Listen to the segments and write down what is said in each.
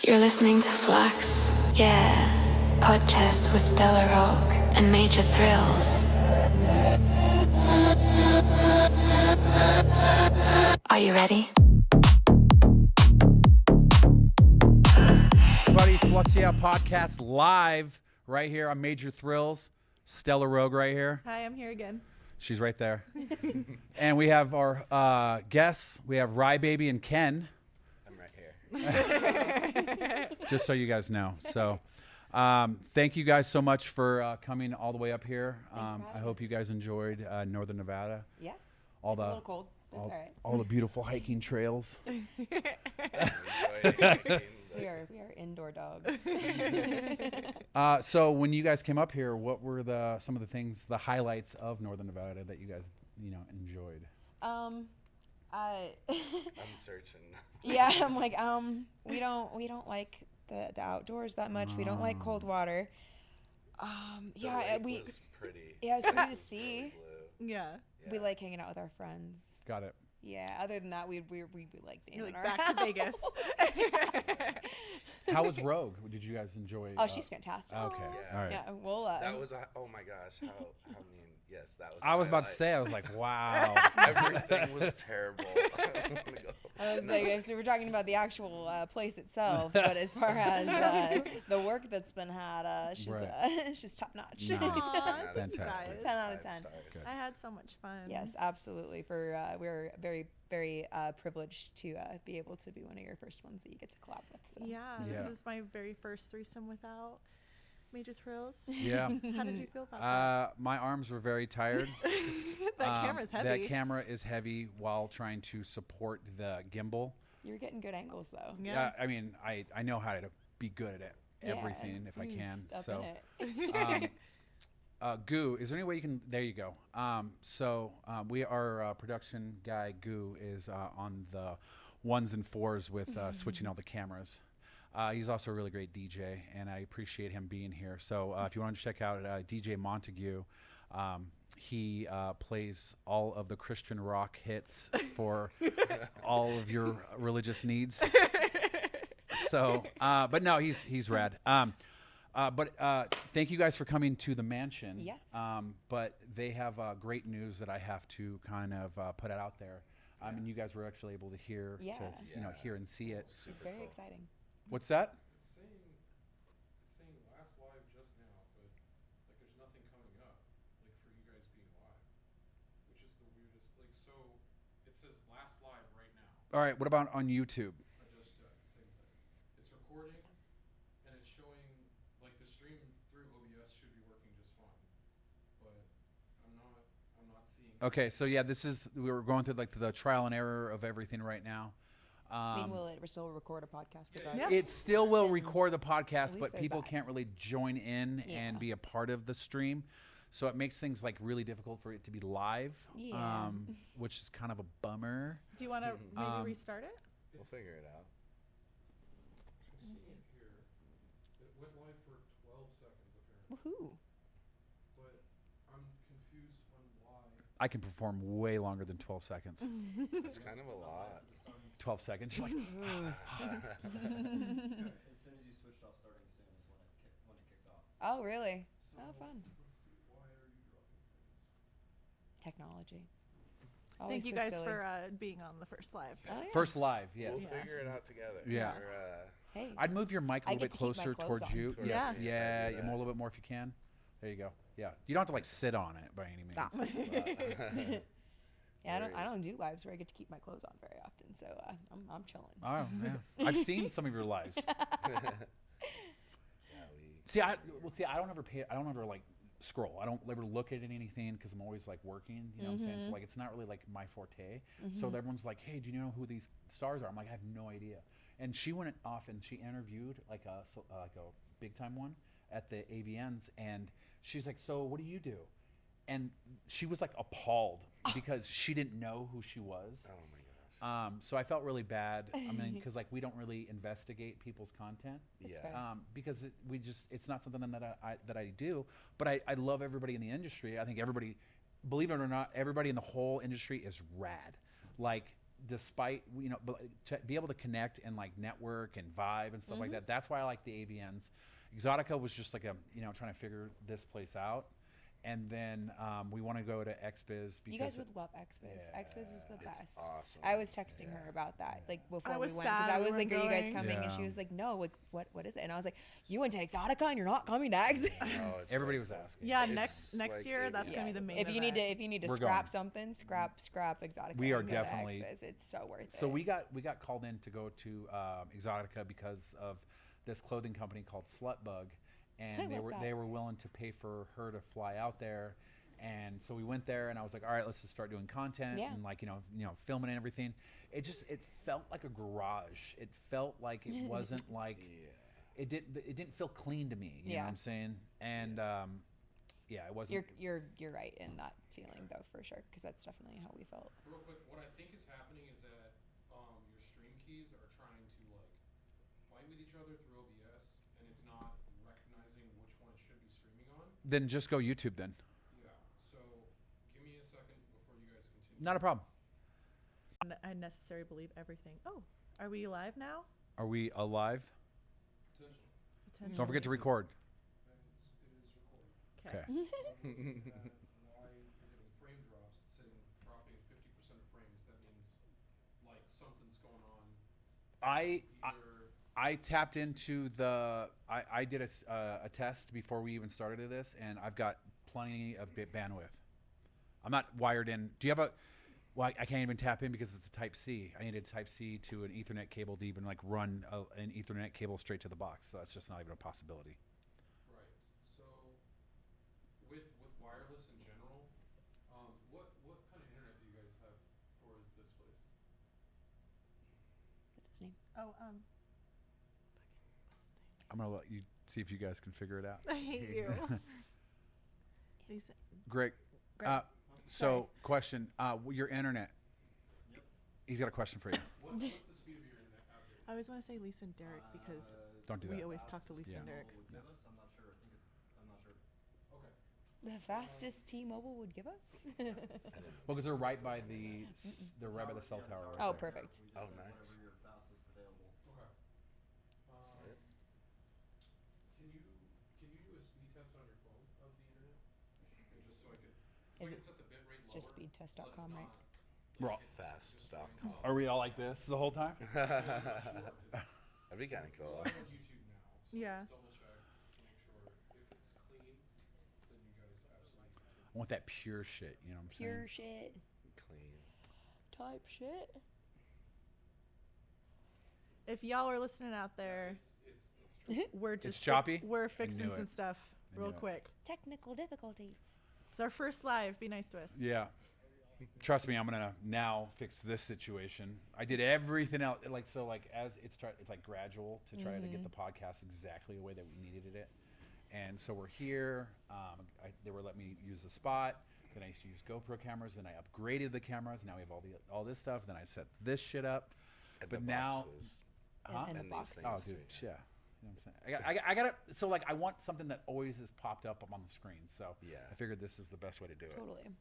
You're listening to Flux Yeah, podcast with Stellar Rogue and Major Thrills. Are you ready? Everybody, Flux Yeah podcast live right here on Major Thrills. Stellar Rogue right here. Hi, I'm here again. She's right there. And we have our guests. We have Rye Baby and Ken. I'm right here. Just so you guys know. So thank you guys so much for coming all the way up here. I hope you guys enjoyed Northern Nevada. Yeah. All It's the a little cold. That's all right. all the beautiful hiking trails. We are indoor dogs. So when you guys came up here, what were some of the things, the highlights of Northern Nevada that you guys, enjoyed? I'm searching. Yeah, I'm like, we don't like the outdoors that much. We don't like cold water. The lake was pretty. Yeah, it was pretty to see. Really blue. Yeah. Yeah. We like hanging out with our friends. Got it. Yeah. Other than that, we like being You're in like our back to Vegas. How was Rogue? Did you guys enjoy? Oh, she's fantastic. Okay. Yeah. All right. Yeah. Well. That was oh my gosh, how mean. Yes, that was. I was about to highlight. say, I was like, wow. Everything was terrible. I was like, so we're talking about the actual place itself, but as far as the work that's been had, she's top notch. Nice. Aw, thank you Fantastic. guys. 10 out of 10. Good. I had so much fun. Yes, absolutely. We're very, very privileged to be able to be one of your first ones that you get to collab with. So. Yeah, Yeah. this is my very first threesome without Major Thrills. Yeah. How did you feel about My arms were very tired. that? That camera's heavy. That camera is heavy while trying to support the gimbal. You were getting good angles though. Yeah. I mean, I know how to be good at everything if I he's can. up So, in it. Goo, is there any way you can? There you go. We our production guy Goo is on the ones and fours with switching all the cameras. He's also a really great DJ, and I appreciate him being here. So if you want to check out DJ Montague, he plays all of the Christian rock hits for all of your religious needs. So, but no, he's rad. Thank you guys for coming to the mansion. Yes. But they have great news that I have to kind of put it out there. And you guys were actually able to hear, Yeah. hear and see it. It's very exciting. What's that? It's saying last live just now, but like there's nothing coming up, like for you guys being live, which is the weirdest. Like so, it says last live right now. All right. What about on YouTube? I just checked, same thing. It's recording, and it's showing like the stream through OBS should be working just fine, but I'm not seeing. Okay. So yeah, we were going through like the trial and error of everything right now. I mean, will it still record a podcast with us? Yeah. It still will Then record the podcast, least but there's people that. can't really join in and Yeah. be a part of the stream. So it makes things like really difficult for it to be live, Yeah. which is kind of a bummer. Do you want to maybe restart it? We'll figure it out. Just seeing here, it went live for 12 seconds apparently, Woohoo! but I'm confused on why. I can perform way longer than 12 seconds. It's kind of a lot. 12 seconds. You're like, As soon as you switched off starting soon is when it kicked off. Oh, really? Oh, fun. Technology. Always Thank you so guys silly. for being on the first live. Oh, yeah. first live, yes. We'll figure it out together. Yeah. Hey. I'd move your mic a I little get bit to keep my closer clothes towards on. you. Towards Yes. me if I Yeah, do more, a that. little bit more if you can. There you go. Yeah. You don't have to like sit on it by any means. Ah. Yeah, Very- I don't do lives where I get to keep my clothes on very often, so I'm chilling. Oh, yeah. I've seen some of your lives. Yeah, See, I don't ever like scroll. I don't ever look at anything because I'm always like working. You know what I'm saying? So like, it's not really like my forte. So everyone's like, "Hey, do you know who these stars are?" I'm like, "I have no idea." And she went off and she interviewed like a big time one at the AVNs, and she's like, "So what do you do?" And she was like appalled because she didn't know who she was. Oh my gosh. So I felt really bad. I mean, because like we don't really investigate people's content. That's Yeah. fair. Because it's not something that I do, but I love everybody in the industry. I think everybody, believe it or not, everybody in the whole industry is rad. Like despite to be able to connect and like network and vibe and stuff like that. That's why I like the AVNs. Exotica was just like trying to figure this place out. And then we want to go to XBiz because You guys would love XBiz. Yeah. XBiz is the best. It's awesome. I was texting her about that like before I we was went because sad I we was like, weren't "Are you guys going." coming?" And Yeah. she was like, "No, like what is it?" And I was like, "You went to Exotica and you're not coming to XBiz." Oh, it's everybody like- was asking. Yeah, It's next like year that's AVN. gonna be the main. If you need event. to We're scrap going. something, scrap Exotica. We are and go to definitely- XBiz. It's so worth it. So we got called in to go to Exotica because of this clothing company called Slutbug, and love that. they were willing to pay for her to fly out there. And so we went there, and I was like, all right, let's just start doing content Yeah. and like filming and everything. It felt like a garage. It felt like it wasn't like Yeah. it didn't feel clean to me. You know Yeah. what I'm saying? And it wasn't. you're right in that feeling though for sure because that's definitely how we felt. Real quick, what I think is happening is that your stream keys are trying to like fight with each other through OBS, and it's not recognizing which one it should be streaming on. Then just go YouTube then. Yeah. So give me a second before you guys continue. Not a problem. I necessarily believe everything. Oh, are we live now? Are we alive? Potentially. Don't forget to record. It is recording. Okay. Why you're getting frame drops? It's saying dropping 50% of frames. That means like something's going on. Either I tapped into I did a test before we even started this, and I've got plenty of bandwidth. I'm not wired in. Do you have a? Well, I can't even tap in because it's a Type C. I needed Type C to an Ethernet cable to even like run an Ethernet cable straight to the box. So that's just not even a possibility. right. So with wireless in general, what kind of internet do you guys have for this place? What's his name? Oh, I'm gonna let you see if you guys can figure it out. I hate you. Lisa, Greg. Greg. So question. Your internet. Yep. He's got a question for you. What's the speed of your internet out there? I always want to say Lisa and Derek because Don't do we that. always talk to Lisa and Yeah. Derek. Would give us? I'm not sure. I'm not sure. Okay. The fastest T-Mobile would give us. Well, because they're right by the cell tower. Right Oh, there. perfect. We Oh, just nice. Whatever your fastest available. Okay. That's it. Can you do a speed test on your phone of the internet? And just so I could, so I Is can it set the bit rate lower. Just speedtest.com, right? We're all- Fast.com. Are we all like this the whole time? That'd be kind of cool. I'm on YouTube now, so Yeah. let's double check to make sure if it's clean, then you guys absolutely I want that pure shit. You know what I'm Pure saying? shit. Clean. Type shit. If y'all are listening out there, it's we're just choppy? We're I fixing knew some it. stuff I real knew it. quick. Technical difficulties. It's our first live. Be nice to us. Yeah. Trust me, I'm gonna now fix this situation. I did everything else as it's like gradual to try to get the podcast exactly the way that we needed it. And so we're here. They were letting me use the spot. Then I used to use GoPro cameras. Then I upgraded the cameras. Now we have all this stuff. Then I set this shit up. And But the now- boxes. Huh? And the And these boxes. Oh, things dude, too. yeah. You know what I'm saying? I gotta. So like, I want something that always has popped up on the screen. So Yeah. I figured this is the best way to do it. Totally.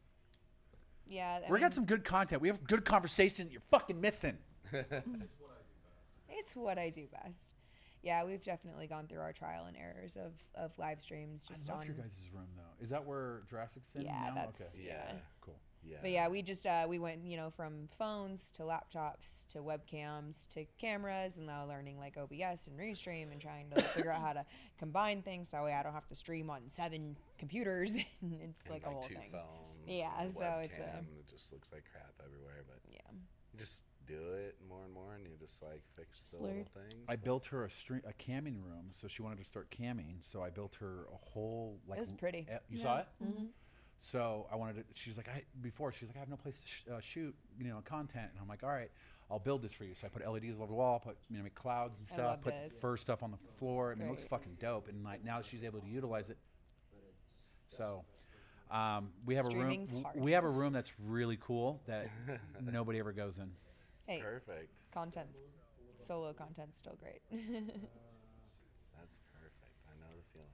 Yeah. We got some good content. We have good conversation that you're fucking missing. It's what I do best. Yeah, we've definitely gone through our trial and errors of live streams just I love on. your guys' room though. Is that where Jurassic's in Yeah, now? that's- Okay. Yeah. Cool. Yeah. But yeah, we just we went from phones to laptops to webcams to cameras, and now learning like OBS and Restream and trying to figure out how to combine things that way I don't have to stream on 7 computers. And it's And like a whole 2 thing. phones. Yeah, and a so it's a- webcam. It just looks like crap everywhere, but Yeah. you just do it more and more, and you just like fix the Slurred. little things. I built her a camming room, so she wanted to start camming. So I built her a whole like. It was pretty. You saw it? Mm-hmm. So I wanted to. She's like, I have no place to shoot, content, and I'm like, all right, I'll build this for you. So I put LEDs all over the wall, make clouds and I stuff, love put this. fur stuff on the floor. I mean, it looks Great. fucking dope. And like now she's able to utilize it. So we have Streaming's a room. hard. We have a room that's really cool that nobody ever goes in. Hey, Perfect. solo content's still great. That's perfect. I know the feeling.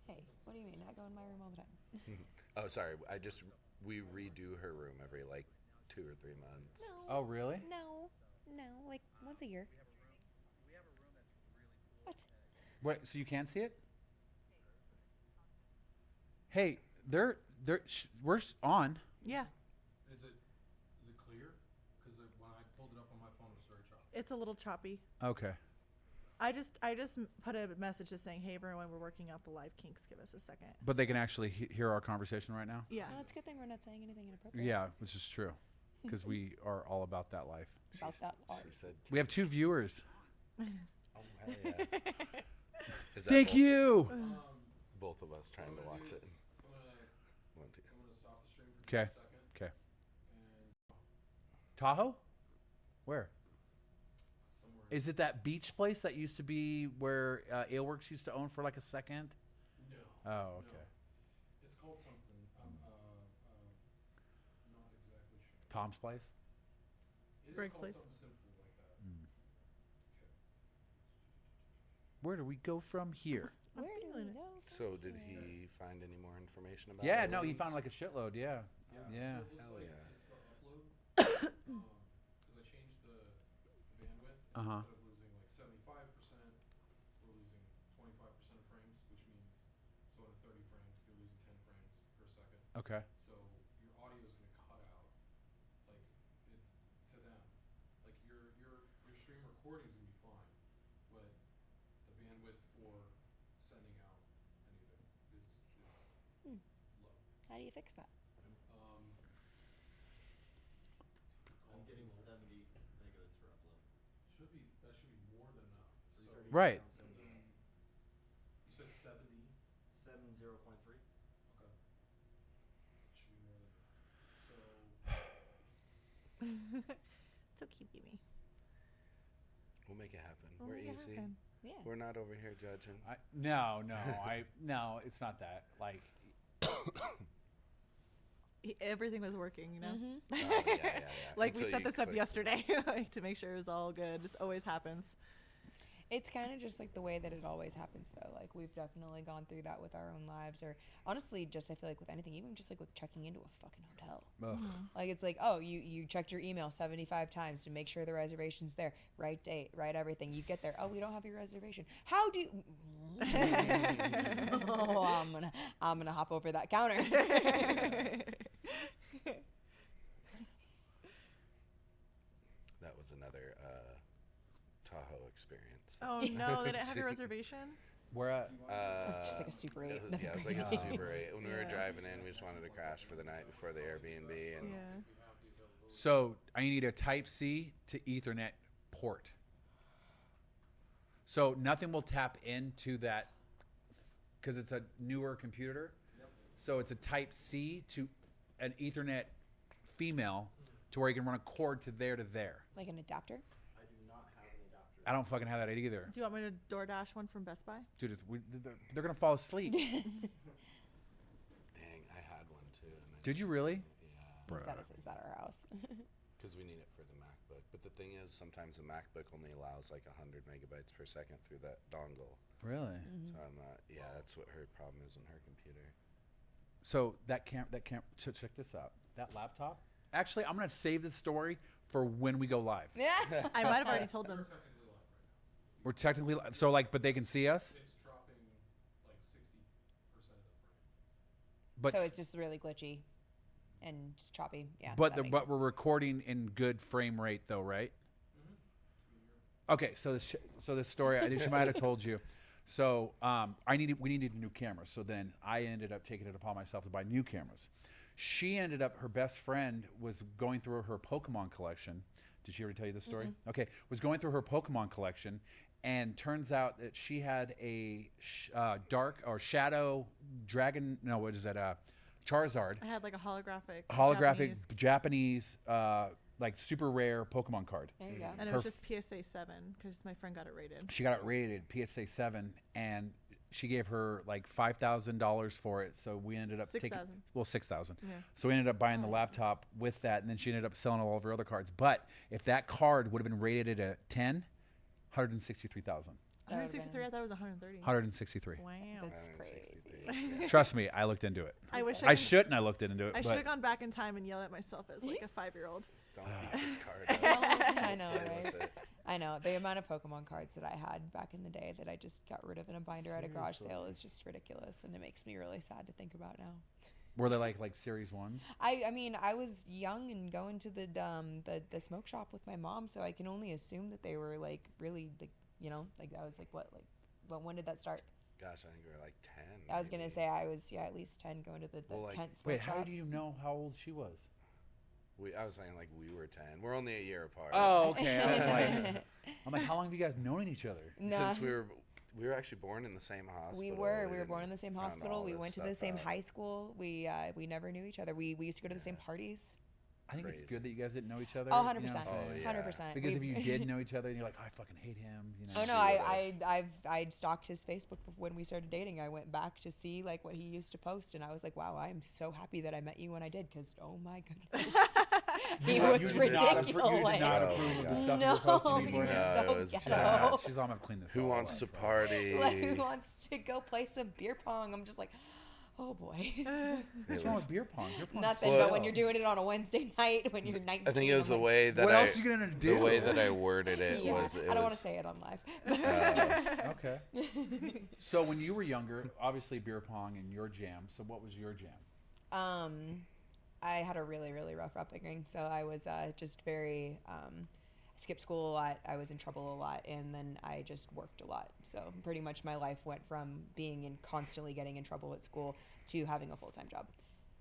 Hey, what do you mean? I go in my room all the time. Oh, sorry. We redo her room every like 2 or 3 months. No. Oh, really? No, like once a year. What? What? So you can't see it? Hey, we're on. Yeah, Is it clear? Because when I pulled it up on my phone, it was very choppy. it's a little choppy. Okay. I just put a message just saying, "Hey everyone, we're working out the live kinks. Give us a second." But they can actually hear our conversation right now? Yeah. Well, it's a good thing we're not saying anything inappropriate. Yeah, which is true. Because we are all about that life. About that art. She said, We have 2 viewers. oh, hell yeah. Is that Thank both, you. both of us trying to watch it? I'm One, two. gonna stop the stream for Okay. just a second. Okay. And Tahoe? Where? somewhere. Is it that beach place that used to be where Aleworks used to own for like a second? No. Oh, okay. It's called something. Not exactly sure. Tom's place? It is Briggs called Place. something simple like that. Where do we go from here? I'm Where do we feeling it. go? So did he find any more information about Yeah, it? no, he found like a shitload. Yeah. Yeah. So it looks Hell like yeah. it's the upload. Because I changed the bandwidth. And Uh-huh. instead of losing like 75%, we're losing 25% of frames, which means so in 30 frames, you're losing 10 frames per second. Okay. So your audio is going to cut out. Like it's to them. Like your stream recording is going to be fine, but the bandwidth for sending out anything is low. How do you fix that? I'm getting 70 megabits for upload. Should be more than enough. So Right. and then you said 70. 70.3. Okay. Should be more than enough. So It's okay, baby. We'll make it happen. We'll We're make it easy. happen. Yeah. We're not over here judging. No, it's not that. Like, Everything was working, you know. Mm-hmm. Oh, yeah. Like we Until set you this up click. yesterday, like to make sure it was all good. It always happens. It's kind of just like the way that it always happens, though. Like we've definitely gone through that with our own lives, or honestly, just I feel like with anything, even just like with checking into a fucking hotel. ugh. Like it's like, oh, you checked your email 75 times to make sure the reservation's there, right date, right everything. You get there, oh, we don't have your reservation. How do you? Oh, I'm gonna hop over that counter. That was another Tahoe experience. Oh no, they didn't have your reservation. We're at. Just like a Super 8. Yeah, it was like a crazy. Super 8. When we were Yeah. driving in, we just wanted to crash for the night before the Airbnb. And Yeah. So I need a Type C to Ethernet port. So nothing will tap into that because it's a newer computer. So it's a Type C to an Ethernet female to where you can run a cord to there. Like an adapter. I do not have an adapter. I don't fucking have that either. Do you want me to DoorDash one from Best Buy? Dude, they're going to fall asleep. dang, I had one too. And I Did you really? Yeah, Is that our house? because we need it for the MacBook. But the thing is, sometimes the MacBook only allows like 100 megabytes per second through that dongle. Really? So I'm not. Yeah, that's what her problem is on her computer. So so check this out. That laptop. Actually, I'm gonna save this story for when we go live. Yeah. I might have already told them. We're technically so like, but they can see us. It's dropping like 60% of the frame. But So it's just really glitchy and just choppy. Yeah. but that makes but sense. we're recording in good frame rate though, right? Okay, so this story she might have told you. So we needed new cameras. So then I ended up taking it upon myself to buy new cameras. She ended up, her best friend was going through her Pokemon collection. Did she ever tell you this story? Okay, was going through her Pokemon collection, and turns out that she had a dark or shadow dragon. No, what is that? Charizard. I had like a holographic. Japanese like super rare Pokemon card. There you go. And it her was just PSA 7 because my friend got it rated. She got it rated PSA 7, and she gave her like $5,000 for it. So we ended up taking 6,000. $6,000. Yeah. So we ended up buying the laptop with that, and then she ended up selling all of her other cards. But if that card would have been rated at a 10, $163,000. That would've been 163. I thought it was 130. 163. Wow. That's 163. crazy. Yeah. Trust me, I looked into it. I wish I shouldn't. I looked into it, I should but have gone back in time and yelled at myself as like a 5-year-old. Don't beat this card. I know, Play with right? it. I know. The amount of Pokemon cards that I had back in the day that I just got rid of in a binder at a garage sale is just ridiculous, and it makes me really sad to think about now. were they like series ones? I mean, I was young and going to the smoke shop with my mom, so I can only assume that they were like really, like, you know, like I was like when did that start? Gosh, I think we were like 10. I was gonna maybe. say I was at least 10 going to the Well, like- Kent smoke Wait, shop. how do you know how old she was? I was saying like we were 10. We're only a year apart. Oh, okay. I was like, I'm like, how long have you guys known each other? No. Since we were actually born in the same hospital. We were and born in the same found hospital. all We this went to the stuff same out. high school. We never knew each other. We used to go to the same parties. I think it's Crazy. good that you guys didn't know each other. Oh, you 100%. know? Oh, yeah. 100%. Because if you did know each other and you're like, I fucking hate him, you know. Oh no, She I'd stalked his Facebook when we started dating. I went back to see like what he used to post, and I was like, wow, I am so happy that I met you when I did, because oh my goodness, he You was did ridiculous. Not, you did not Oh, approve of the God. stuff No, you were posting he before. was Yeah, so it was ghetto. bad. She's on. I'm clean this. Who all wants up. to party? Like, who wants to go play some beer pong? I'm just like, oh boy. What's wrong with beer pong? Beer pong's Nothing, so but when fun. you're doing it on a Wednesday night when you're 19. I think it was I'm the like, way that What I. else are you gonna do? The way that I worded it yeah, was. It I don't want to was, say it on live. Okay. So when you were younger, obviously beer pong and your jam. So what was your jam? I had a really, really rough upbringing, so I was just very. I skipped school a lot. I was in trouble a lot, and then I just worked a lot. So pretty much my life went from being in constantly getting in trouble at school to having a full-time job,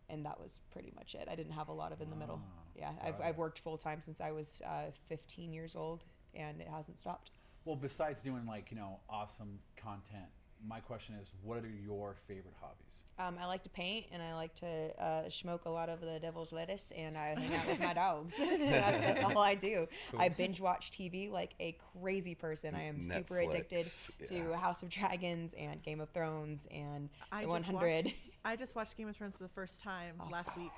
and that was pretty much it. I didn't have a lot of in the middle. Yeah, I've worked full-time since I was 15 years old, and it hasn't stopped. Well, besides doing like, you know, awesome content, my question is, what are your favorite hobbies? I like to paint, and I like to smoke a lot of the devil's lettuce, and I hang out with my dogs. That's all I do. Cool. I binge watch TV like a crazy person. I am super addicted Netflix, to yeah. House of Dragons and Game of Thrones and I the just 100. watched- I just watched Game of Thrones for the first time last week.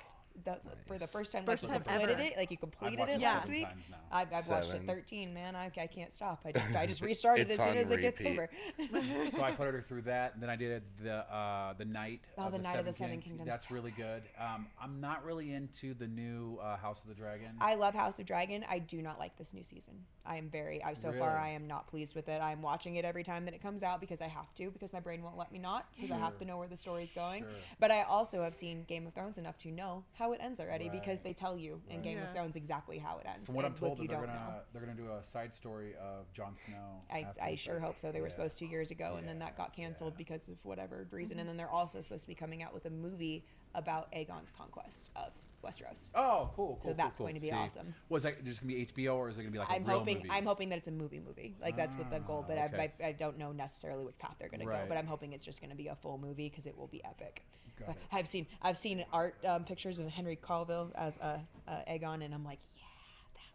For the first time, First like you time completed ever. it, like you I've completed watched it it last 7 week. times now. I've watched it 7. 13, man. I can't stop. I just restarted It's as soon on as it gets repeat. over. So I put her through that, and then I did the night. Oh, the Night of the Seven Kingdoms. That's really good. I'm not really into the new House of the Dragon. I love House of Dragon. I do not like this new season. I am so far Really? I am not pleased with it. I'm watching it every time that it comes out because I have to, because my brain won't let me not, because I have to know where the story's going. Sure. But I also have seen Game of Thrones enough to know how it ends already, because Right. they tell you in Right. Game of Yeah. Thrones exactly how it ends. From what I'm and told, look, you they're don't gonna know. they're gonna do a side story of Jon Snow. I after sure the- hope so. They were Yeah. supposed 2 years ago, and then that got canceled because of whatever reason. And then they're also supposed to be coming out with a movie about Aegon's conquest of Westeros. Oh, cool. So that's going to be awesome. Was that just gonna be HBO, or is it gonna be like I'm a real hoping movie? I'm hoping that it's a movie. Like that's what the goal. But okay. I don't know necessarily which path they're going to go. Right. But I'm hoping it's just going to be a full movie because it will be epic. Got it. I've seen art pictures of Henry Cavill as Aegon, and I'm like,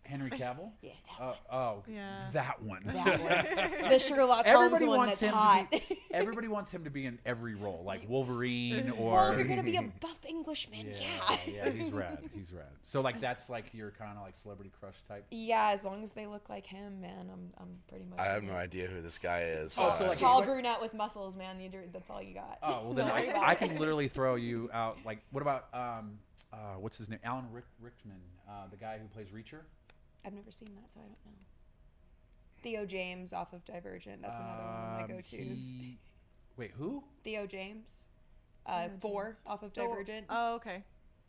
Henry Cavill. yeah, Yeah. That one. that one. The Sherlock Holmes Everybody one wants that's him hot. to be. Everybody wants him to be in every role, like Wolverine or. Well, if you're going to be a buff Englishman, yeah, he's rad. He's rad. So like that's like your kind of like celebrity crush type. Yeah, as long as they look like him, man, I'm pretty much. I have in no it. idea who this guy is. Oh, so like- Tall What- brunette with muscles, man. That's all you got. Oh well, then Don't worry about I it. can literally throw you out. Like, what about what's his name? Alan Rickman, the guy who plays Reacher. I've never seen that, so I don't know. Theo James off of Divergent. That's another one of my go-tos. Wait, who? Theo James. Theo Four James. off of Oh, Divergent. Oh, okay.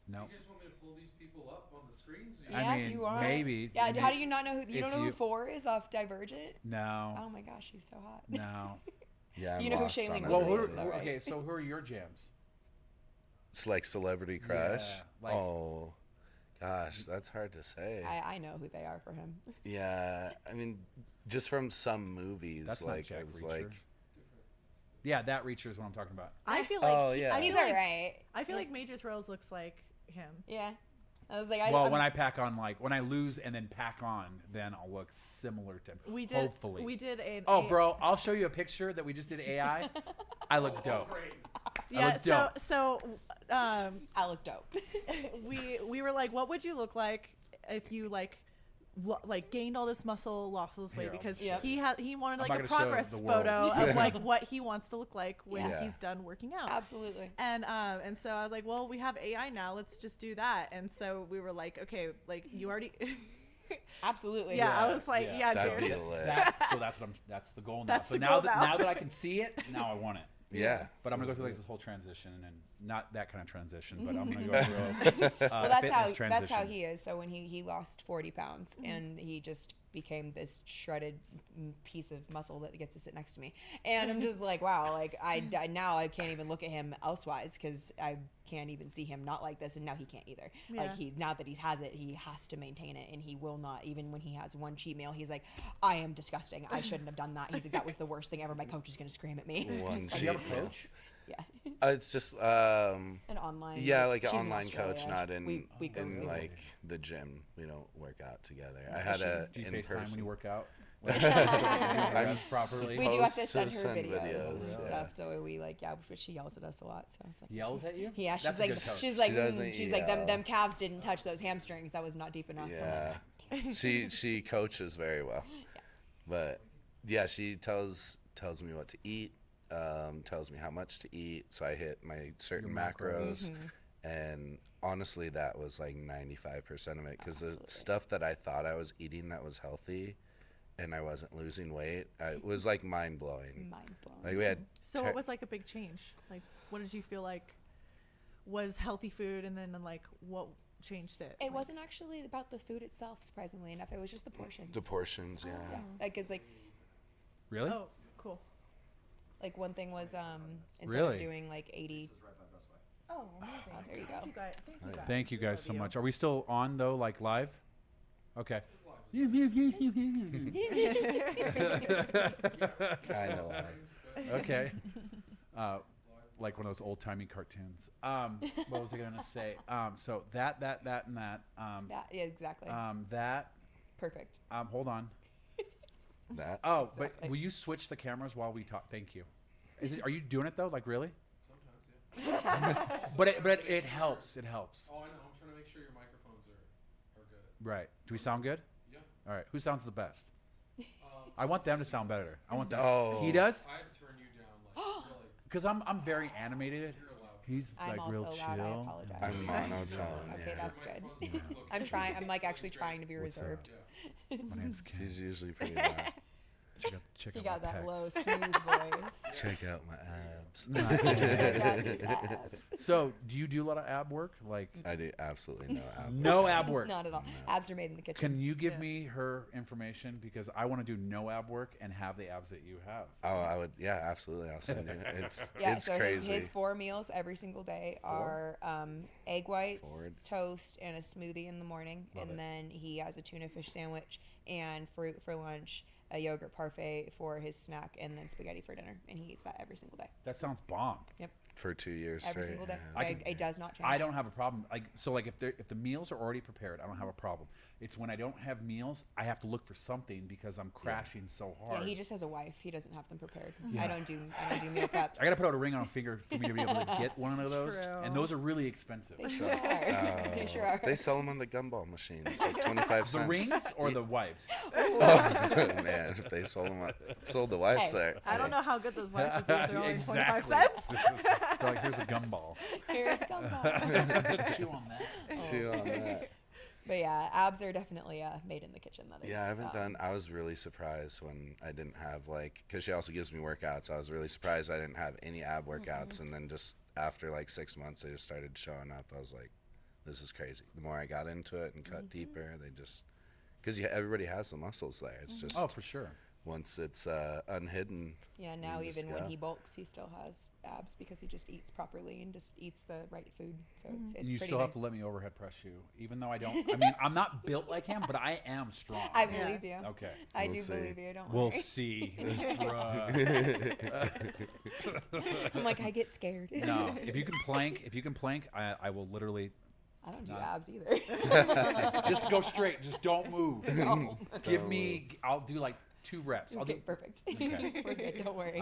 No. You guys want me to pull these people up on the screens? I Yeah, mean, if you want. maybe. Yeah, maybe- how do you not know who? You if don't know you- who Four is off Divergent? No. Oh my gosh, she's so hot. No. Yeah, I'm You know who lost Shailene on it. Well, Woodley who, is, though, right? okay, so who are your jams? It's like Celebrity Crush. Yeah, like- Oh, gosh, that's hard to say. I know who they are for him. Yeah, I mean, just from some movies, That's not like Jack I was Reacher. like, Yeah, that Reacher is what I'm talking about. I feel like Oh, yeah. I He's feel like, alright. I feel like Major Thrills looks like him. Yeah. I was like, Well, when I pack on, like, when I lose and then pack on, then I'll look similar to him. We did. Hopefully. We did a. Oh, bro, I'll show you a picture that we just did AI. I look dope. Yeah. look dope. So, I look dope. we were like, what would you look like if you like like gained all this muscle, lost all this weight Here, because Yep. he wanted I'm like not a gonna show progress the world. photo of like what he wants to look like when Yeah. he's done working out. Absolutely. And so I was like, well, we have AI now. Let's just do that. And so we were like, okay, like you already. Absolutely. Yeah, I was like, yeah, That'd dude. be lit. So that's the goal now. That's So the now goal now. now that I can see it, now I want it. Yeah. But I'm gonna go through like this whole transition, and not that kind of transition, but I'm gonna go through. Well, that's how transition. that's how he is. So when he lost 40 pounds and he just became this shredded piece of muscle that gets to sit next to me, and I'm just like, wow, like I now I can't even look at him elsewise because I can't even see him not like this, and now he can't either. Yeah. Like now that he has it, he has to maintain it, and he will not. Even when he has one cheat meal, he's like, I am disgusting. I shouldn't have done that. He's like, that was the worst thing ever. My coach is gonna scream at me. One Just Do you like, have a coach? yeah. It's just An online. yeah, like an she's in online coach, Australia. not in We go in over like there. the gym. We don't work out together. I had Do you in FaceTime when person. you work out? I'm properly. We do have to supposed send to her send videos, videos, and yeah. stuff. So we like, yeah, but she yells at us a lot. So I was like, Yells at you? yeah, That's she's a like, good coach. she's like, She doesn't she's like, yell. them calves didn't touch those hamstrings. That was not deep enough. I'm like, Yeah, she coaches very well, but yeah, she tells me what to eat, tells me how much to eat, so I hit my certain Your macros. macros, and honestly, that was like 95% of it, because the stuff that I thought I was eating that was healthy, and I wasn't losing weight, it was like mind blowing. mind blown. Like we had. So what was like a big change? Like, what did you feel like was healthy food, and then like what changed it? It wasn't actually about the food itself, surprisingly enough. It was just the portions. The portions, yeah. Like, it's like, Really? Oh, cool. like one thing was instead Really? of doing like 80. This is right by Best Buy. Oh, amazing. There you Thank go. you guys. Thank you guys. Thank you guys so Love you. much. Are we still on though, like live? Okay. Kind of like. Okay. Like one of those old timey cartoons. What was I gonna say? So that and that. Yeah, exactly. That. Perfect. Hold on. That. Oh, but Exactly. will you switch the cameras while we talk? Thank you. Are you doing it though? Like really? Sometimes, yeah. But it helps. It helps. Oh, I know. I'm trying to make sure your microphones are good. Right. Do we sound good? Yeah. All right. Who sounds the best? I want them to sound better. I want them. Oh. He does? I had to turn you down, like, really. Because I'm very animated. You're allowed. He's I'm like also real loud. chill. I apologize. I'm monotone. Okay, Yeah. that's good. Microphones look I'm super trying. good. I'm like actually trying to be What's reserved. Yeah. My name's Ken. She's usually pretty loud. Check He out got my that pecs. low, smooth voice. Check out my abs. Check out his abs. So, do you do a lot of ab work? Like, I do absolutely no abs. no ab work. Not at all. Abs are made in the kitchen. Can you give Yeah. me her information because I want to do no ab work and have the abs that you have. Oh, I would. Yeah, absolutely. I'll send you. It's Yeah, it's so crazy. his 4 meals every single day are egg whites, Forward. toast, and a smoothie in the morning. Love and it. then he has a tuna fish sandwich and fruit for lunch, a yogurt parfait for his snack, and then spaghetti for dinner. And he eats that every single day. That sounds bomb. For 2 years Every straight. single day. yeah. It does not change. I don't have a problem. Like, so, like if the meals are already prepared, I don't have a problem. It's when I don't have meals, I have to look for something because I'm crashing so hard. Yeah, he just has a wife. He doesn't have them prepared. Yeah. I don't do meal preps. I gotta put out a ring on a finger for me to be able to get one of those, True. and those are really expensive. They So. sure are. They sure are. They sell them on the gumball machines, like 25 The cents. rings or the wipes? Man, if they sold the wipes Hey, there. I don't know how good those wipes would be if they're only 25 Exactly. cents. They're like, here's a gumball. Here's gumball. Chew on that. Chew on that. But yeah, abs are definitely made in the kitchen. That is. Yeah, I haven't done. I was really surprised when I didn't have because she also gives me workouts. I was really surprised I didn't have any ab workouts, and then just after like 6 months, they just started showing up. I was like, this is crazy. The more I got into it and cut deeper, they just because everybody has the muscles there. It's just Oh, for sure. once it's unhidden. Yeah, now you just even when go. he bulks, he still has abs because he just eats properly and just eats the right food. So it's And you pretty still nice. have to let me overhead press you, even though I don't. I mean, I'm not built like him, but I am strong. I Yeah. believe you. Okay. I We'll do see. believe you. Don't We'll worry. see. Bruh. I'm like, I get scared. No, if you can plank, I will literally I don't do Not- abs either. just go straight. Just don't move. No. Give me. I'll do like 2 reps. I'll Okay, do. perfect. Okay. We're good. Don't worry.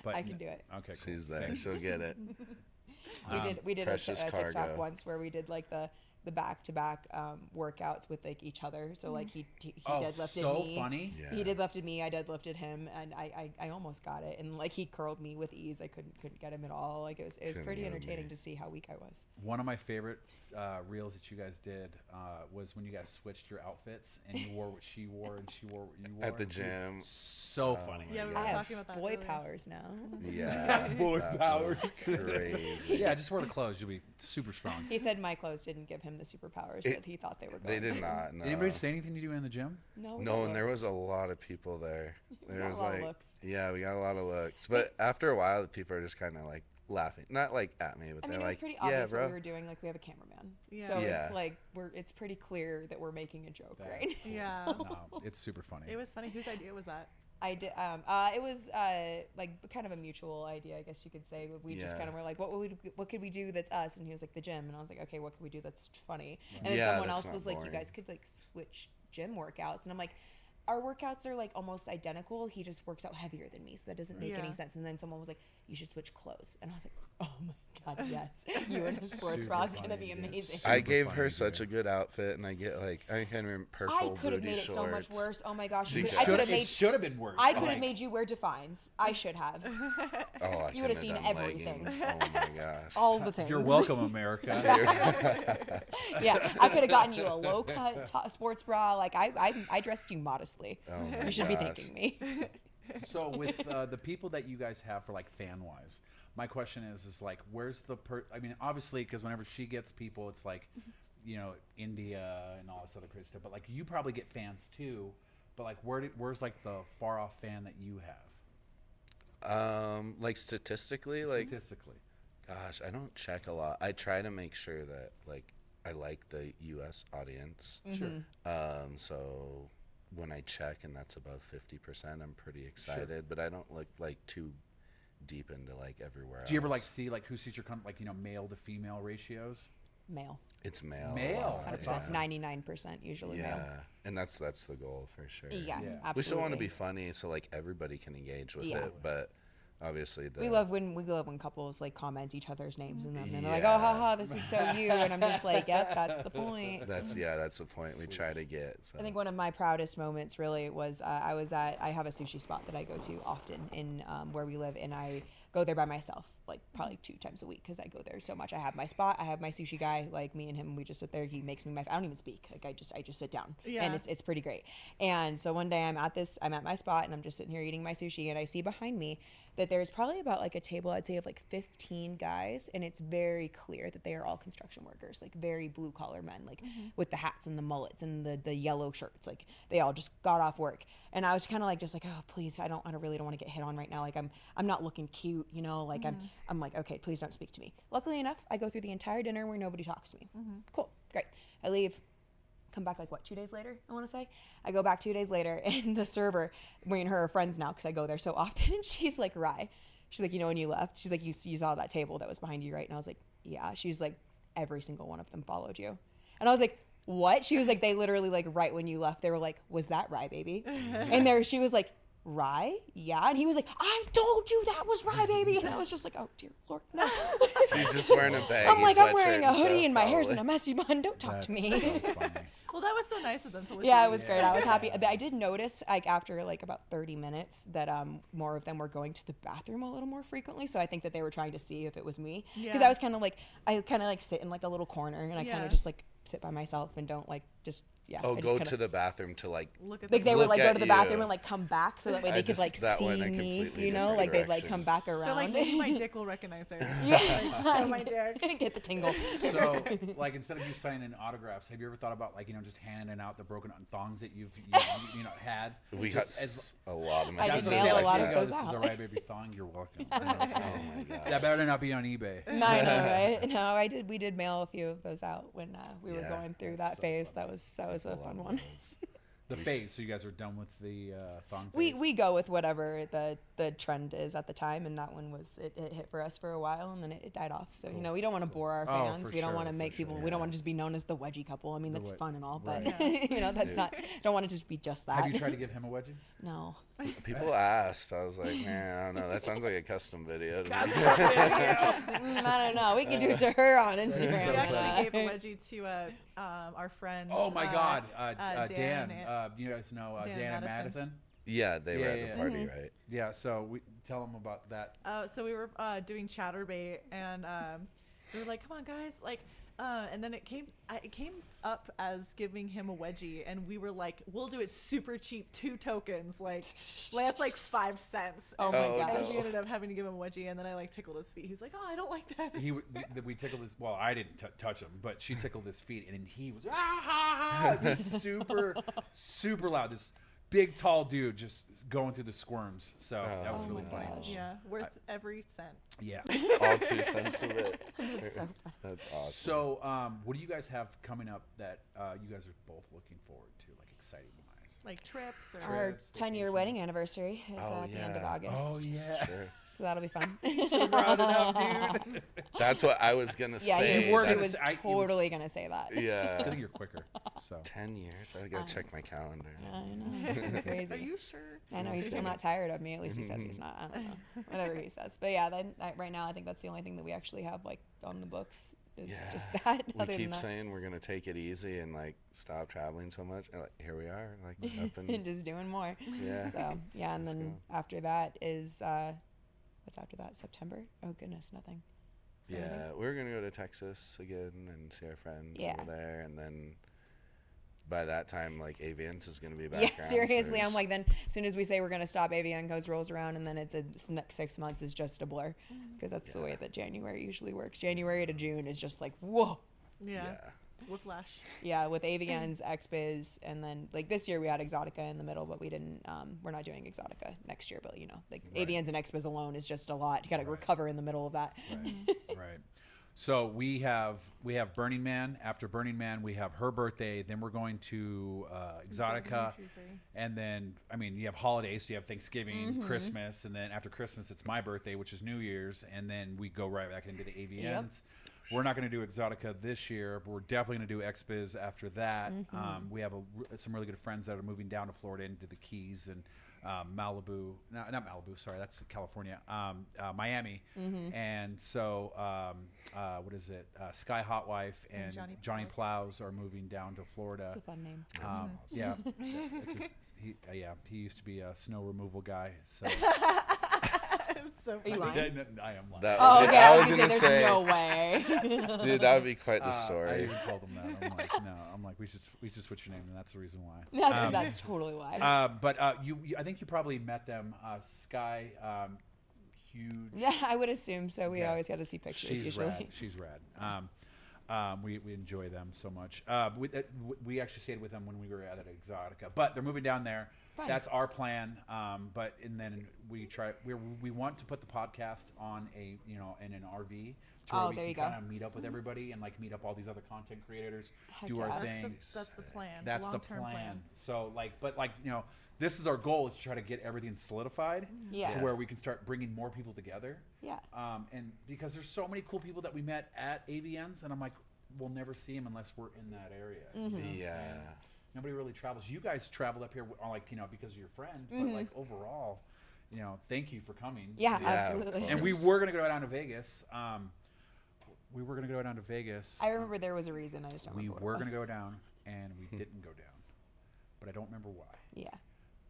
But I can do it. Okay. Cool. She's there. Same. She'll get it. We did a Precious TikTok cargo. once where we did like the the back-to-back workouts with like each other. So like he deadlifted so me. funny. Yeah. He deadlifted me. I deadlifted him, and I almost got it. And like he curled me with ease. I couldn't get him at all. Like it was Couldn't pretty get entertaining me. to see how weak I was. One of my favorite reels that you guys did was when you guys switched your outfits and you wore what she wore and she wore what you wore At the gym. So funny. Yeah, we were I have talking about that boy earlier. powers now. Yeah. Boy that powers. was crazy. Yeah, just wear the clothes. You'll be super strong. He said my clothes didn't give him the superpowers that he thought they were They going did to. not. No. Did anybody say anything to you in the gym? No, we No, got and there looks. was a lot of people there. We There got was a lot of like, looks. yeah, we got a lot of looks. But after a while, the people are just kind of like laughing, not like at me, but I they're mean, it was like, pretty yeah, obvious bro. what we were doing. Like we have a cameraman, Yeah. so Yeah. it's like it's pretty clear that we're making a joke, That's right? Yeah. No, it's super funny. It was funny. Whose idea was that? I did. It was like kind of a mutual idea, I guess you could say. We just Yeah. kind of were like, what could we do that's us? And he was like, the gym. And I was like, okay, what could we do that's funny? And then Yeah, someone that's else not was like, you boring. guys could like switch gym workouts. And I'm like, our workouts are like almost identical. He just works out heavier than me, so that doesn't make Yeah. any sense. And then someone was like, you should switch clothes. And I was like, oh my god, yes, you in a sports Super bra is gonna funny, be dude. amazing. Super I gave funny, her such a dude. good outfit, and I get like, I can't remember, I purple could have booty made it shorts. so much worse. Oh my gosh, She I could. could have It made. should have been worse. I could Like, have made you wear Defines. I should have. Oh, I You would've couldn't seen done everything. leggings. Oh my gosh. All the things. You're welcome, America. Yeah, I could have gotten you a low cut sports bra. Like I dressed you modestly. Oh my You should be gosh. thanking me. So with the people that you guys have for like fan wise, my question is like, where's the I mean, obviously, because whenever she gets people, it's like, you know, India and all this other crazy stuff. But like, you probably get fans too. But like, where's like the far off fan that you have? Like statistically, like, Statistically, gosh, I don't check a lot. I try to make sure that like I like the U.S. audience. sure. So when I check and that's above 50%, I'm pretty excited. But I don't look like too deep into like everywhere else. Do you ever like see like who sees your like, you know, male to female ratios? Male. It's male. a Male. lot, That's 100%. awesome. 99% usually Yeah, male. and that's the goal for sure. Yeah, Yeah. absolutely. We still want to be funny, so like everybody can engage with Yeah. it, but obviously We love when couples like comment each other's names and then they're like, Yeah. oh haha, this is so you, and I'm just like, yep, that's the point. that's the point we try to get. So. I think one of my proudest moments really was I have a sushi spot that I go to often in where we live, and I go there by myself like probably 2 times a week because I go there so much. I have my spot, I have my sushi guy, like me and him, we just sit there. He makes me I don't even speak, like I just sit down, Yeah. and it's pretty great. And so one day I'm at my spot and I'm just sitting here eating my sushi, and I see behind me that there's probably about like a table, I'd say, of like 15 guys, and it's very clear that they are all construction workers, like very blue collar men, like with the hats and the mullets and the yellow shirts, like they all just got off work. And I was kind of like, just like, oh please, I really don't want to get hit on right now, like I'm not looking cute, you know, like I'm like, okay, please don't speak to me. Luckily enough, I go through the entire dinner where nobody talks to me. Cool, great. I leave. Come back like 2 days later, I want to say. I go back 2 days later, and the server, me and her are friends now because I go there so often, and she's like, Rye. She's like, you know, when you left, she's like, you saw that table that was behind you, right? And I was like, yeah. She's like, every single one of them followed you. And I was like, what? She was like, they literally, like, right when you left, they were like, was that Rye, baby? And she was like, Rye? Yeah. And he was like, I told you that was Rye, baby. And I was just like, oh, dear Lord, no. She's just wearing a baggy I'm like, I'm sweatshirt wearing a and hoodie stuff, and my hair's in probably. a messy bun. Don't talk That's to me. so funny. Well, that was so nice of them to listen. Yeah, to it was you. great. I was happy. I did notice, like, after like about 30 minutes that more of them were going to the bathroom a little more frequently. So I think that they were trying to see if it was me, because Yeah. I was kind of like sit in like a little corner, and I kind Yeah. of just like sit by myself and don't like just Oh, I just go kinda- to the bathroom to like. Look at like they them. would Look like go at to the bathroom you. and like come back so that way I they could just- like that see went a me, completely you know, different like they'd like direction. come back They're around. like, maybe my dick will recognize her. Yeah. Like, show my dick. Get the tingle. So, like, instead of you signing autographs, have you ever thought about, like, you know, just handing out the broken thongs that you've had? We got Just as- a lot of I messages. did mail a like lot that. of those This is out. a right baby thong. You're welcome. Oh my god. That better not be on eBay. No, I know, right? No, we did mail a few of those out when we were Yeah, going through that's that so phase. funny. that was a A lot fun of one. those. The phase. So you guys are done with the thong We phase? we go with whatever the trend is at the time, and that one was it hit for us for a while, and then it died off. So Cool. we don't want to bore our Oh, fans. for We don't sure, want to for make people. sure. We don't want to just be known as the wedgie couple. I mean, that's fun and all, but Right. that's not. Don't want it to just be just that. Have you tried to give him a wedgie? No. People asked. I was like, man, I don't know. That sounds like a custom video. To me. I don't know. We can do it to her on Instagram. We but, actually gave a wedgie to our friends. Oh my God, Dan Dan. and- You guys know Dan Dan and Madison. Madison? Yeah, they were Yeah, at yeah. the party, right? Yeah. So we tell them about that. So we were doing chatterbait, and we were like, "Come on, guys!" Like, and then it came up as giving him a wedgie, and we were like, "We'll do it super cheap, 2 tokens, like that's like 5 cents." Oh my Oh, gosh. And we ended up having to give him a wedgie, and then I like tickled his feet. He was like, "Oh, I don't like that." We tickled his. Well, I didn't touch him, but she tickled his feet, and he was he's super loud. This big tall dude just going through the squirms. So that was Oh really my funny. gosh. Yeah, worth every cent. Yeah. All 2 cents of it. That's so fun. That's awesome. So what do you guys have coming up that you guys are both looking forward to, like exciting wise? Like trips or Our Trips, 10-year vacations. wedding anniversary is Oh, at the end of yeah. August. Oh yeah. Sure. So that'll be fun. Brought it up, dude. That's what I was gonna Yeah, say. he worked- was I- it was- totally gonna say that. I Yeah. think you're quicker. So 10 years. I gotta check my calendar. I know, it's gonna be crazy. Are you sure? I know he's still not tired of me. At least he says he's not. I don't know. Whatever he says. But yeah, right now I think that's the only thing that we actually have like on the books is Yeah. just that. We Other than keep that, saying we're gonna take it easy and like stop traveling so much. And, like here we are, like up and and just doing more. yeah. So yeah, and Let's then go. after that is what's after that? September? Oh goodness, nothing. Is there anything? Yeah, we were gonna go to Texas again and see our friends Yeah. over there, and then by that time, like Avians is gonna be back. Yeah, around, so seriously, I'm there's- like, then as soon as we say we're gonna stop, Avian goes rolls around, and then it's the next 6 months is just a blur, because that's the way that January usually works. January to June is just like whoa. Yeah. yeah. Whiplash. Yeah, with Avians, XBiz, and then like this year we had Exotica in the middle, but we didn't. We're not doing Exotica next year, but you know, like Right. Avians and XBiz alone is just a lot. You got to Right. recover in the middle of that. Right. Right. So we have Burning Man. After Burning Man, we have her birthday. Then we're going to Exotica, and then I mean you have holidays. So you have Thanksgiving, Christmas, and then after Christmas it's my birthday, which is New Year's, and then we go right back into the AVNs. We're not going to do Exotica this year, but we're definitely going to do XBiz after that. We have some really good friends that are moving down to Florida into the Keys and Malibu. No, not Malibu. Sorry, that's California. Miami. And so what is it? Sky Hot Wife and Johnny Plows are moving down to Florida. It's a fun name. Yeah, he used to be a snow removal guy. So So Are you funny. lying? I am lying. That Oh, would be- okay. I I was was gonna gonna say, there's say, no way. dude, that would be quite the I story. even told him that. I'm like, no. I'm like, we should switch your name, and that's the reason why. That's totally why. But you, I think you probably met them. Sky, huge. Yeah, I would assume so. We Yeah. always got to see pictures She's usually. rad. She's rad. We enjoy them so much. We actually stayed with them when we were at Exotica, but they're moving down there. Fun. That's our plan. And then we want to put the podcast on in an RV. To where Oh, we there can you go. kind of meet up with everybody and like meet up all these other content creators, Heck do yeah. our That's thing. That's the plan. That's the Long-term plan. So this is our goal, is to try to get everything solidified Yeah. to where we can start bringing more people together. Yeah. And because there's so many cool people that we met at AVNs, and I'm like, we'll never see them unless we're in that area. Yeah. Nobody really travels. You guys traveled up here, because of your friend, but like overall, thank you for coming. Yeah, Yeah, absolutely. And we course. were gonna go down to Vegas. I remember there was a reason. I just don't We remember. were what it gonna was. go down, and we didn't go down. But I don't remember why. Yeah.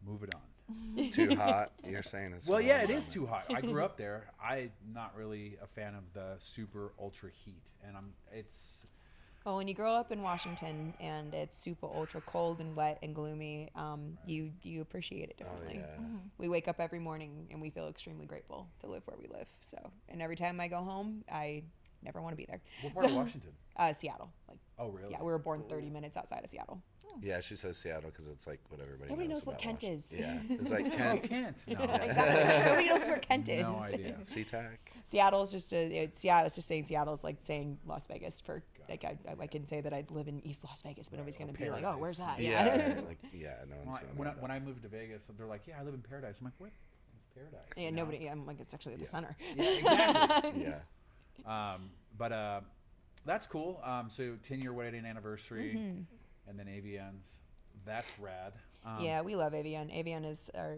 Move it on. Too hot. You're saying it's Well, too yeah, hot it is down too hot. I grew up there. I'm not really a fan of the super ultra heat, and it's Well, when you grow up in Washington and it's super ultra cold and wet and gloomy, you appreciate it there. Oh differently. yeah. We wake up every morning and we feel extremely grateful to live where we live. So, and every time I go home, I never want to be there. what part of Washington? Seattle. Like, Oh, really? yeah, we were born 30 minutes outside of Seattle. Yeah, she says Seattle because it's like what everybody Nobody knows what about Kent Washington. is. Yeah, it's like Oh, Kent. Kent. No. Exactly. Nobody knows where Kent is. No idea. SeaTac. Seattle's just saying Seattle's like saying Las Vegas for like I can say that I live in East Las Vegas, but nobody's gonna be like, oh, Paradise. where's that? Yeah, like no one's gonna When know when that. I moved to Vegas, they're like, yeah, I live in Paradise. I'm like, what is Paradise? Yeah, You know? nobody. I'm like, it's actually the center. Yeah, exactly. Yeah. But that's cool. So 10-year wedding anniversary, and then AVN's. That's rad. Yeah, we love AVN. AVN is our.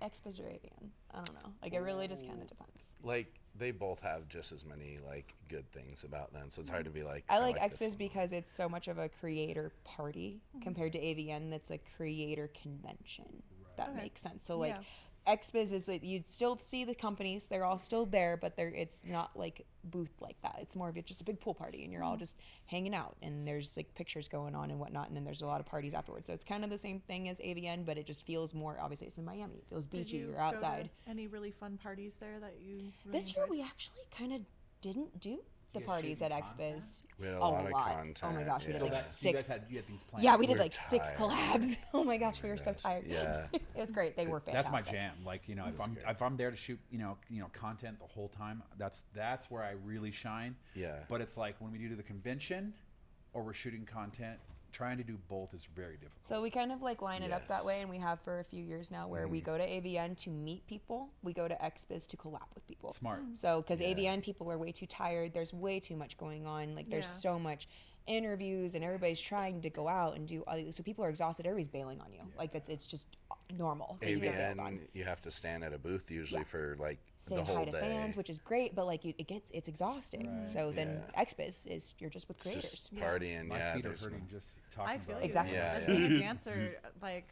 Expos or AVN. I don't know. Like, it really just kind of depends. Like they both have just as many like good things about them, so it's hard to be like. I like this Expos one. because it's so much of a creator party compared to AVN that's a creator convention. That makes sense. So like Expos is like you'd still see the companies, they're all still there, but it's not like booth like that. It's more of just a big pool party and you're all just hanging out and there's like pictures going on and whatnot, and then there's a lot of parties afterwards. So it's kind of the same thing as AVN, but it just feels more, obviously it's in Miami, it feels Did beachy, you you're go to outside. any really fun parties there that you really This year enjoyed? we actually kind of didn't do the You guys parties at shooting Expos. We had a A lot of lot. content. Oh my gosh, we did So like that you guys 6. you had things planned. Yeah, we did We're like 6 tired. collabs. Oh my gosh, we were so tired. Yeah. It was great. They were That's fantastic. my jam. Like, you know, if I'm there to shoot, content the whole time, that's where I really shine. Yeah. But it's like when we do the convention or we're shooting content, trying to do both is very difficult. So we kind of like line it up that Yes. way, and we have for a few years now where we go to AVN to meet people, we go to Expos to collab with people. Smart. So because Yeah. AVN people are way too tired, there's way too much going on. Like there's Yeah. so much interviews and everybody's trying to go out and do so people are exhausted, everybody's bailing on you. Like it's just normal that you get bailed on. AVN, you have to stand at a booth usually Yeah. for like Say the whole hi to day. fans, which is great, but like it's exhausting. Right. So then Expos is you're just with It's creators. just partying. My yeah, feet are there's hurting no- just talking I feel about you. it. Exactly. Yeah, As yeah. being a dancer, like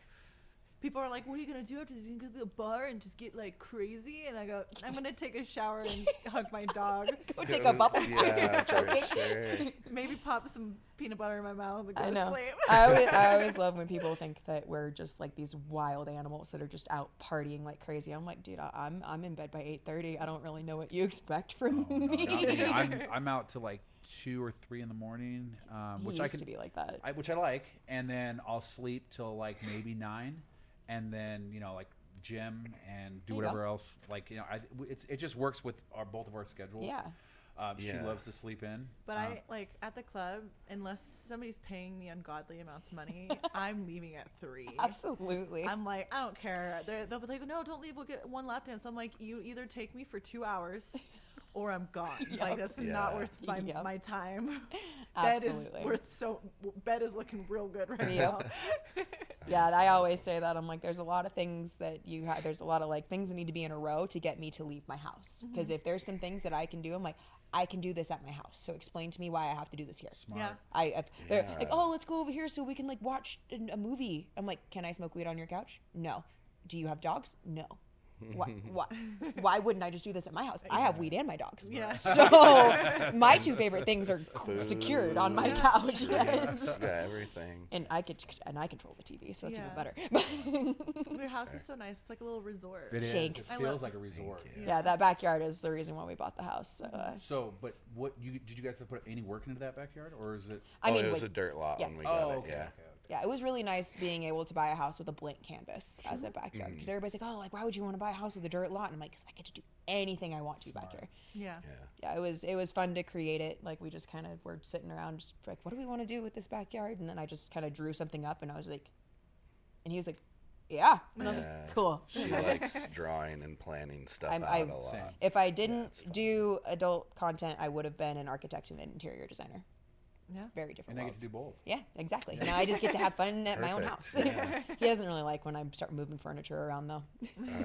people are like, "What are you gonna do after this? You gonna go to the bar and just get like crazy?" And I go, "I'm gonna take a shower and hug my dog. Go take a bubble. Yeah, for Joking. sure. Maybe pop some peanut butter in my mouth and go I to know. sleep." I always love when people think that we're just like these wild animals that are just out partying like crazy. I'm like, dude, I'm in bed by 8:30. I don't really know what you expect from No, me. not me. I'm out to like 2 or 3 in the morning, He which used I can to be like that. which I like, and then I'll sleep till like maybe 9, and then like gym and do There you whatever go. else. Like it just works with both of our schedules. Yeah. She Yeah. loves to sleep in. But I like at the club, unless somebody's paying me ungodly amounts of money, I'm leaving at 3. Absolutely. I'm like, I don't care. They'll be like, "No, don't leave. We'll get one lap dance." I'm like, you either take me for 2 hours, or I'm gone. Like that's not Yeah. worth Yep. my time. Bed Absolutely. is worth Bed is looking real good right Yep. now. Yeah, and I always say that. I'm like, there's a lot of things that you have. There's a lot of like things that need to be in a row to get me to leave my house. Because if there's some things that I can do, I'm like, I can do this at my house. So explain to me why I have to do this here. Smart. Yeah. They're like, oh, let's go over here so we can like watch a movie. I'm like, can I smoke weed on your couch? No. Do you have dogs? No. Why wouldn't I just do this at my house? I have weed and my dogs. Yeah. So my 2 favorite things are secured on my couch. Yes, yeah, everything. And I control the TV, so it's even Yeah. better. Your house is so nice. It's like a little resort. It is. Shakes. It I feels love- like a resort. you. Yeah, that backyard is the reason why we bought the house. So, So, but did you guys have to put any work into that backyard, or is it? I mean, it was like, a dirt lot yeah. when we got it. okay. Yeah. yeah, it was really nice being able to buy a house with a blank canvas as a backyard. Because everybody's like, oh, like why would you want to buy a house with a dirt lot? And I'm like, because I get to do anything I want to back here. Yeah. Yeah. Yeah, it was fun to create it. Like we just kind of were sitting around, just like, what do we want to do with this backyard? And then I just kind of drew something up, and I was like, and he was like, yeah, and I was Yeah. like, cool. She likes drawing and planning stuff I'm- out I'm- a lot. Same. If I it's didn't fun. do adult content, I would have been an architect and an interior designer. Yeah. It's very different And I get to worlds. do both. Yeah, exactly. Now I just get to have fun at my own house. Perfect, yeah. He doesn't really like when I start moving furniture around, though.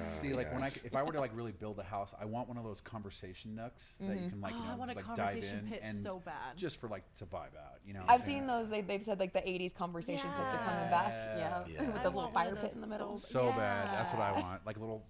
See, like if I were to like really build a house, I want one of those conversation nooks that you can like, Oh, I want a like dive conversation in pit and so bad. just for like to vibe out, I've seen those. They've said like the 80s conversation pits are coming back. Yeah, Yeah. with I the little want one fire of pit in the those middle. So bad. That's what I Yeah. want. Like a little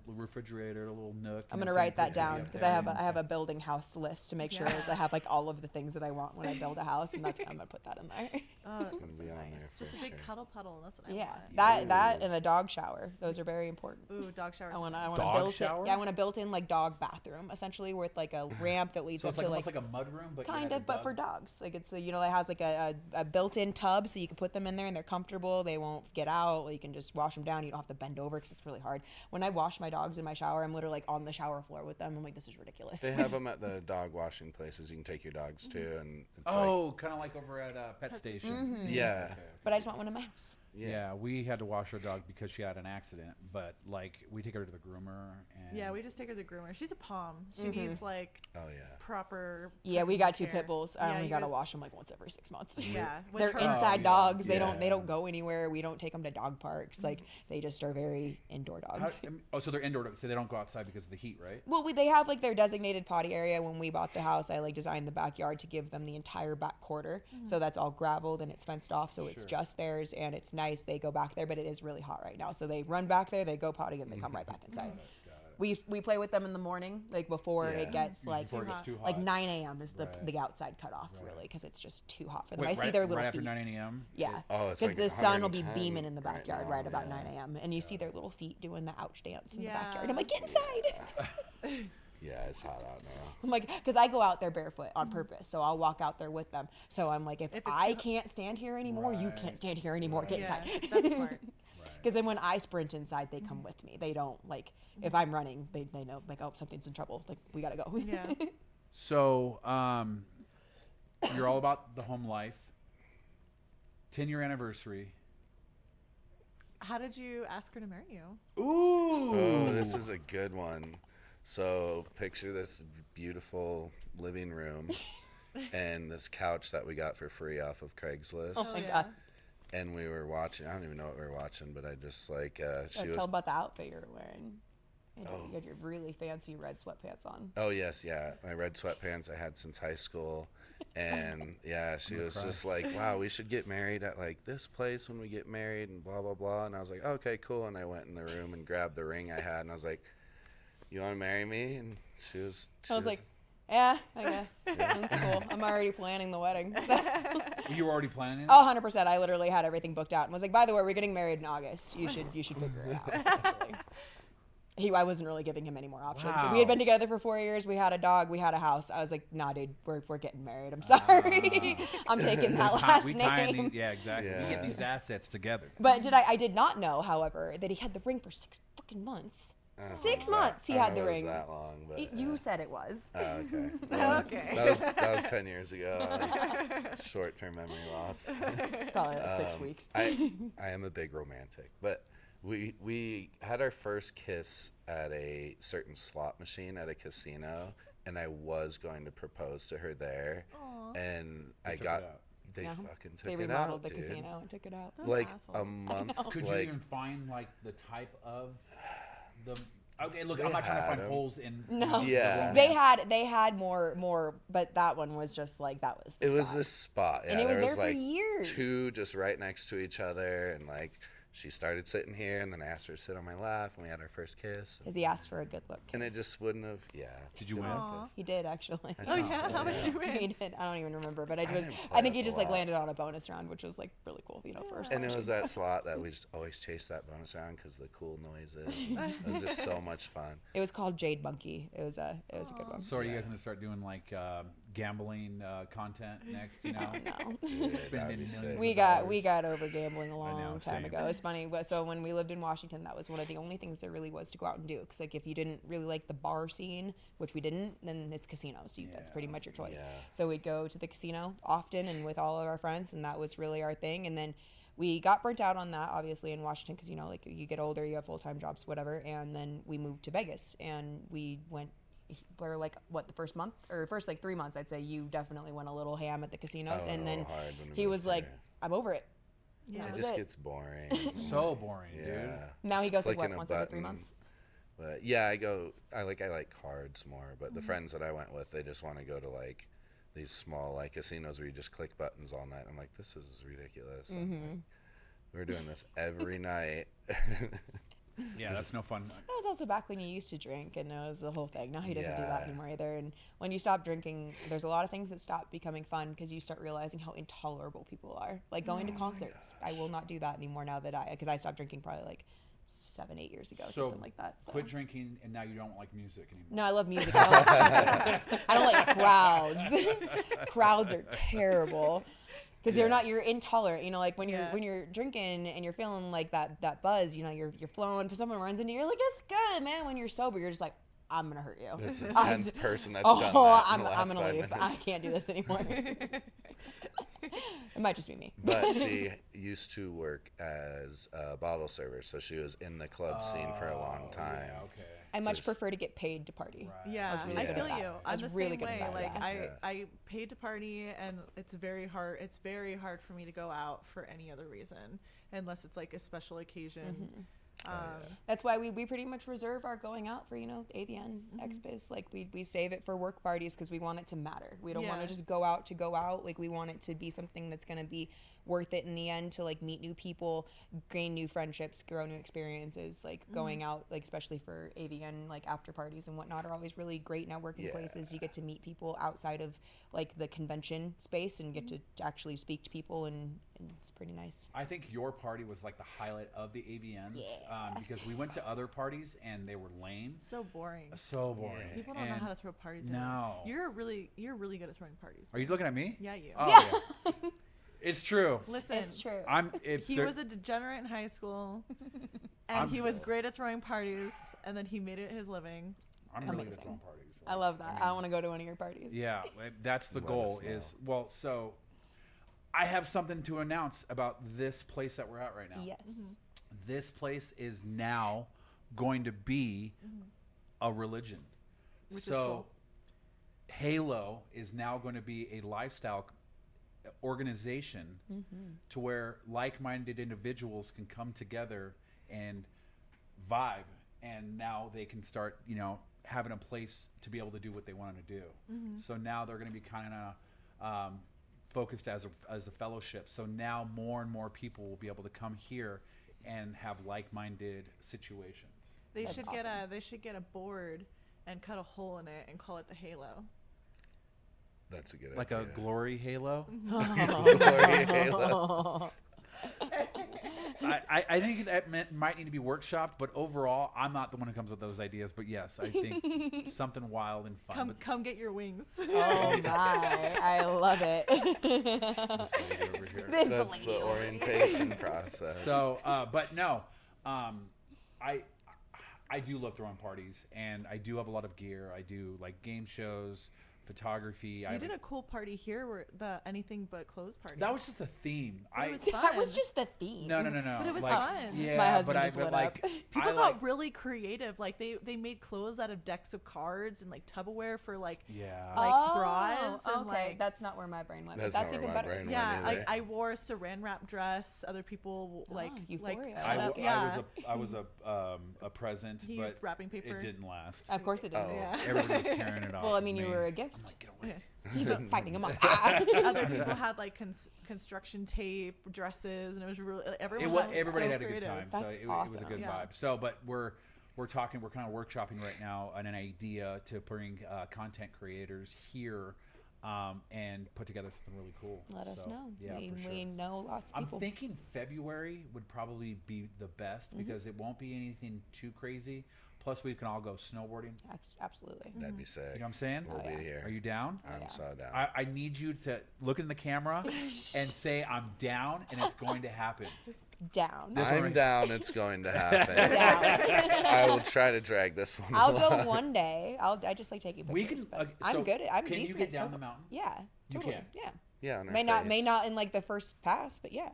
refrigerator, a little nook. I'm you know, gonna write something that to down get because there I have and a building house list to make sure Yeah. that I have like all of the things that I want when I build a house. house, and I'm gonna put that in there. Oh, It's that gonna sounds be so on nice. there Just a for big sure. cuddle puddle. That's what I Yeah, want. that and a dog shower. Those are very important. Ooh, dog showers. I want nice. a Dog built-in. shower? Yeah, I want a built-in like dog bathroom, essentially with like a ramp that leads So up it's like to almost like like a mud room, but you kind had of, a but dog- for dogs. Like it's it has like a built-in tub, so you can put them in there and they're comfortable. They won't get out. You can just wash them down. You don't have to bend over because it's really hard. When I wash my dogs in my shower, I'm literally like on the shower floor with them. I'm like, this is ridiculous. They have them at the dog washing places. You can take your dogs to, and it's kind of like over at Pet Station. Mm-hmm. like, yeah, But I just want one in my house. Yeah, we had to wash our dog because she had an accident, but like we take her to the groomer and Yeah, we just take her to the groomer. She's a pom. She Mm-hmm. needs like oh yeah. proper. Yeah, we got 2 care. pit bulls. I Yeah, only you gotta gotta- wash them like once every 6 months. Yeah, with They're her- inside yeah. dogs. They Yeah. don't go anywhere. We don't take them to dog parks. Like they just are very indoor How- dogs. so they're indoor, so they don't go outside because of the heat, right? Well, they have like their designated potty area. When we bought the house, I like designed the backyard to give them the entire back quarter. So that's all gravelled and it's fenced off, so it's just theirs and it's nice. They go back there, but it is really hot right now. So they run back there, they go potty, and they come right back inside. We play with them in the morning, like before Yeah. it gets like Before it gets too hot. like 9 a.m. is Right. the outside cutoff really because it's just too hot for them. Wait, I see their right little after feet. 9 a.m. Yeah, Oh, it's because like the sun will be 110 beaming in the right backyard now, right about yeah. 9 a.m. and you see their little feet doing the ouch dance in Yeah. the backyard. I'm like, get inside. Yeah, it's hot out now. I'm like, because I go out there barefoot on purpose, so I'll walk out there with them. So I'm like, if it's I hot- can't stand here anymore, you Right. can't stand here anymore. Get Yeah, inside. that's smart. Because then when I sprint inside, they come with me. They don't like if I'm running, they know like, oh, something's in trouble. Like we gotta go. Yeah. So, you're all about the home life. 10-year anniversary. How did you ask her to marry you? Ooh. Oh, this is a good one. So picture this beautiful living room and this couch that we got for free off of Craigslist. Oh my yeah. god! And we were watching. I don't even know what we were watching, but I just like she was. Tell about the outfit you were wearing. Oh. You had your really fancy red sweatpants on. Oh yes, yeah. My red sweatpants I had since high school, and yeah, she was just like, "Wow, we should get married at like this place when we get married," and blah blah blah. And I was like, "Okay, cool." And I went in the room and grabbed the ring I had, and I was like, "You want to marry me?" And she was. I was like, yeah, I guess. That's cool. I'm already planning the wedding. So. You were already planning it? Oh, 100%. I literally had everything booked out and was like, by the way, we're getting married in August. You should figure it out. Essentially. I wasn't really giving him any more options. Wow. We had been together for 4 years. We had a dog. We had a house. I was like, nah, dude, we're getting married. I'm sorry. I'm taking that last name. Yeah, exactly. We Yeah. get these assets together. But I did not know, however, that he had the ring for 6 fucking months. I don't know 6 if it was months he I don't had know the if it was ring. that long, but You said it was. Oh, okay. Okay. That was 10 years ago. Short-term memory loss. Probably like 6 weeks. I am a big romantic, but we had our first kiss at a certain slot machine at a casino, and I was going to propose to her there, and I took it got out. they Yeah. fucking took They it remodeled out, the dude. casino and took it out. Like a assholes. month, Could like you even find like the type of the? Okay, look, They I'm not trying to had find 'em. holes in. No. the Yeah. romance. They had more, but that one was just like that was. The it was spot. this spot, yeah. And it was there was there for like years. two just right next to each other, and like she started sitting here, and then I asked her to sit on my lap, and we had our first kiss. Because he asked for a good look. And it kiss. just wouldn't have, yeah. Did you good win? luck Aw. kiss. He did actually. I Oh think yeah, so, how much yeah. you win? He did. I don't even remember, but I didn't think play he up a just like lot. landed on a bonus round, which was like really cool, for And it was slot that slot that we just always chase that bonus round because the cool noises. It was just so much fun. machines. It was called Jade Monkey. It was a good one. So are you guys gonna start doing like gambling content next? You know, No. Dude, that'd Spending be sick. millions. We got over gambling a know, long time same. ago. It's funny. So when we lived in Washington, that was one of the only things there really was to go out and do. Because like if you didn't really like the bar scene, which we didn't, then it's casinos. That's pretty much your choice. Yeah. So we'd go to the casino often and with all of our friends, and that was really our thing. And then we got burnt out on that, obviously, in Washington, because like you get older, you have full-time jobs, whatever. And then we moved to Vegas, and we went. For like the first month or first like 3 months, I'd say you definitely went a little ham at the casinos, Oh, and then hard when we he moved was like, there. "I'm over it." Yeah. That It was just it. gets boring. so boring, dude. Yeah. Now he Just goes like clicking a once every 3 button. months. But yeah, I like cards more. But the friends that I went with, they just want to go to like these small like casinos where you just click buttons all night. I'm like, this is ridiculous. I'm like, we're doing this every night. Yeah, that's no fun. That was also back when you used to drink, and it was the whole thing. Now he doesn't do that Yeah. anymore either. And when you stop drinking, there's a lot of things that stop becoming fun because you start realizing how intolerable people are. Like going to concerts. I will not do that anymore now that because I stopped drinking probably like 7-8 years ago, So something like that. So. quit drinking, and now you don't like music anymore. No, I love music. I don't like crowds. Crowds are terrible. Because Yeah. you're intolerant, like when Yeah. you're drinking and you're feeling like that buzz, you're flowing. If someone runs into you, you're like, it's good, man. When you're sober, you're just like, I'm gonna hurt you. It's the I'm- 10th person that's oh, done that in I'm the last gonna 5 leave. I minutes. can't do this anymore. It might just be me. But she used to work as a bottle server, so she was in the club scene for a long time. Yeah, okay. I much just- prefer to get paid to party. Right. Yeah, I was really I good feel at that. you. I I'm was the really same good at way. that, Like yeah. I paid to party, and it's very hard. It's very hard for me to go out for any other reason unless it's like a special occasion. That's why we pretty much reserve our going out for, AVN, XBiz. Like, we save it for work parties because we want it to matter. We don't want Yeah. to just go out to go out. Like, we want it to be something that's going to be worth it in the end to, like, meet new people, gain new friendships, grow new experiences. Like, going out, like, especially for AVN, like, after parties and whatnot are always really great networking Yeah. places. You get to meet people outside of, like, the convention space and get to actually speak to people, and it's pretty nice. I think your party was like the highlight of the AVNs because we went to other parties and they were lame. So boring. So boring. People don't know And how to throw parties. No. You're really good at throwing parties. Are you looking at me? Yeah, you. Oh, yeah. It's true. Listen, It's true. he was a degenerate in high school, and I'm he was still- great at throwing parties, and then he made it his living. I'm really good Amazing. at throwing parties. I love that. I want to go to one of your parties. Yeah, that's the Let goal. us know. Is so. I have something to announce about this place that we're at right now. Yes. This place is now going to be a religion. Which is so cool. Halo is now going to be a lifestyle organization to where like-minded individuals can come together and vibe, and now they can start having a place to be able to do what they want to do. So now they're going to be kind of focused as a fellowship. So now more and more people will be able to come here and have like-minded situations. They That's should get a board and cut a hole in it and call it the Halo. That's a good Like idea. a glory halo. Glory Halo. I think that might need to be workshopped, but overall, I'm not the one who comes with those ideas. But yes, I think something wild and fun. Come get your wings. Oh my! I love it. This lady over here. This That's lady the over orientation process. So, but no, I do love throwing parties, and I do have a lot of gear. I do like game shows, photography. We did a cool party here, where the anything but clothes party. That was just a theme. But it was That fun. was just the theme. No. But it was like, fun. Yeah, My husband but just lit like, up. People I got like, really creative. Like they made clothes out of decks of cards and like Tupperware for like yeah. like bras and okay, like that's not where my brain went. But That's that's not even where my better. brain yeah. went Like either. I wore a saran wrap dress. Other people like Euphoria. cut up- I was a present, He but used wrapping paper. it didn't last. Of course it did. Oh. Yeah. Everybody was tearing it off. Well, I of mean, you me. were a gift. Get away. He's fighting him off. Other people had like construction tape dresses, and it was really everyone. Everybody so had a good creative. time, That's so it was a awesome. good Yeah. vibe. So, but we're kind of workshopping right now on an idea to bring content creators here and put together something really cool. Let us So, know. Yeah, we, for sure. we know lots of I'm people. thinking February would probably be the best because it won't be anything too crazy. Plus, we can all go snowboarding. Absolutely. That'd be sick. You know what I'm saying? We'll yeah. be here. Are you down? I'm so down. I need you to look in the camera and say I'm down, and it's going to happen. Down. This one I'm right- down. It's going to happen. Down. I will try to drag this one. I'll along. go one day. I just like taking We pictures. can. but So I'm good. I'm can you decent get at down the snowboarding. mountain? Yeah. You Totally. can. Yeah. Yeah, on her May face. not in like the first pass, but yeah.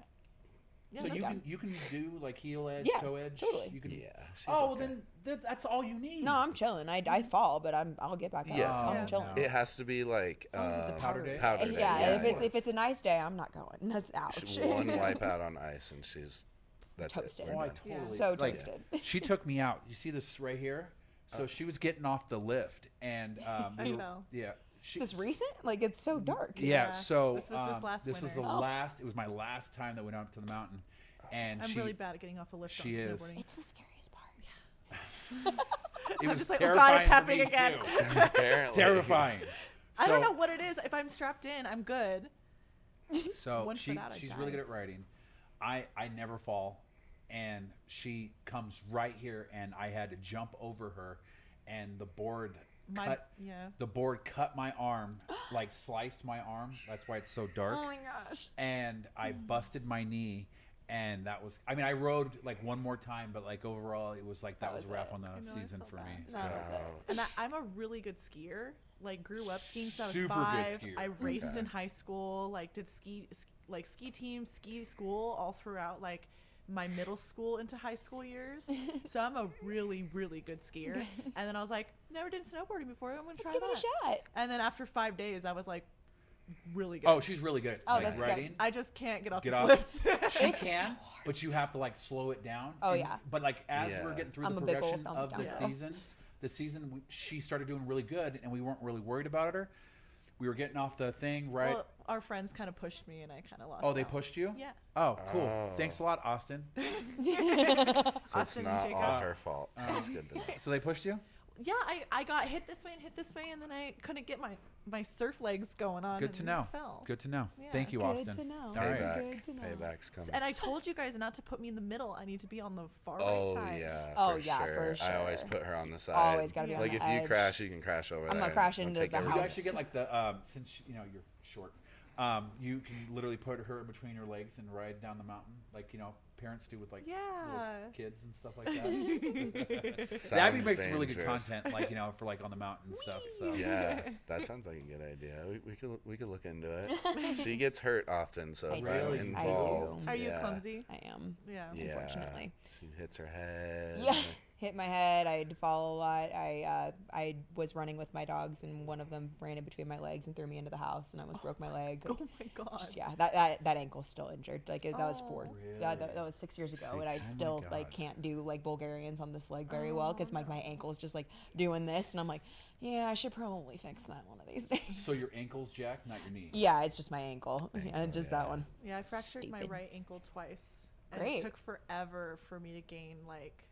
Yeah, So that's- you can do like heel edge, Yeah, toe edge. totally. You can, Yeah. She's Oh, okay. then that's all you need. No, I'm chilling. I fall, but I'll get back up. Yeah. I'm Yeah. chilling. No. It has to be like long as it's a powder day. Powder day. Yeah, yeah. if it's a nice day, I'm not going. That's ouch. One wipe out on ice and that's Toasted. it. Oh, We're I done. totally So like, toasted. She took me out. You see this right here? So she was getting off the lift, and I fell. Yeah. Is this recent? Like it's so dark. Yeah. Yeah. So This was this last this was the winter. Oh. last. It was my last time that we went up to the mountain, and I'm she really bad at getting off the lift. she on is. snowboarding. It's the scariest part. It was just like, oh terrifying God, it's for me happening again. too. Apparently. Terrifying. I don't So- know what it is. If I'm strapped in, I'm good. So One foot out, I she's die. really good at riding. I never fall, and she comes right here, and I had to jump over her, and the board cut my arm, like sliced my arm. That's why it's so dark. Oh my gosh. And I busted my knee, and that was. I mean, I rode like one more time, but like overall, it was like that was a wrap on the I know, I season felt for that. me. That was it. And I'm a really good skier. Like grew up skiing since I was Super good 5. skier. I raced Okay. in high school. Like did ski team, ski school all throughout like my middle school into high school years. So I'm a really really good skier. And then I was like, never did snowboarding before. I'm gonna try Let's give it that. a shot. And then after 5 days, I was like, really good. Oh, she's really good. Oh, like, that's good. riding. I just can't get off Get the off. flips. She can, but you have to like slow it down. Oh, And- yeah. But like as Yeah. we're getting through I'm the a big ol' progression thumbs of the down. season, she started doing really good, and we weren't really worried about her. We were getting off the thing, right? Well, our friends kind of pushed me, and I kind of lost. Oh, they balance. pushed you? Yeah. Oh, cool. Oh. Thanks a lot, Austin. So it's Austin and not Jacob. all her fault. That's good to know. So they pushed you? Yeah, I got hit this way and hit this way, and then I couldn't get my surf legs going on. Good to and know. Fell. Good to know. Yeah. Thank you, Good Austin. to know. All right. Payback. Good to know. Payback's coming. And I told you guys not to put me in the middle. I need to be on the far Oh right side. yeah, Oh, for yeah, sure. for I always sure. put her on the side. Always gotta be on like the if edge. you crash, you can crash over there. I'm gonna crash I'll into take the You everything. guys should get like the since you know you're short. You can literally put her between your legs and ride down the mountain, like parents do with like Yeah. little kids and stuff like that. Abby Sounds makes really good dangerous. content, like for like on the mountain and stuff. So Yeah, that sounds like a good idea. We could look into it. She gets hurt often, so I if do. I'm I do. involved, Are you yeah, clumsy? I am. Yeah. Yeah, Unfortunately. she hits her head. Yeah, hit my head. I'd fall a lot. I was running with my dogs, and one of them ran in between my legs and threw me into the house, and I almost broke my leg. Oh my god. Just, yeah, that ankle's still injured. Like that was 4. Really? That was 6 years ago, and I 6? Oh my still God. like can't do like Bulgarians on this leg very well because my ankle's just like doing this, and I'm like, yeah, I should probably fix that one of these days. So your ankle's jacked, not your knee. Yeah, it's just my ankle. Yeah, just that one. Yeah, I fractured my Stupid. right ankle twice. And Great. it took forever for me to gain like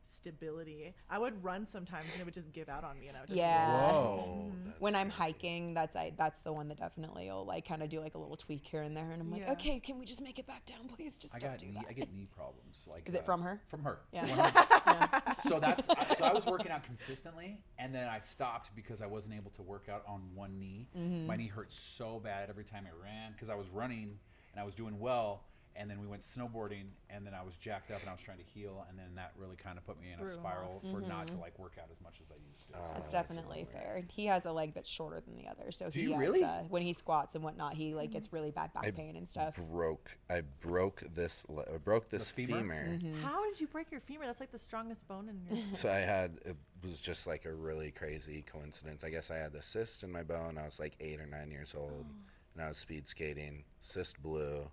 stability. I would run sometimes and it would just give out on me, and I would just Yeah. Whoa. When that's I'm crazy. hiking, that's the one that definitely will like kind of do like a little tweak here and there, and I'm like, Yeah. okay, can we just make it back down, please? Just I don't got do knee, that. I get knee problems. Like Is it from her? From her. Yeah. 100%. So I was working out consistently, and then I stopped because I wasn't able to work out on one knee. Mm-hmm. My knee hurt so bad every time I ran because I was running and I was doing well, and then we went snowboarding, and then I was jacked up and I was trying to heal, and then that really kind of put me in a Threw him spiral for not Mm-hmm. to like work out as much as I used to. That's that's definitely annoying. fair. He has a leg that's shorter than the other, so Do he you has, really? when he squats and whatnot, he like gets really bad back pain and stuff. I broke this femur? femur. Mm-hmm. How did you break your femur? That's like the strongest bone in your So it was just like a really crazy coincidence. I guess I had the cyst in my bone. I was like 8 or 9 years old, and I was speed skating. Cyst blew,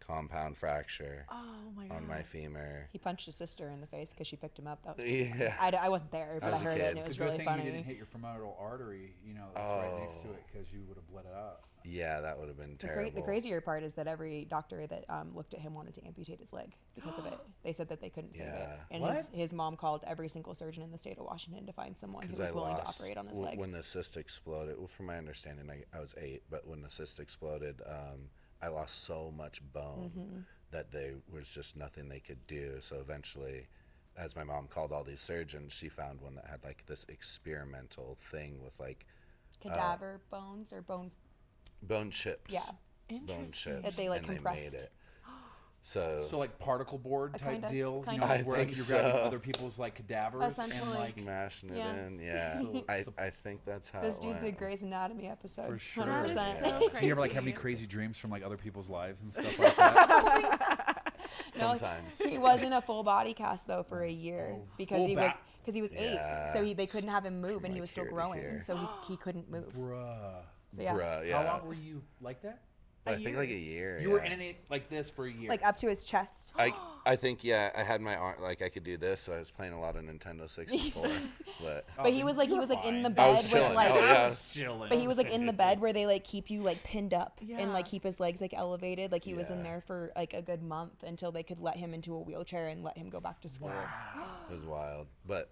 compound fracture Oh my god. on my femur. He punched his sister in the face because she picked him up. That was Yeah. I wasn't there, but I was a heard it, kid. and it It's was a good really thing funny. you didn't hit your femoral artery, that's right next to Oh. it, because you would have bled it out. Yeah, that would have been The, terrible. the crazier part is that every doctor that looked at him wanted to amputate his leg because of it. They said that they couldn't save it. Yeah. And What? his mom called every single surgeon in the state of Washington to find someone who was Because I willing lost to operate on his leg. when the cyst exploded. Well, from my understanding, I was 8, but when the cyst exploded, I lost so much bone Mm-hmm. that there was just nothing they could do. So eventually, as my mom called all these surgeons, she found one that had like this experimental thing with like Cadaver bones or bone. bone chips. Yeah. Bone Interesting. chips. That they, like, and compressed. They made it. So, So like particle board type kinda- deal, kinda. I where like, think you're grabbing so. other people's like cadavers and Essentially. like smashing it Yeah. in. Yeah. So- I think that's how This it dude's a went. Grey's Anatomy episode. For sure. 100%. That is so Do crazy. you ever like have any crazy dreams from like other people's lives and stuff like that? No, Sometimes. he was in a full body cast though for a year because Full he back. was 8, Yeah. so they couldn't have him move, From, and he like, was still here to growing, here. so he couldn't move. Bruh. So yeah, Bruh, yeah. How long were you like that? I think like a year. You were in it like this for a year. Like up to his chest. I think I had my arm, like I could do this, so I was playing a lot of Nintendo 64. But But he was like in the I bed was with chilling. like. Oh yeah. chilling. But he was like in the bed where they like keep you like pinned up and Yeah. like keep his legs like elevated. Like he was in Yeah. there for like a good month until they could let him into a wheelchair and let him go back to school. It was wild. But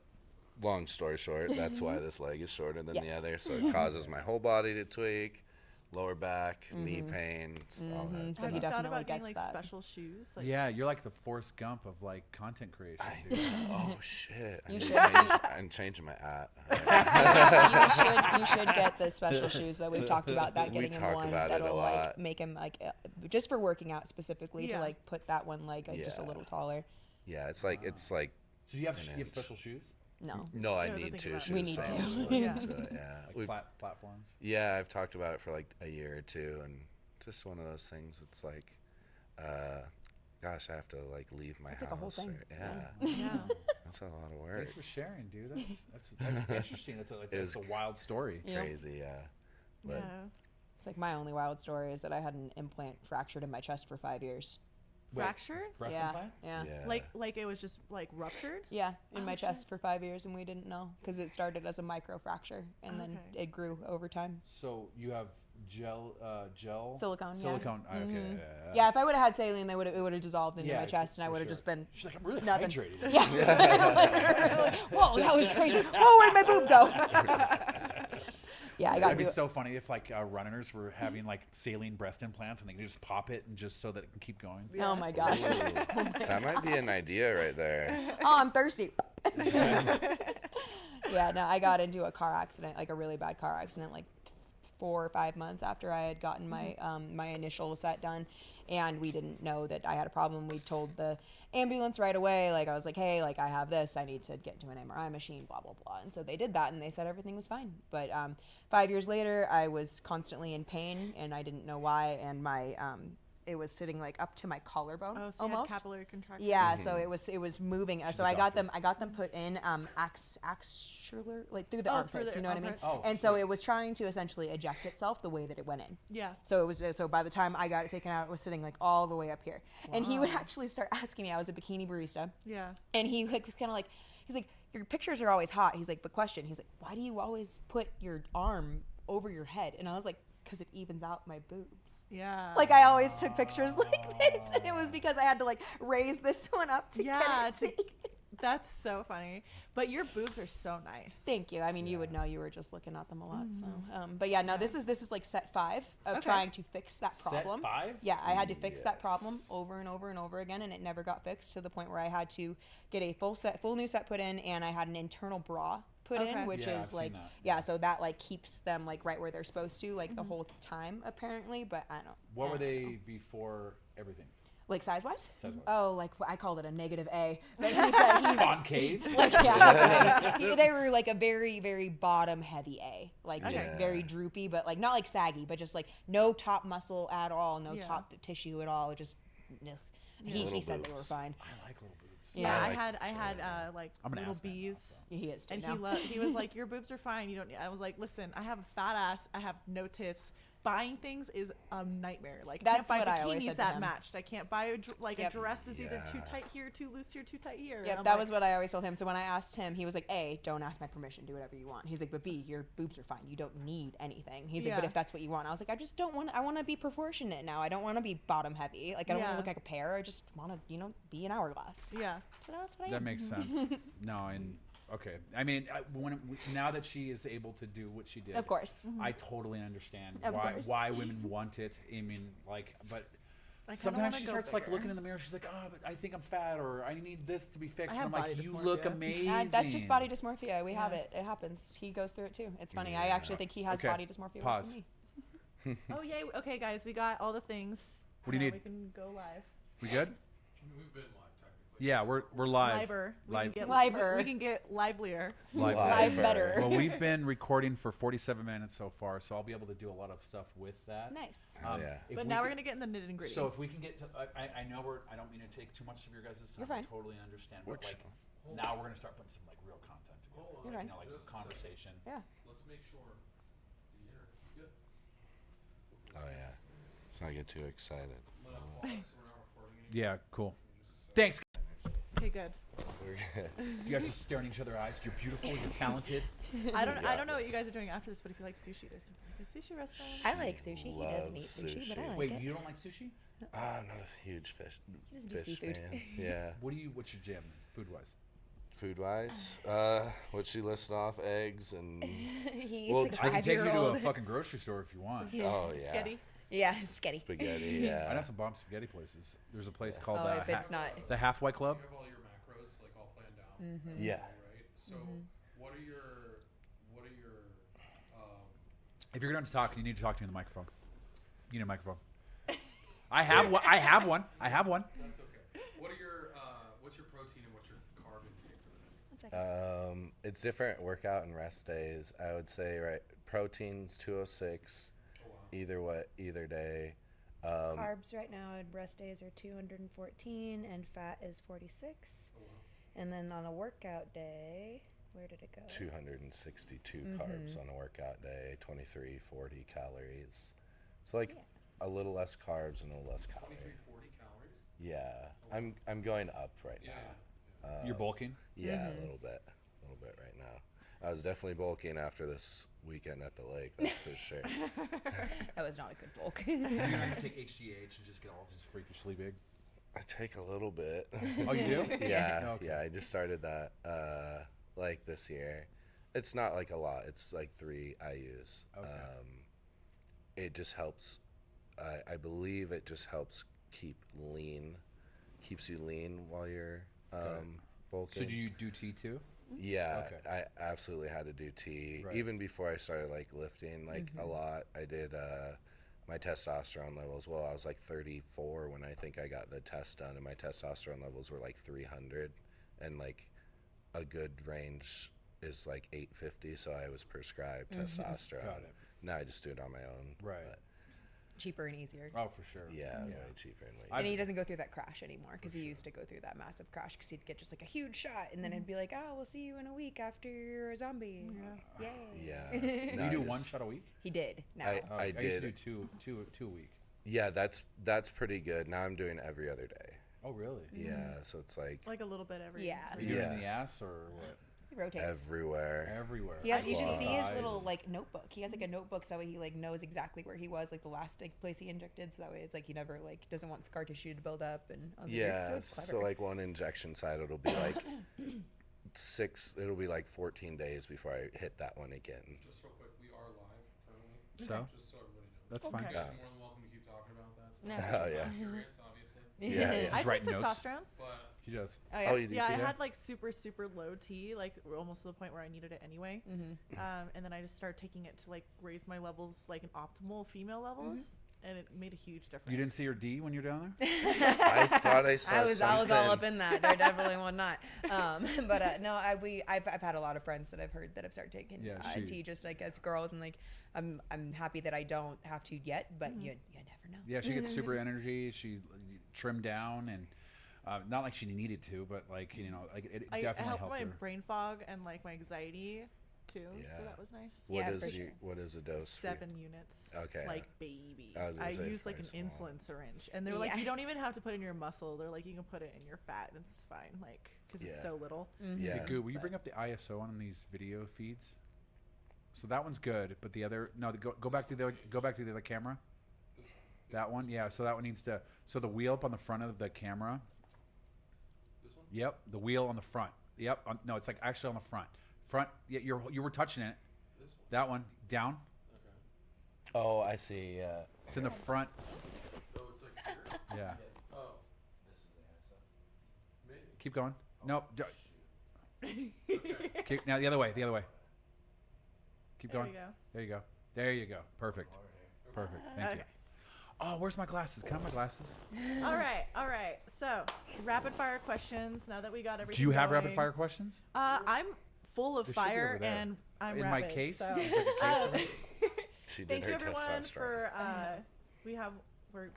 long story short, that's why this leg is shorter than the Yes. other. So it causes my whole body to tweak, lower back, knee pain, all that. So Have he you thought definitely about getting gets like that. special shoes? Like, Yeah, you're like the Forrest Gump of like content creation. Dude. Oh shit! You I need should. to change. I'm changing my at. You should get the special shoes that we've talked about. That We getting him talk one about it a that'll like lot. make him like just for working out specifically to Yeah. like put that one leg like, just a Yeah. little taller. Yeah, it's like So do you have inch. special shoes? No. no, I Yeah, need think two about it. shoes. We need so to. I'm just Yeah. looking into it, yeah. Like We've- platforms? Yeah, I've talked about it for like a year or two, and it's just one of those things. It's like, gosh, I have to like leave my It's house. like a whole thing. Yeah, yeah. that's a lot of work. Thanks for sharing, dude. That's interesting. It's a wild story. Yeah. Crazy, yeah. But Yeah. It's like my only wild story is that I had an implant fractured in my chest for 5 years. Wait, Fractured? breast Yeah. implant? Yeah. yeah, Like it was just like ruptured? Yeah, in Oh, my shit. chest for 5 years, and we didn't know because it started as a micro fracture, and then Okay. it grew over time. So you have gel. Silicone, yeah. Silicone. Okay. Mhm. Yeah. Yeah, if I would have had saline, it would have dissolved into Yeah, my chest, and I for would have sure. just been She's like, I'm really nothing. hydrated. Yeah. Like, whoa, that was crazy. Whoa, where'd my boob go? Yeah, I got That'd to be do it. so funny if like runners were having like saline breast implants and they could just pop it and just so that it can keep going. Oh my gosh. Ooh, that might be an idea right there. Oh, I'm thirsty. Yeah, no, I got into a car accident, like a really bad car accident, like 4 or 5 months after I had gotten my my initial set done, and we didn't know that I had a problem. We told the ambulance right away, like I was like, hey, like I have this, I need to get into an MRI machine, blah blah blah, and so they did that, and they said everything was fine. But 5 years later, I was constantly in pain, and I didn't know why, and my it was sitting like up to my collarbone Oh, so you had almost. capillary contractions. Yeah, so it was moving. So a I got doctor. them put in axillary, like through the Oh, through armpits. the You know what I mean? armpits. Oh, And so it was trying to essentially eject itself the way that it went in. Yeah. So it was so by the time I got it taken out, it was sitting like all the way up here. And he would actually start asking me. I was a bikini barista, Yeah. and he was kind of like, he's like, your pictures are always hot. He's like, but question. He's like, why do you always put your arm over your head? And I was like, because it evens out my boobs. Yeah. Like I always took pictures like this, and it was because I had to like raise this one up to Yeah, get it. That's so funny. But your boobs are so nice. Thank you. I mean, you would know, you were just looking at them a lot. So, but yeah, no, this is like set 5 of Okay. trying to fix that problem. Set 5? Yeah, I had to fix that problem Yes. over and over and over again, and it never got fixed to the point where I had to get a full new set put in, and I had an internal bra put Okay. in, which Yeah, I've is seen like, that. yeah, so that like keeps them like right where they're supposed to, like the whole time apparently. But I don't. What were I don't know. they before everything? Like size wise? Size-wise. Oh, like I called it a negative A. But he's Concave? like yeah, that's what they were like a very very bottom heavy A, like just Yeah. very droopy, but like not like saggy, but just like no top muscle at all, no Yeah. top tissue at all. Just ugh. he Little said they were boobs. fine. I like little boobs. Yeah, Yeah. I like had totally. like I'm an little ass man now, bees. so. He is too And now. he was like, your boobs are fine. You don't need. I was like, listen, I have a fat ass. I have no tits. Buying things is a nightmare. Like, I That's can't what buy I always bikinis said to that him. matched. I can't buy a Yep. dress is either too Yeah. tight here, too loose here, too tight here. And Yep, I'm that like, was what I always told him. So when I asked him, he was like, A, don't ask my permission, do whatever you want. He's like, but B, your boobs are fine. You don't need anything. He's like, but Yeah. if that's what you want. I was like, I just don't want, I want to be proportionate now. I don't want to be bottom heavy. Like, I don't want Yeah. to look like a pear. I just want to, be an hourglass. Yeah. So that's what I That am. makes sense. No, and okay. I mean, now that she is able to do what she did, Of course. I totally understand Of why course. women want it. I mean, like, but I kinda sometimes wanna she go starts like bigger. looking in the mirror. She's like, oh, but I think I'm fat, or I need this to be fixed. I And have I'm like, body you look dysmorphia. amazing. That's just body dysmorphia. We have Yeah. it. It happens. He goes through it too. It's funny. I Yeah. actually think he has Okay. body dysmorphia worse Pause. than me. Oh yay. Okay, guys, we got all the things. What do you Now need? We can go live. We good? I mean, we've been live technically. Yeah, we're live. Liver. We Live. can get Liver. We can get livelier. Live. Live better. Well, we've been recording for 47 minutes so far, so I'll be able to do a lot of stuff with that. Nice. Oh, yeah. if But we now we're could- gonna get in the nitty and gritty. So if we can get to, I know I don't mean to take too much of your guys' time. You're fine. I totally understand. We're But like, chill. now we're gonna start putting some like real content together. Hold on. You're Like, fine. you know, like Just a second. conversation. Yeah. Let's make sure the internet is good. Oh yeah. Let's not get too excited. Let it pause, so we're not recording anymore. Yeah, cool. Thanks. Okay, good. We're good. You guys just staring each other eyes. You're beautiful. You're talented. I don't got know what you this. guys are doing after this, but if you like sushi, there's some really good sushi restaurants. I like sushi. He doesn't eat Loves sushi, but I sushi. like Wait, it. you don't like sushi? I'm not a huge fish doesn't do seafood. fan. Yeah. What's your jam, food wise? Food wise, what she listed off, eggs and He Well, eats I like can a take you to a 5-year-old. fucking grocery store if you want. oh yeah, Sketty. Yeah, sketty. spaghetti. I Yeah. know some bomb spaghetti places. There's a place called Oh, if it's not. the Halfway Club. You have all your macros like all planned out. Yeah. Right. So what are your If you're going to talk, you need to talk to me in the microphone. You need a microphone. I have one. I have one. That's okay. What are your what's your protein and what's your carb intake for the day? It's different workout and rest days. I would say proteins 206, either day. Carbs right now at rest days are 214 and fat is 46. And then on a workout day, where did it go? 262 carbs on a workout day, 2340 calories. So a little less carbs and a little less calories. 2340 calories. Yeah, I'm going up right now. You're bulking. Yeah, a little bit right now. I was definitely bulking after this weekend at the lake. That's for sure. That was not a good bulk. You're going to take HGH and just get all just freakishly big. I take a little bit. Oh, you do? Yeah, Okay. yeah. I just started that like this year. It's not like a lot. It's like 3 I use. Okay. It just helps. I believe it just helps keeps you lean while you're bulking. So do you do T2? Yeah, Okay. I absolutely had to do T. Right. Even before I started like lifting a lot. I did my testosterone levels. Well, I was like 34 when I think I got the test done, and my testosterone levels were like 300, and like a good range is like 850. So I was prescribed testosterone. Got it. Now I just do it on my own. Right. But Cheaper and easier. Oh, for sure. yeah, way cheaper and way And he doesn't go through that crash anymore because he used to go through that massive crash because he'd get just like a huge shot and then it'd be like, oh, we'll see you in a week after you're a zombie. Yay. Yeah. No, You do I one just- shot a week? He did. Now. I used did. to do two a week. Yeah, that's pretty good. Now I'm doing every other day. Oh, really? Yeah, so it's like Like a little bit every. Yeah. Are you doing it in Yeah. the ass or what? He rotates. everywhere. Everywhere. He has, you should see his Thighs. little like notebook. He has like a notebook so that way he like knows exactly where he was, like the last like place he injected. So that way it's like he never like doesn't want scar tissue to build up. And I was like, Yeah, "You're so so clever." like one injection site, it'll be like it'll be like 14 days before I hit that one again. Just real quick, we are live currently. So? Just so everybody knows. That's Okay. fine. You guys are more than welcome to keep talking about that. No. Oh yeah. I'm curious, obviously, Yeah, yeah. I Just write took notes. testosterone. but He does. Oh yeah. Oh, you do Yeah, too? I had like super low T, like almost to the point where I needed it anyway. And then I just started taking it to like raise my levels, like an optimal female levels, and it made a huge difference. You didn't see your D when you're down there? I thought I saw I was all something. up in that. There definitely was not. But no, I've had a lot of friends that I've heard that have started taking Yeah, T just like as girls, and like I'm happy that I don't have to yet, but you never know. Yeah, she gets super energy. She trimmed down and not like she needed to, but like like it I definitely helped helped my her. brain fog and like my anxiety too, so Yeah. that was nice. What Yeah, is for your, sure. what is a dose? for you? 7 units. Okay. Like baby. I was gonna I say used like an very small. insulin syringe, and they were like, Yeah. you don't even have to put it in your muscle. They're like, you can put it in your fat, and it's fine, like because it's Yeah. so little. Yeah. Hey, Goo, will you bring up the ISO on these video feeds? So that one's good, but the other go back to the other camera. That one, yeah. So that one needs to. So the wheel up on the front of the camera. this one. Yep, the wheel on the front. Yep. No, it's like actually on the front. Front. Yeah, you were touching it. This one. That one down. Okay. Oh, I see. Yeah. It's in the front. Oh, it's like here. Yeah. Oh, maybe. Keep going. Nope. Keep, now the other way. The other way. Keep There going. you go. There you go. There you go. Perfect. Perfect. Thank you. Okay. Oh, where's my glasses? Can I have my glasses? All right. So, rapid fire questions. Now that we got everything. Do you have going. rapid fire questions? I'm full of They should be fire, over there. and I'm In rapid, my case? So. There's like a case of it? She did Thank her you everyone testosterone. for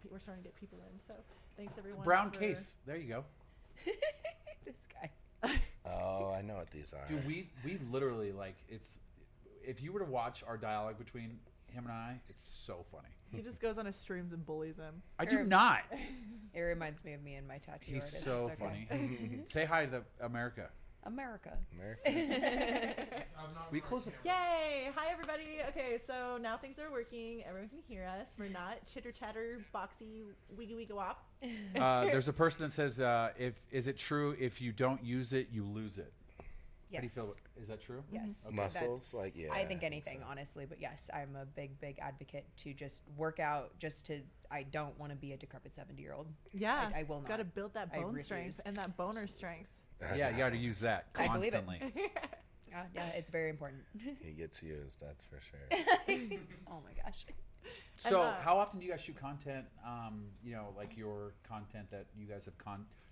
we're starting to get people in. So thanks everyone. Brown for, case. There you go. This guy. Oh, I know what these are. Dude, we literally like it's. If you were to watch our dialogue between him and I, it's so funny. He just goes on his streams and bullies him. I do not. It reminds me of me and my tattoo He's artist. so It's okay. funny. Say hi to the America. America. America. I'm not We on close the camera. Yay! Hi everybody. Okay, so now things are working. Everyone can hear us. We're not chitter chatter, boxy, wiggy wiggy wop. There's a person that says, is it true if you don't use it, you lose it? How do you Yes. feel? Is that true? Yes. Muscles, like, yeah. I think think anything, so. honestly, but yes, I'm a big advocate to just work out. I don't want to be a decrepit 70-year-old. Yeah, I will not. Got to build that I bone refuse. strength and that boner strength. Yeah, you got to use that I believe it. constantly. Yeah, it's very important. He gets used, that's for sure. Oh my gosh. So, And, how often do you guys shoot content? Like your content that you guys have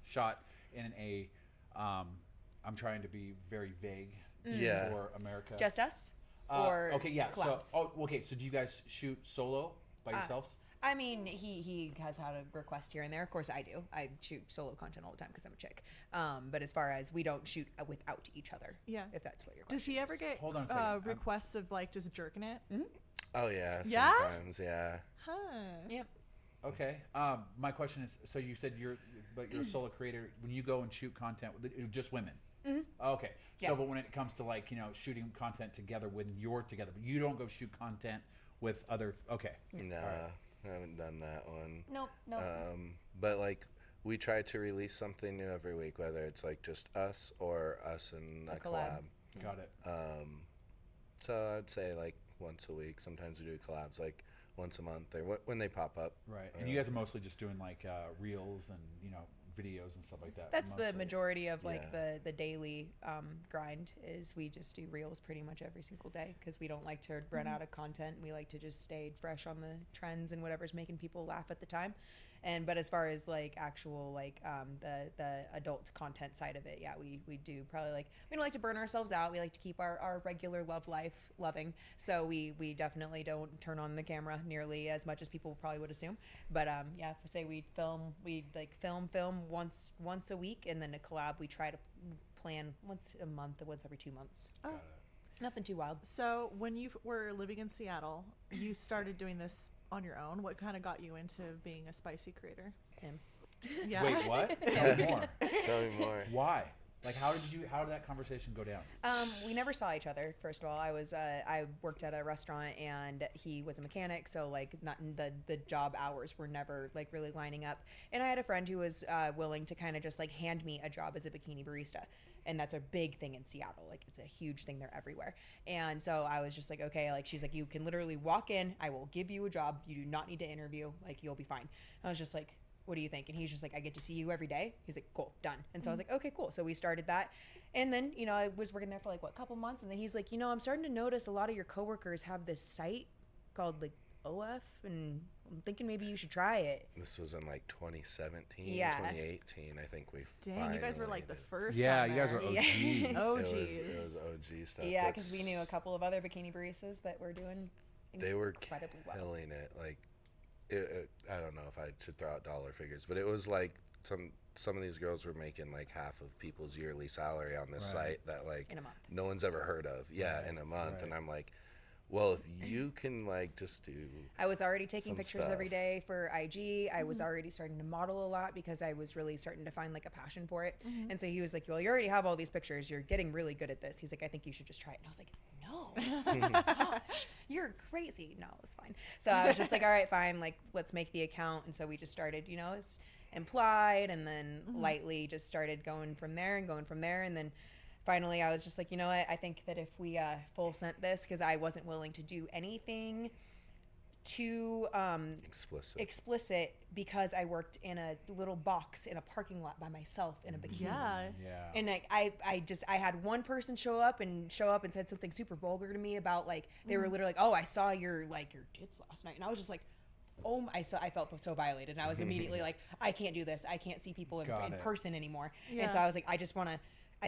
shot in a. I'm trying to be very vague. Yeah. For America. Just us? Or okay, yeah. collabs? So, so do you guys shoot solo by yourselves? I mean, he has had a request here and there. Of course, I do. I shoot solo content all the time because I'm a chick. But as far as we don't shoot without each other. Yeah. If that's what your question Does he ever is. get Hold on a second. requests of like just jerking it? Oh, yeah, Yeah? sometimes, yeah. Huh. Yep. Okay. My question is, so you said you're a solo creator. When you go and shoot content, just women. Okay. Yeah. So, but when it comes to like shooting content together when you're together, but you don't go shoot content with other. Okay. No, I haven't done that one. Nope. But like we try to release something new every week, whether it's like just us or us and A a collab. collab. Got it. So I'd say like once a week. Sometimes we do collabs like once a month or when they pop up. Right. And you guys are mostly just doing like reels and videos and stuff like that. That's the mostly. majority of like Yeah. the daily grind is we just do reels pretty much every single day because we don't like to run out of content. We like to just stay fresh on the trends and whatever's making people laugh at the time. But as far as like actual like the adult content side of it, yeah, we do probably like we don't like to burn ourselves out. We like to keep our regular love life loving. So we definitely don't turn on the camera nearly as much as people probably would assume. But yeah, if I say we film once a week, and then a collab we try to plan once a month, once every 2 months. Oh. Nothing too wild. So when you were living in Seattle, you started doing this on your own. What kind of got you into being a spicy creator? Him. Yeah. Wait, what? Tell me more. Tell me more. Why? Like, how did that conversation go down? We never saw each other. First of all, I worked at a restaurant and he was a mechanic, so like not the job hours were never like really lining up. And I had a friend who was willing to kind of just like hand me a job as a bikini barista. And that's a big thing in Seattle. Like it's a huge thing. They're everywhere. And so I was just like, okay, like she's like, you can literally walk in. I will give you a job. You do not need to interview. Like you'll be fine. I was just like, what do you think? And he's just like, I get to see you every day. He's like, cool, done. And so I was like, okay, cool. So we started that. And then, I was working there for like, a couple months. And then he's like, I'm starting to notice a lot of your coworkers have this site called like OF. And I'm thinking maybe you should try it. This was in like 2017, Yeah. 2018. I think we Dang, you guys were like the first. Yeah, on you guys there. were Yeah. OGs. Oh, It geez. was OG stuff. Yeah, but because we knew a couple of other bikini baristas that were doing They were incredibly well. killing it. Like, I don't know if I should throw out dollar figures, but it was like some of these girls were making like half of people's yearly salary on this Right. site that like In a month. no one's ever heard of. Yeah, in a month. Right. And I'm like, well, if you can like just do I was already taking some pictures every stuff. day for IG. I was already starting to model a lot because I was really starting to find like a passion for it. And so he was like, well, you already have all these pictures. You're getting really good at this. He's like, I think you should just try it. And I was like, no, gosh, you're crazy. No, it was fine. So I was just like, all right, fine. Like, let's make the account. And so we just started, it's implied and then lightly just started going from there. And then finally I was just like, you know what? I think that if we full sent this, because I wasn't willing to do anything too explicit because I worked in a little box in a parking lot by myself in a bikini. Yeah. Yeah. And I had one person show up and said something super vulgar to me about like they were literally like, oh, I saw your tits last night, and I was just like, oh, I felt so violated, and I was immediately like, I can't do this. I can't see people in Got it. person anymore. Yeah. And so I was like, I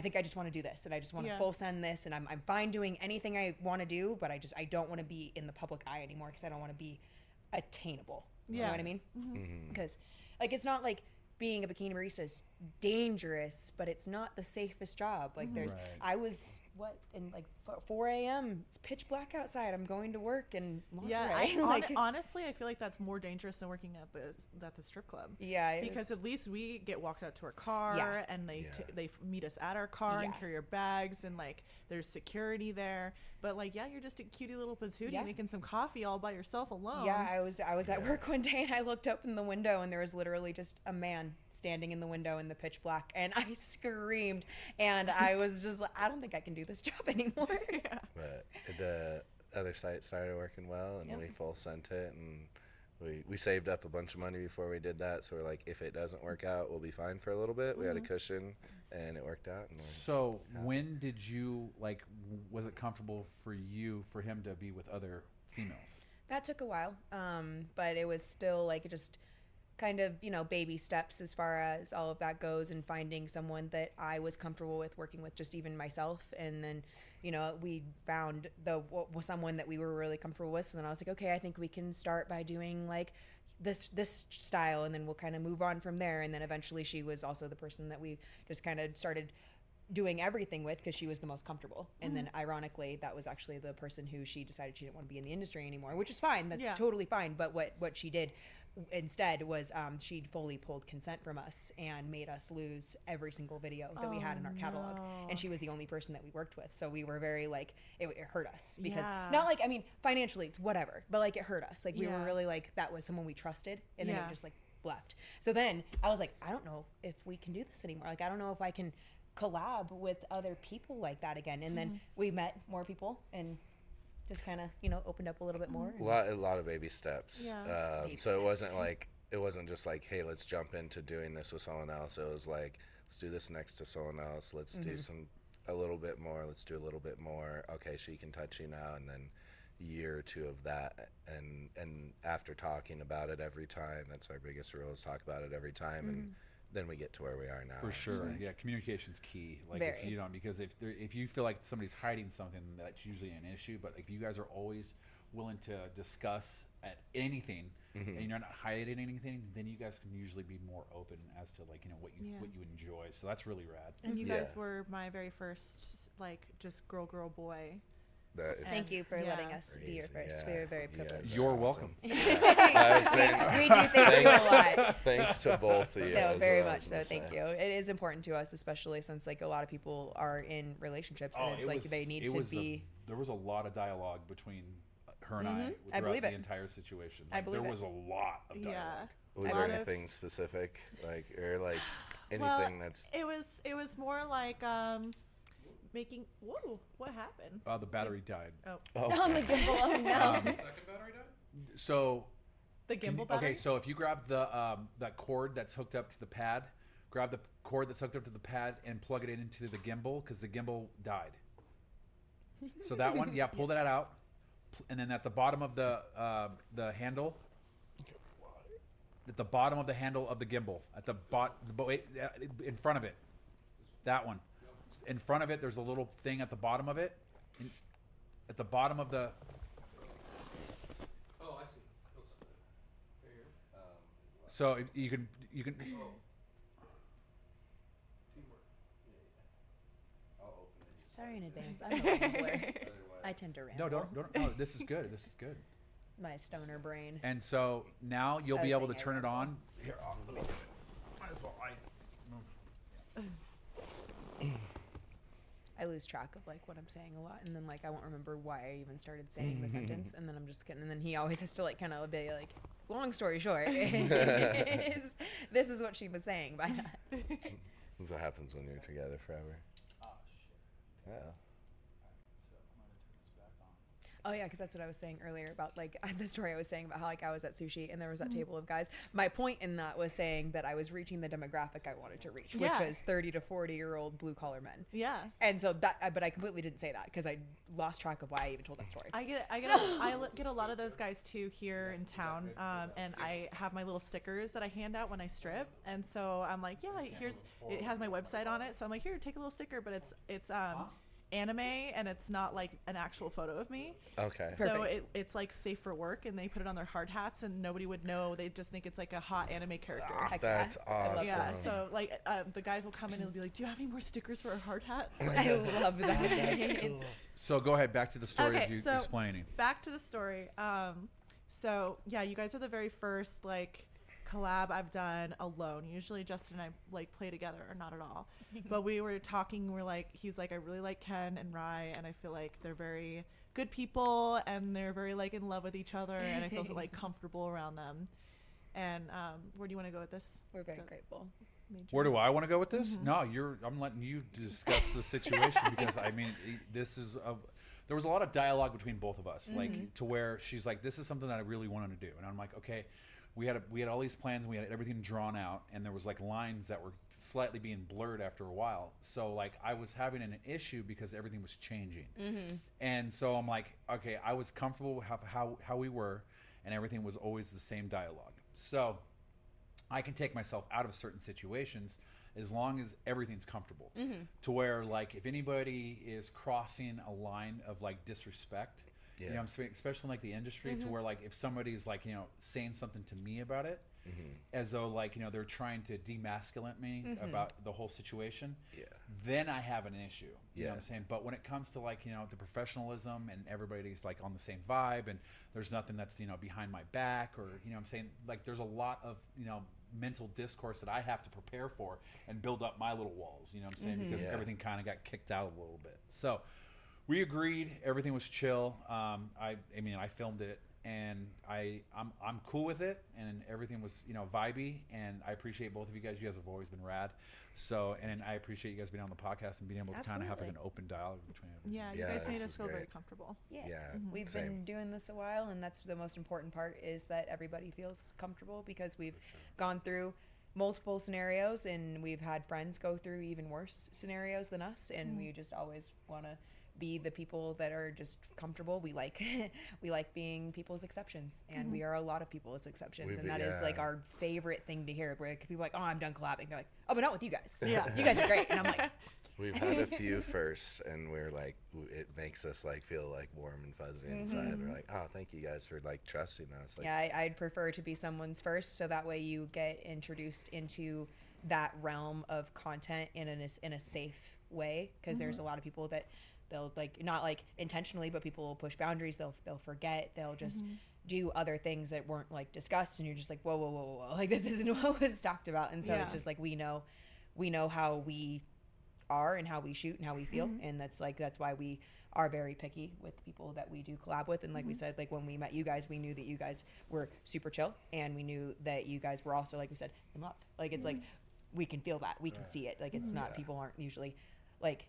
think I just want to do this, and I just want to Yeah. full send this, and I'm fine doing anything I want to do, but I don't want to be in the public eye anymore because I don't want to be attainable. You know Yeah. what I mean? Because like it's not like being a bikini barista is dangerous, but it's not the safest job. Like there's, Right. I was what, in like 4 a.m. It's pitch black outside. I'm going to work and Yeah, lingerie. honestly, I feel like that's more dangerous than working at the strip club. Yeah, Because at least we get walked out to our car, Yeah. and they Yeah. they meet us at our car and Yeah. carry our bags, and like there's security there. But like, yeah, you're just a cutie little patootie Yeah. making some coffee all by yourself alone. Yeah, I was at work one day and I looked up in the window and there was literally just a man standing in the window in the pitch black, and I screamed, and I was just like, I don't think I can do this job anymore. Yeah. But the other site started working well, and Yep. we full sent it, and we saved up a bunch of money before we did that. So we're like, if it doesn't work out, we'll be fine for a little bit. We had a cushion, and it worked out. And So when did you like? Was it comfortable for him to be with other females? That took a while, but it was still like just kind of, baby steps as far as all of that goes, and finding someone that I was comfortable with working with, just even myself. And then, we found someone that we were really comfortable with. So then I was like, okay, I think we can start by doing like this style, and then we'll kind of move on from there. And then eventually she was also the person that we just kind of started doing everything with, because she was the most comfortable. And then ironically, that was actually the person who she decided she didn't want to be in the industry anymore, which is fine. That's Yeah. totally fine. But what she did instead was she fully pulled consent from us and made us lose every single video that we had in our catalog. no. And she was the only person that we worked with. So we were very like, it hurt us, because Yeah. not like, I mean, financially, it's whatever, but like it hurt us. Like we were Yeah. really like, that was someone we trusted, and then Yeah. it just like left. So then I was like, I don't know if we can do this anymore. Like, I don't know if I can collab with other people like that again. And then we met more people and just kind of, opened up a little bit more. a lot of baby steps. Yeah. Baby So steps. it wasn't just like, hey, let's jump into doing this with someone else. It was like, let's do this next to someone else. Let's do a little bit more. Let's do a little bit more. Okay, she can touch you now, and then a year or two of that. And after talking about it every time, that's our biggest rule, is talk about it every time, and then we get to where we are now. For It's sure, like- yeah. Communication's key. Like, Very. because if you feel like somebody's hiding something, that's usually an issue. But if you guys are always willing to discuss at anything, and you're not hiding anything, then you guys can usually be more open as to like what you enjoy. So that's really rad. And you Yeah. guys were my very first like just girl boy. That is Thank you for Yeah. letting us be your crazy, first. yeah. We were very You guys privileged. are You're awesome. welcome. I was saying, We do thank you a lot. thanks to both of you. No, is very what I much was so. gonna Thank say. you. It is important to us, especially since like a lot of people are in relationships, and it's like they need to be. There was a lot of dialogue between her and I I throughout believe the it. entire situation. I believe there it. was a lot of dialogue. Yeah. Was A there lot of- anything specific, or like anything Well, that's it was more like making. Whoa, what happened? The battery died. Oh, On the gimbal, oh no. The second battery died? So the Can gimbal you- battery. Okay, so if you grab the that cord that's hooked up to the pad, grab the cord that's hooked up to the pad and plug it into the gimbal, because the gimbal died. So that one, yeah, pull that out, and then at the bottom of the handle, at the bottom of the handle of the gimbal, at the in front of it, that one, in front of it, there's a little thing at the bottom of it, at the bottom of the. Oh, I see. Looks right here. So if you can Teamwork. Sorry in advance. I'm a rambler. I tend to ramble. No, this is good. This is good. My stoner brain. And so now you'll I be was able to saying I turn it ramble. on. Here, let me do it. Might as well. I lose track of like what I'm saying a lot, and then like I won't remember why I even started saying the sentence, and then I'm just kidding. And then he always has to like kind of be like, long story short, this is what she was saying by that. That's what happens when you're together forever. Yeah. Oh yeah, because that's what I was saying earlier about like the story I was saying about how like I was at sushi and there was that table of guys. My point in that was saying that I was reaching the demographic I wanted to reach, which Yeah. was 30 to 40-year-old blue collar men. Yeah. And so that, but I completely didn't say that because I lost track of why I even told that story. I get a lot of those guys too here in town, and I have my little stickers that I hand out when I strip, and so I'm like, yeah, it has my website on it, so I'm like, here, take a little sticker, but anime and it's not like an actual photo of me. Okay. So Perfect. it's like safe for work, and they put it on their hard hats, and nobody would know. They just think it's like a hot anime character. Heck yeah. That's I love awesome. Yeah. So like the guys will come in and they'll be like, "Do you have any more stickers for our hard hats?" I love that. That's cool. So go ahead, back to the story Okay, of you so- explaining. Back to the story. So yeah, you guys are the very first like collab I've done alone. Usually Justin and I like play together, or not at all. But we were talking. We're like, he's like, I really like Ken and Rye, and I feel like they're very good people, and they're very like in love with each other, and I feel like comfortable around them. And where do you want to go with this? We're very The grateful. major- Where do I want to go with this? No, I'm letting you discuss the situation because I mean, there was a lot of dialogue between both of us, like to where she's like, this is something that I really wanted to do. And I'm like, okay, we had all these plans and we had everything drawn out, and there was like lines that were slightly being blurred after a while. So like I was having an issue because everything was changing. And so I'm like, okay, I was comfortable with how we were, and everything was always the same dialogue. So I can take myself out of certain situations as long as everything's comfortable. To where like if anybody is crossing a line of like disrespect, you know what I'm saying, especially in like the industry, to where like if somebody's like, you know, saying something to me about it, as though like, you know, they're trying to demasculate me about the whole situation, then I have an issue. You know what I'm saying? But when it comes to like, you know, the professionalism and everybody's like on the same vibe, and there's nothing that's, you know, behind my back, or, you know what I'm saying, like there's a lot of, you know, mental discourse that I have to prepare for and build up my little walls, you know what I'm saying, because everything kind of got kicked out a little bit. So we agreed, everything was chill. I mean I filmed it, and I'm cool with it, and everything was, you know, vibey, and I appreciate both of you guys. You guys have always been rad. So, and I appreciate you guys being on the podcast and being able to kind of have like an open dialogue between everybody. Yeah, you Yeah, guys made this us is feel very great. comfortable. Yeah. Yeah, We've same. been doing this a while, and that's the most important part, is that everybody feels comfortable, because we've gone through multiple scenarios, and we've had friends go through even worse scenarios than us, and we just always want to be the people that are just comfortable. We like we like being people's exceptions, and we are a lot of people's exceptions, and that is like our favorite thing to hear, where people are like, oh, I'm done collabing. They're like, oh, but not with you guys. Yeah. You guys are great. And I'm like, We've had a few firsts, and we're like, it makes us like feel like warm and fuzzy inside. We're like, oh, thank you guys for like trusting us. Like, yeah, I'd prefer to be someone's first, so that way you get introduced into that realm of content in a safe way, because there's a lot of people that they'll like, not like intentionally, but people will push boundaries. They'll forget. They'll just do other things that weren't like discussed, and you're just like, whoa, whoa, whoa, whoa, like this isn't what was talked about. And so it's just like we know how we are and how we shoot and how we feel, and that's why we are very picky with people that we do collab with. And like we said, like when we met you guys, we knew that you guys were super chill, and we knew that you guys were also, like we said, in love. Like it's like we can feel that, we can see it. Like it's not, people aren't usually like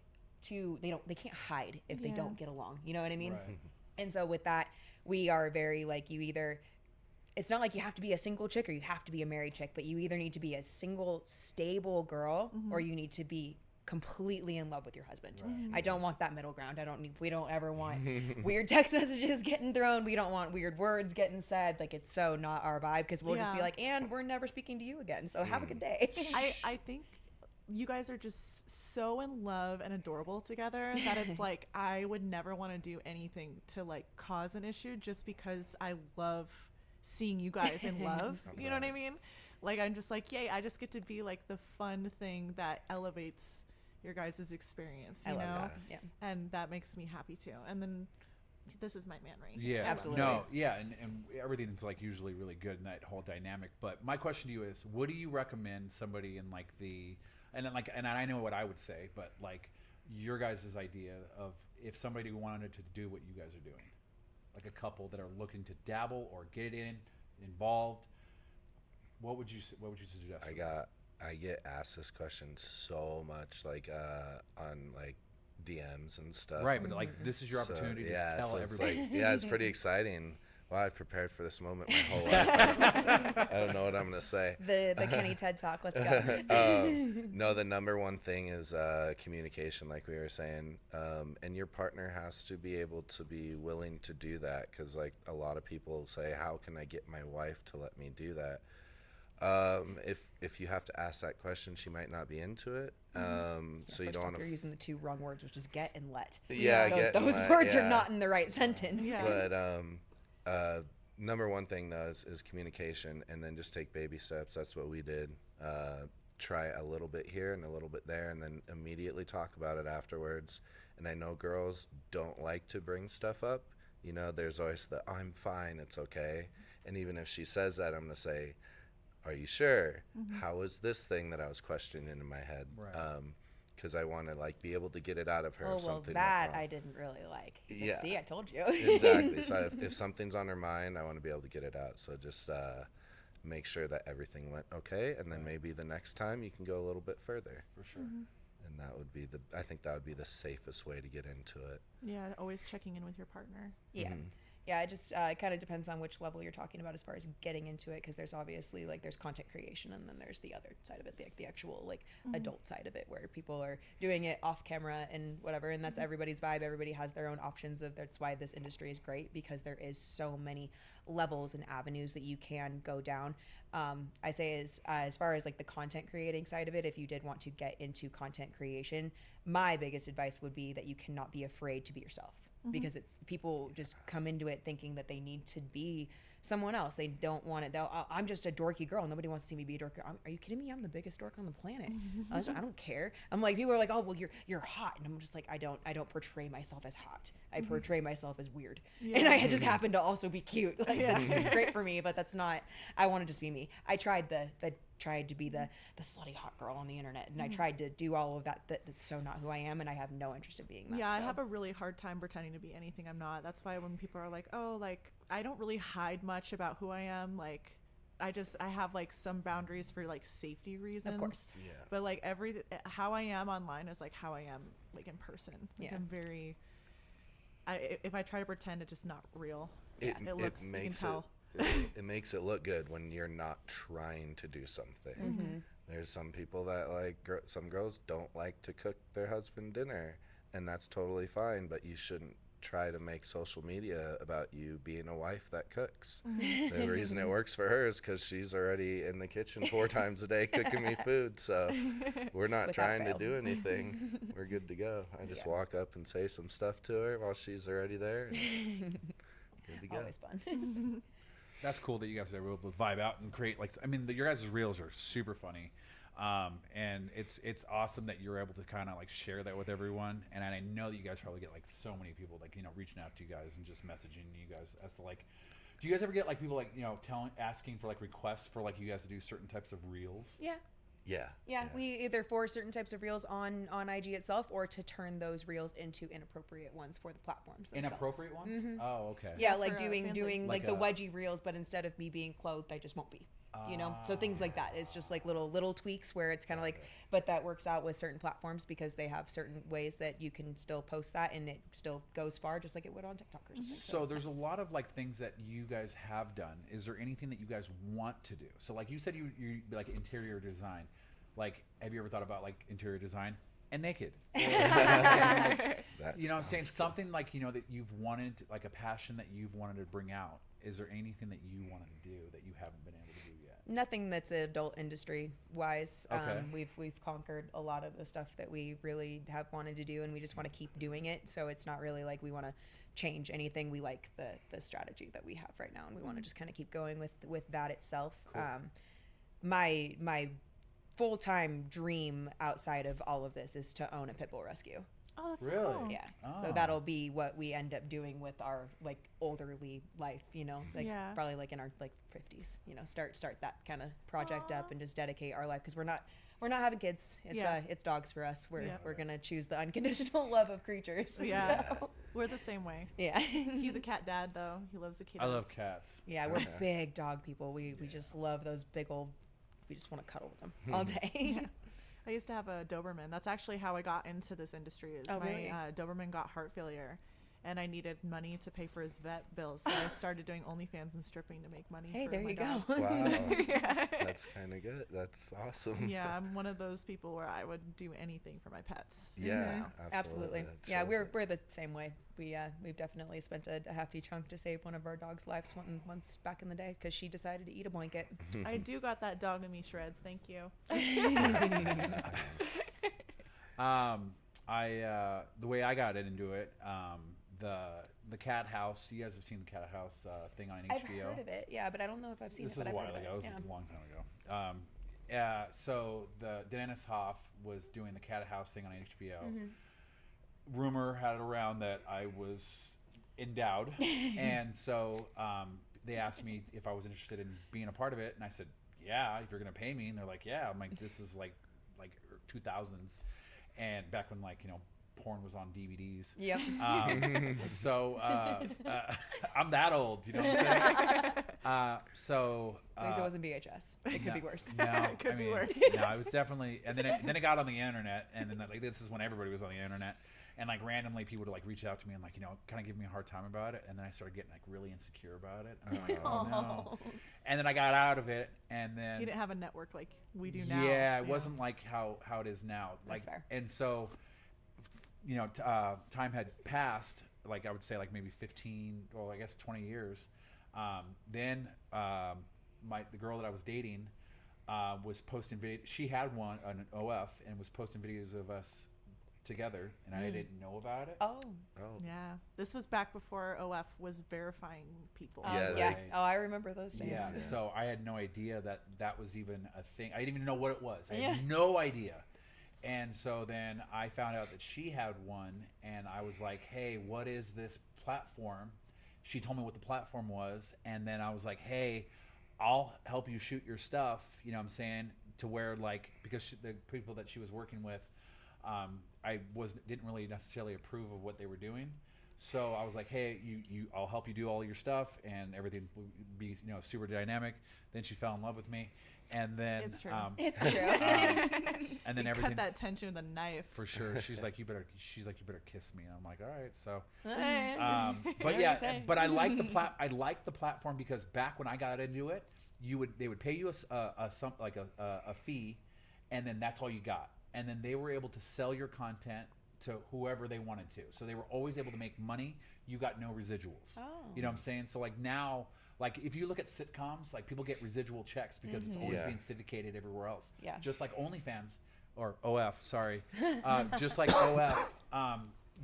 they can't hide if they don't get along, you know what I mean? Right. And so with that, we are very like, it's not like you have to be a single chick or you have to be a married chick, but you either need to be a single stable girl or you need to be completely in love with your husband. I don't want that middle ground. We don't ever want weird text messages getting thrown. We don't want weird words getting said. Like it's so not our vibe, because we'll just be like, and we're never speaking to you again. So have a good day. I think you guys are just so in love and adorable together that it's like I would never want to do anything to like cause an issue, just because I love seeing you guys in love. You know what I mean? Like I'm just like, yay, I just get to be like the fun thing that elevates your guys' experience, you I love know? that. Yeah. And that makes me happy too. And then this is my man right Yeah, here. Absolutely. No, yeah, and everything's like usually really good in that whole dynamic. But my question to you is, what do you recommend somebody in like and I know what I would say, but like your guys' idea of if somebody wanted to do what you guys are doing, like a couple that are looking to dabble or get involved, what would you suggest? I get asked this question so much, like on like DMs and stuff. Right, but like this is your So, opportunity to yeah, tell so it's everybody. like, yeah, it's pretty exciting. Well, I've prepared for this moment my whole life. I don't know what I'm gonna say. The Kenny TED Talk. Let's go. No, the number one thing is communication, like we were saying, and your partner has to be able to be willing to do that, because like a lot of people say, how can I get my wife to let me do that? If you have to ask that question, she might not be into it. So you First don't off, want you're to. using the two wrong words, which is get and let. Yeah, those, get and those let, words are yeah. not in the right sentence. Yeah. But number one thing though is communication, and then just take baby steps. That's what we did. Try a little bit here and a little bit there, and then immediately talk about it afterwards. And I know girls don't like to bring stuff up. You know, there's always the I'm fine, it's okay. And even if she says that, I'm gonna say, are you sure? How is this thing that I was questioning in my head? Right. Because I want to like be able to get it out of her. Oh, if well, something that went wrong. I didn't really like. He's Yeah. like, see, I told you. Exactly. So if something's on her mind, I want to be able to get it out. So just make sure that everything went okay, and then maybe the next time you can go a little bit further. For sure. And that would be I think that would be the safest way to get into it. Yeah, always checking in with your partner. Yeah. Yeah, it just it kind of depends on which level you're talking about as far as getting into it, because there's obviously like there's content creation, and then there's the other side of it, the actual like adult side of it, where people are doing it off camera and whatever, and that's everybody's vibe. Everybody has their own options of that's why this industry is great, because there is so many levels and avenues that you can go down. I say as far as like the content creating side of it, if you did want to get into content creation, my biggest advice would be that you cannot be afraid to be yourself. Because it's people just come into it thinking that they need to be someone else. They don't want it. I'm just a dorky girl. Nobody wants to see me be a dorky. Are you kidding me? I'm the biggest dork on the planet. I don't care. I'm like, people are like, oh well, you're hot, and I'm just like, I don't portray myself as hot. I portray myself as weird, and I just happen to also be cute. Like it's great for me, but that's not. I want to just be me. I tried tried to be the slutty hot girl on the internet, and I tried to do all of that. That's so not who I am, and I have no interest in being that. Yeah, I so. have a really hard time pretending to be anything I'm not. That's why when people are like, oh, like I don't really hide much about who I am. Like I have like some boundaries for like safety reasons. Of course. Yeah. But like how I am online is like how I am like in person. Like Yeah. I'm very. If I try to pretend, it's just not real. It looks. You can makes tell. it makes it look good when you're not trying to do something. There's some people that like some girls don't like to cook their husband dinner, and that's totally fine, but you shouldn't try to make social media about you being a wife that cooks. The reason it works for her is because she's already in the kitchen 4 times a day cooking me food, so we're not Without trying fail. to do anything. We're good to go. I just walk up and say some stuff to her while she's already there, and good to go. Always fun. That's cool that you guys are able to vibe out and create your guys' reels are super funny. And it's awesome that you're able to kind of like share that with everyone. And I know that you guys probably get like so many people like, reaching out to you guys and just messaging you guys as to like, do you guys ever get like people like, asking for like requests for like you guys to do certain types of reels? Yeah, we either for certain types of reels on IG itself, or to turn those reels into inappropriate ones for the platforms themselves. Inappropriate ones? Oh, okay. Yeah, Yeah, like for, doing fans like the a- wedgie reels, but instead of me being clothed, I just won't be. So things like that. It's just like little tweaks where it's kind of like, but that works out with certain platforms because they have certain ways that you can still post that and it still goes far, just like it would on TikTok or something. So it's there's a nice. lot of like things that you guys have done. Is there anything that you guys want to do? So like you said, you like interior design. Like, have you ever thought about like interior design and naked? That You know what I'm saying? sounds Something like, that you've wanted, like a passion that you've wanted to bring out. Is there anything that you want to do that you haven't been able to do yet? Nothing that's adult industry wise. Okay. We've conquered a lot of the stuff that we really have wanted to do, and we just want to keep doing it. So it's not really like we want to change anything. We like the strategy that we have right now, and we want to just kind of keep going with that itself. My full-time dream outside of all of this is to own a pit bull rescue. Oh, that's Really? cool. Yeah. Oh. So that'll be what we end up doing with our like elderly life, like Yeah. probably like in our like 50s, start that kind of project up and just dedicate our life, because we're not having kids. It's Yeah. It's dogs for us. We're Yeah. we're going to choose the unconditional love of creatures. Yeah. So, We're the same way. yeah. He's a cat dad though. He loves the kitties. I love cats. Yeah, we're big dog people. We just love those big old, we just want to cuddle with them all day. I used to have a Doberman. That's actually how I got into this industry. Is Oh, my really? Doberman got heart failure, and I needed money to pay for his vet bills, so I started doing OnlyFans and stripping to make money. Hey, for there my you dog. go. Wow. Yeah. That's kind of good. That's awesome. Yeah, I'm one of those people where I would do anything for my pets. Yeah, Absolutely. absolutely. That Yeah, shows it. we're the same way. We've definitely spent a hefty chunk to save one of our dog's lives once back in the day because she decided to eat a blanket. I do got that dog in me shreds. Thank you. The way I got into it, the cat house. You guys have seen the cat house thing on HBO. I've heard of it, yeah, but I don't know if I've seen This it. was But a I've while heard ago. of It it. was Yeah. a long time ago. So the Dennis Hoff was doing the cat house thing on HBO. Rumor had it around that I was endowed, and so they asked me if I was interested in being a part of it, and I said, "Yeah, if you're gonna pay me." And they're like, "Yeah." I'm like, "This is like 2000s, and back when porn was on DVDs." Yep. I'm that old, you know what I'm saying? At least it wasn't VHS. It could be worse. No, Could be worse. No, it was definitely, and then it got on the internet, and then this is when everybody was on the internet, and randomly people would reach out to me and kind of give me a hard time about it, and then I started getting really insecure about it. I'm like, oh no. And then I got out of it, and then You didn't have a network like we do now. yeah, it wasn't like how it is now. That's fair. And so, time had passed. I would say maybe 15, or I guess 20 years. Then the girl that I was dating was posting videos. She had an OF and was posting videos of us together, and I didn't know about it. Oh. Oh. Yeah. This was back before OF was verifying people. Yeah, Yeah. like- Oh, I remember those days. Yeah, so I had no idea that was even a thing. I didn't even know what it was. I Yeah. had no idea. And so then I found out that she had one, and I was like, hey, what is this platform? She told me what the platform was, and then I was like, hey, I'll help you shoot your stuff, you know what I'm saying, to where because the people that she was working with, I didn't really necessarily approve of what they were doing. So I was like, hey, I'll help you do all your stuff, and everything will be super dynamic. Then she fell in love with me, and then It's true. It's true. and then You everything cut that tension with a knife. for sure. She's like, you better kiss me. And I'm like, all right. So, but Whatever yeah, you say. but I like the platform because back when I got into it, they would pay you a fee, and then that's all you got, and then they were able to sell your content to whoever they wanted to. So they were always able to make money. You got no residuals. Oh. You know what I'm saying? So now, if you look at sitcoms, people get residual checks because it's always Yeah. being syndicated everywhere else. Yeah. Just like OnlyFans or OF, sorry. Just like OF,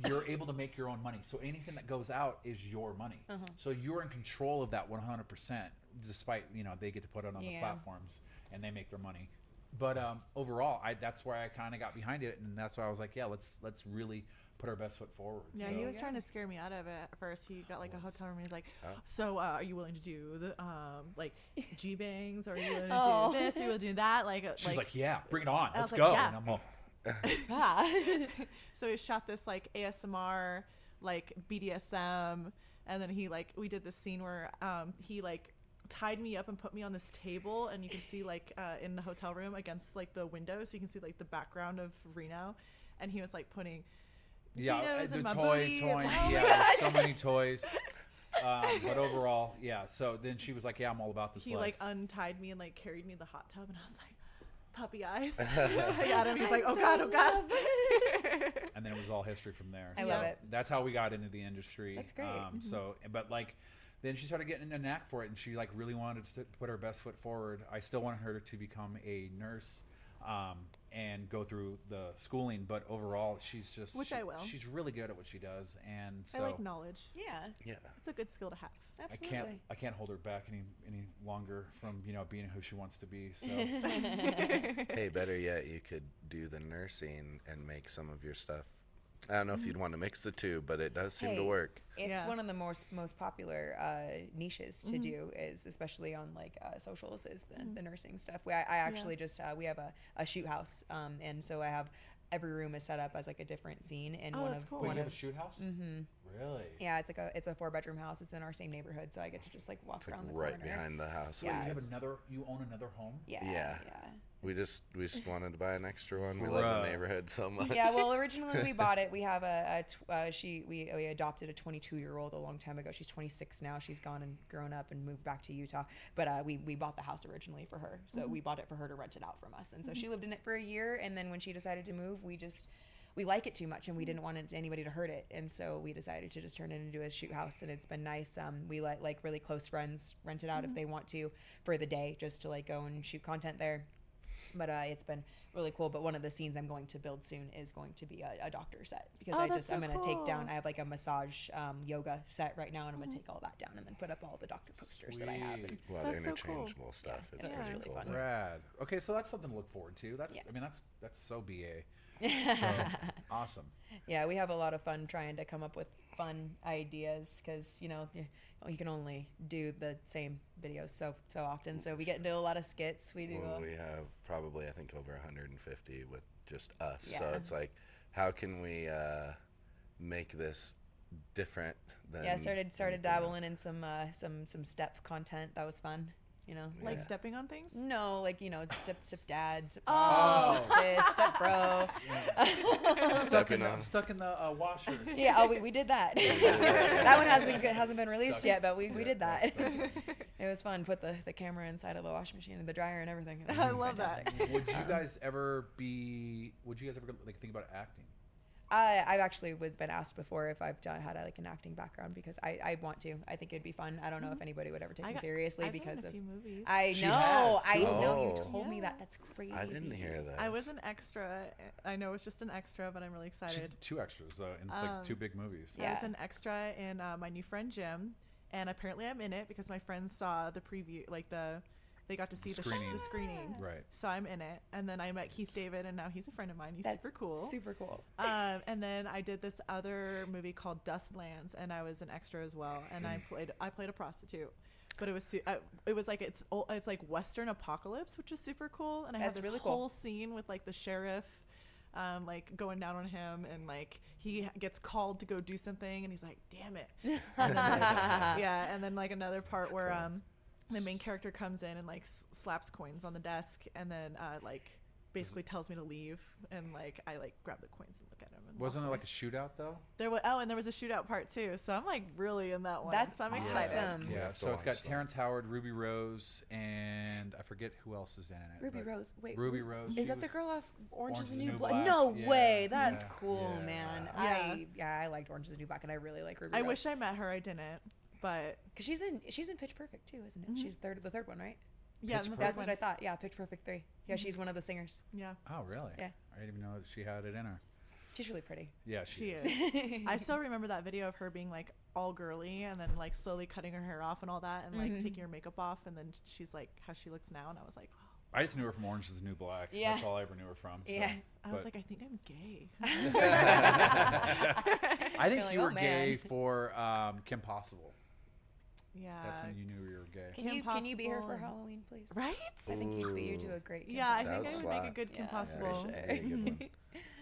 you're able to make your own money. So anything that goes out is your money. So you're in control of that 100%, despite, they get to put it on the Yeah. platforms and they make their money. But overall, that's where I kind of got behind it, and that's why I was like, yeah, let's really put our best foot forward. Yeah, so, he was trying to scare me out of it at first. He got a hotel room and he's like, Oh. so are you willing to do the G-bangs? Or are you willing to Oh. do this? Are you willing to do that? she's like, yeah, bring it on. I Let's was go. like, yeah. And I'm all, Ah. So he shot this ASMR, BDSM, and then we did this scene where he tied me up and put me on this table, and you can see in the hotel room against the window, so you can see the background of Reno, and he was putting Dinos the in my toy, booty. toy, Oh yeah, my there's so many toys. But overall, yeah. So then she was like, yeah, I'm all about this He life. untied me and carried me in the hot tub, and I was like, puppy eyes. I got him. He's like, oh god, oh god. And then it was all history from there. I So love it. That's how we got into the industry. That's great. So, but then she started getting a knack for it, and she really wanted to put her best foot forward. I still wanted her to become a nurse, and go through the schooling. But overall, Which I will. She's really good at what she does, and I so like knowledge. Yeah. Yeah. It's a good skill to have. Absolutely. I can't hold her back any longer from being who she wants to be. So Hey, better yet, you could do the nursing and make some of your stuff. I don't know if you'd want to mix the two, but it does seem to Hey, work. It's Yeah. one of the most popular niches to do, is especially on socials, is the nursing stuff. I actually just we have a shoot house, and so I have every room is set up as a different scene, and Oh, one that's of cool. Wait, one you have of a shoot house? Mm-hmm. Really? Yeah, it's a 4-bedroom house. It's in our same neighborhood, so I get to just like walk It's like around the right corner. behind the house. Yeah. You have it's- you own another home? Yeah. Yeah. Yeah. We just wanted to buy an extra one. We love Bruh. the neighborhood so much. Yeah, well, originally we bought it. We have we adopted a 22-year-old a long time ago. She's 26 now. She's gone and grown up and moved back to Utah. But we bought the house originally for her. So we bought it for her to rent it out from us. And so she lived in it for a year. And then when she decided to move, we like it too much and we didn't want anybody to hurt it. And so we decided to just turn it into a shoot house. And it's been nice. We let like really close friends rent it out if they want to for the day, just to like go and shoot content there. But it's been really cool. But one of the scenes I'm going to build soon is going to be a doctor set, because I'm going to take down, I have like a massage yoga set right now, and I'm going to take all that down and then put up all the doctor posters that I have. Sweet. And A lot of That's so cool. interchangeable stuff. It's Yeah, pretty it's really cool. fun. Rad. Okay, so that's something to look forward to. That's Yeah. I mean that's so BA. So, awesome. yeah, we have a lot of fun trying to come up with fun ideas, because you can only do the same videos so often. So we get into a lot of skits. We do. Well, we have probably, I think, over 150 with just us. So Yeah. it's like, how can we make this different than... Yeah, started anything else? dabbling in some step content. That was fun. Like Yeah. stepping on things. No, like step dad, step Oh. mom, step sis, step bro. Stuck in the washer. Yeah, we did that. That one hasn't been released yet, but we did that. It was fun. Put the camera inside of the washing machine and the dryer and everything. It was I love that. fantastic. Would you guys ever like think about acting? I've actually been asked before if I've had like an acting background, because I want to. I think it'd be fun. I don't know if anybody would ever take me seriously I've been because in a of. few movies. I She know. has. I know. You Oh. told me that. Yeah. That's crazy. I didn't hear that. I was an extra. I know it's just an extra, but I'm really She's excited. two extras, and it's like two big movies. I was Yeah. an extra in my new friend Jim, and apparently I'm in it because my friends saw the preview, they got to see the screening. Right. So I'm in it, and then I met Keith David, and now he's a friend of mine. He's That's super cool. Super cool. And then I did this other movie called Dust Lands, and I was an extra as well, and I played a prostitute. But it was like it's like Western apocalypse, which is super cool. And I had That's this really cool. whole scene with like the sheriff, like going down on him, and like he gets called to go do something, and he's like, "Damn it!" And then, yeah, and then like another part where the main character comes in and like slaps coins on the desk, and then like basically tells me to leave, and like I like grab the coins and look at him. And Wasn't it walk like a shootout though? there was and there was a shootout part too, so I'm like really in that one. That's so I'm excited. awesome. Yeah, Yeah. have to So it's got watch that. Terrence Howard, Ruby Rose, and I forget who else is in it. Ruby but Rose. Wait, Ruby Rose. Is she that the was- girl off Orange is the New Black. Black? No Yeah, way. That's yeah, cool, yeah. man. Yeah. I liked Orange is the New Black, and I really like Ruby I Rose. wish I met her. I didn't, but Because she's in Pitch Perfect too, isn't it? She's the third one, right? yeah, Pitch in the That's third what one. I thought. Yeah, Pitch Perfect 3. Yeah, she's one of the singers. Yeah, Oh, really? Yeah. I didn't even know that she had it in her. She's really pretty. Yeah, she is. I still remember that video of her being like all girly and then like slowly cutting her hair off and all that, and like taking her makeup off, and then she's like how she looks now, and I was like, wow. I just knew her from Orange is the New Black. Yeah. That's all I ever knew her from. So. Yeah. I was But- like, I think I'm gay. I think You're like, you "Oh, were gay man." for Kim Possible. Yeah. That's when you knew you were gay. Can you be her for Possible. Halloween, please? Right? I think you do a great. Kim Yeah, I Possible. think That I would would make a slap. good Kim Yeah, for Possible. sure. Very good one.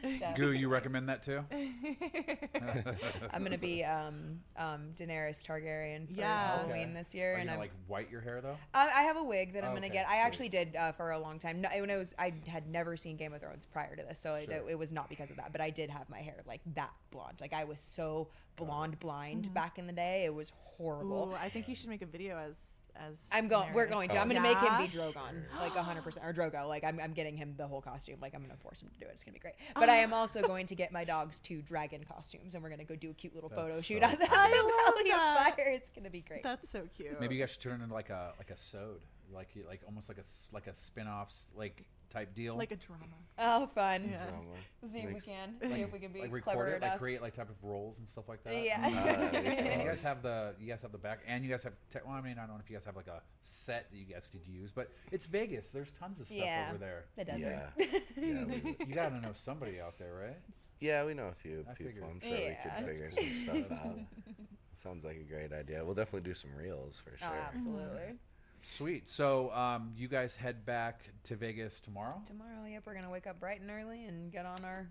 Yeah. Goo, you recommend that too? I'm gonna be Daenerys Targaryen for Yeah. Halloween Okay. this year, Are you and gonna I'm. like white your hair though? I have a wig that I'm gonna Okay, get. I sure. actually did for a long time. No, when I had never seen Game of Thrones prior to this, so Sure. it was not because of that. But I did have my hair like that blonde. Like I was so blonde blind back in the day. It was horrible. Ooh, I think you should make a video as We're going to. I'm gonna make him be Yeah. Drogon, like 100%, or Drogo. Like I'm getting him the whole costume. Like I'm gonna force him to do it. It's gonna be great. But I am also going to get my dogs 2 dragon costumes, and we're gonna go do a cute little photo That's shoot so at the cute. Valley that. of Fire. It's gonna be great. That's so cute. Maybe you guys should turn it into like a sewed, like almost like a spin-off like type deal. like a drama. Oh, fun. Yeah. Drama. See if we Makes- can. See if we can be like record clever it, enough. like create like type of roles and stuff like that. Yeah. And you guys have the back, and you guys have. Well, I mean, I don't know if you guys have like a set that you guys could use, but it's Vegas. There's tons of stuff Yeah. over there. The desert. Yeah. Yeah, You gotta know somebody out there, right? yeah, we know a few I people. figured. I'm sure we Yeah. could figure some stuff out. Sounds like a great idea. We'll definitely do some reels for sure. Oh, absolutely. Sweet. So, you guys head back to Vegas tomorrow. Tomorrow, yep, we're gonna wake up bright and early and get on our